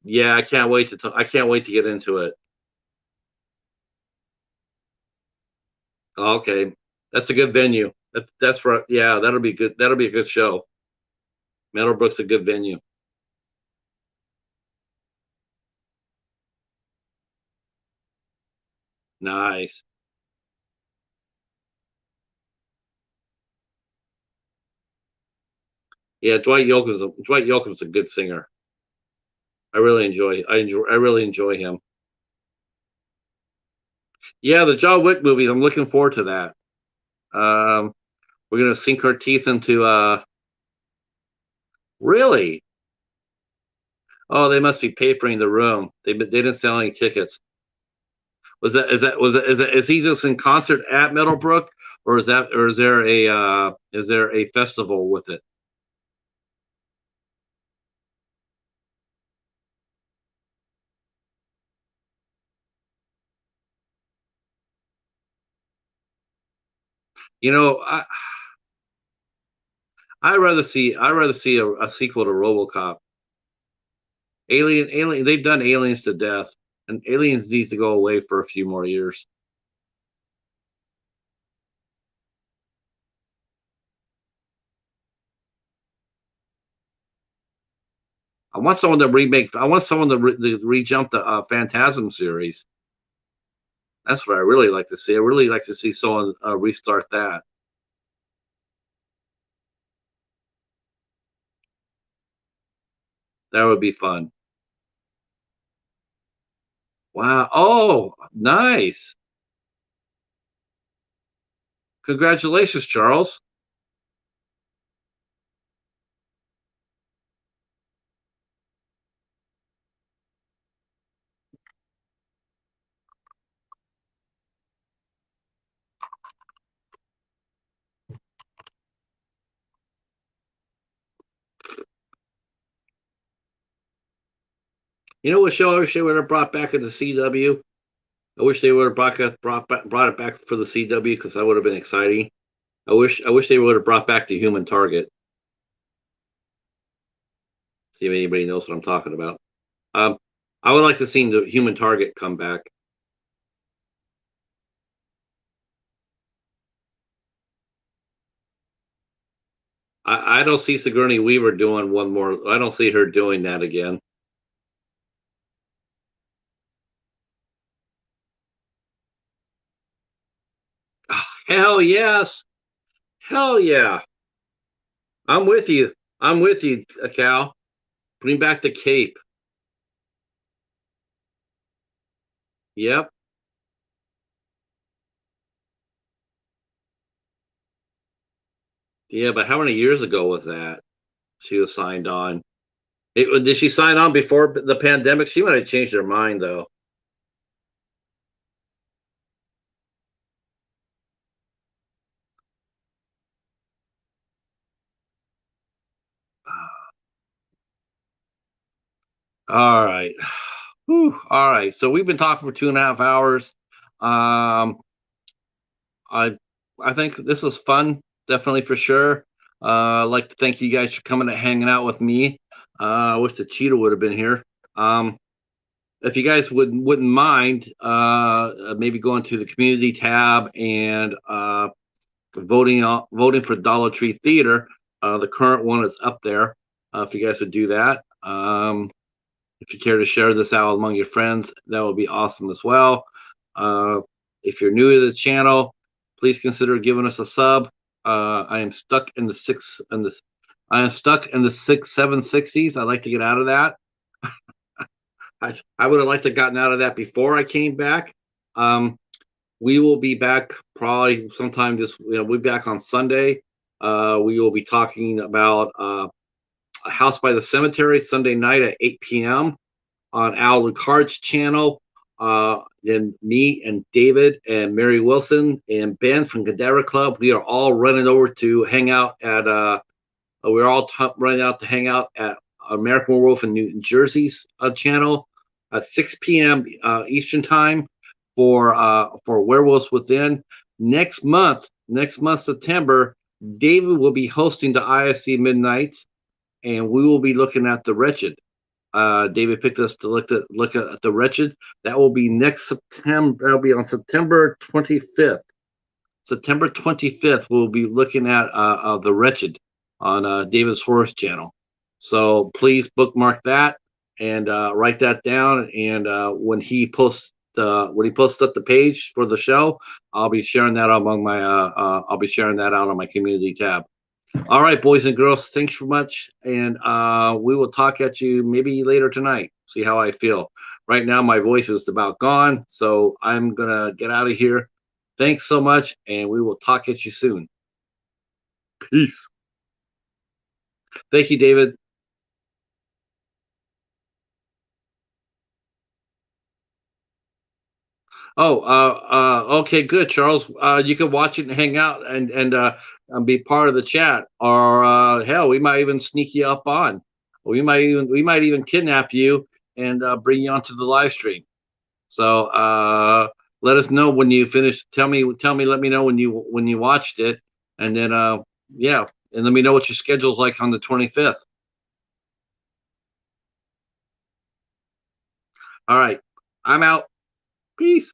Yeah, I can't wait to get into it. Okay, that's a good venue. That's right. Yeah, that'll be good. That'll be a good show. Meadowbrook's a good venue. Nice. Yeah, Dwight Yoakam's a good singer. I really enjoy him. Yeah, the John Wick movies. I'm looking forward to that. Um, we're gonna sink our teeth into. Really? Oh, they must be papering the room. They didn't sell any tickets. Is he just in concert at Meadowbrook, or is there a festival with it? You know, I'd rather see a sequel to RoboCop. Alien. They've done Aliens to death, and Aliens needs to go away for a few more years. I want someone to remake. I want someone to re-jump the Phantasm series. That's what I really like to see. I really like to see someone restart that. That would be fun. Wow. Oh, nice. Congratulations, Charles. You know what show I wish they would have brought back at the CW? I wish they would have brought it back for the CW because that would have been exciting. I wish they would have brought back the Human Target. See if anybody knows what I'm talking about. Um, I would like to see the Human Target come back. I don't see Sigourney Weaver doing one more. I don't see her doing that again. Hell yes. Hell yeah. I'm with you. I'm with you, Cal. Bring back the cape. Yep. Yeah, but how many years ago was that? She was signed on. Did she sign on before the pandemic? She might have changed her mind though. All right. Whew. All right. So we've been talking for 2.5 hours. Um, I I think this was fun, definitely for sure. I'd like to thank you guys for coming and hanging out with me. I wish the Cheetah would have been here. Um, if you guys wouldn't mind, maybe going to the community tab and voting for Dollar Tree Theater. The current one is up there. If you guys would do that. If you care to share this out among your friends, that would be awesome as well. Uh, if you're new to the channel, please consider giving us a sub. I am stuck in the six and the I am stuck in the 760s. I'd like to get out of that. I would have liked to gotten out of that before I came back. Um, we will be back probably sometime we'll be back on Sunday. We will be talking about a House by the Cemetery Sunday night at 8 p.m. on Al Ricard's channel. Then me and David and Mary Wilson and Ben from Gadara Club, we are all running over to hang out at we're all running out to hang out at American Werewolf in New Jersey's channel at 6 p.m. Eastern time for Werewolves Within. Next month September, David will be hosting the ISC Midnights, and we will be looking at The Wretched. David picked us to look at The Wretched. That will be next September. That'll be on September 25th. September 25th, we'll be looking at The Wretched on David's Horse channel. So please bookmark that and write that down. And when he posts up the page for the show, I'll be sharing that among my I'll be sharing that out on my community tab. All right, boys and girls, thanks so much. And we will talk at you maybe later tonight. See how I feel. Right now, my voice is about gone. So I'm going to get out of here. Thanks so much. And we will talk at you soon. Peace. Thank you, David. Oh, okay, good, Charles. You can watch it and hang out and be part of the chat, or hell, we might even sneak you up on. We might even kidnap you and bring you onto the live stream. So let us know when you finish. Let me know when you watched it, and then yeah, and let me know what your schedule's like on the 25th. All right, I'm out. Peace.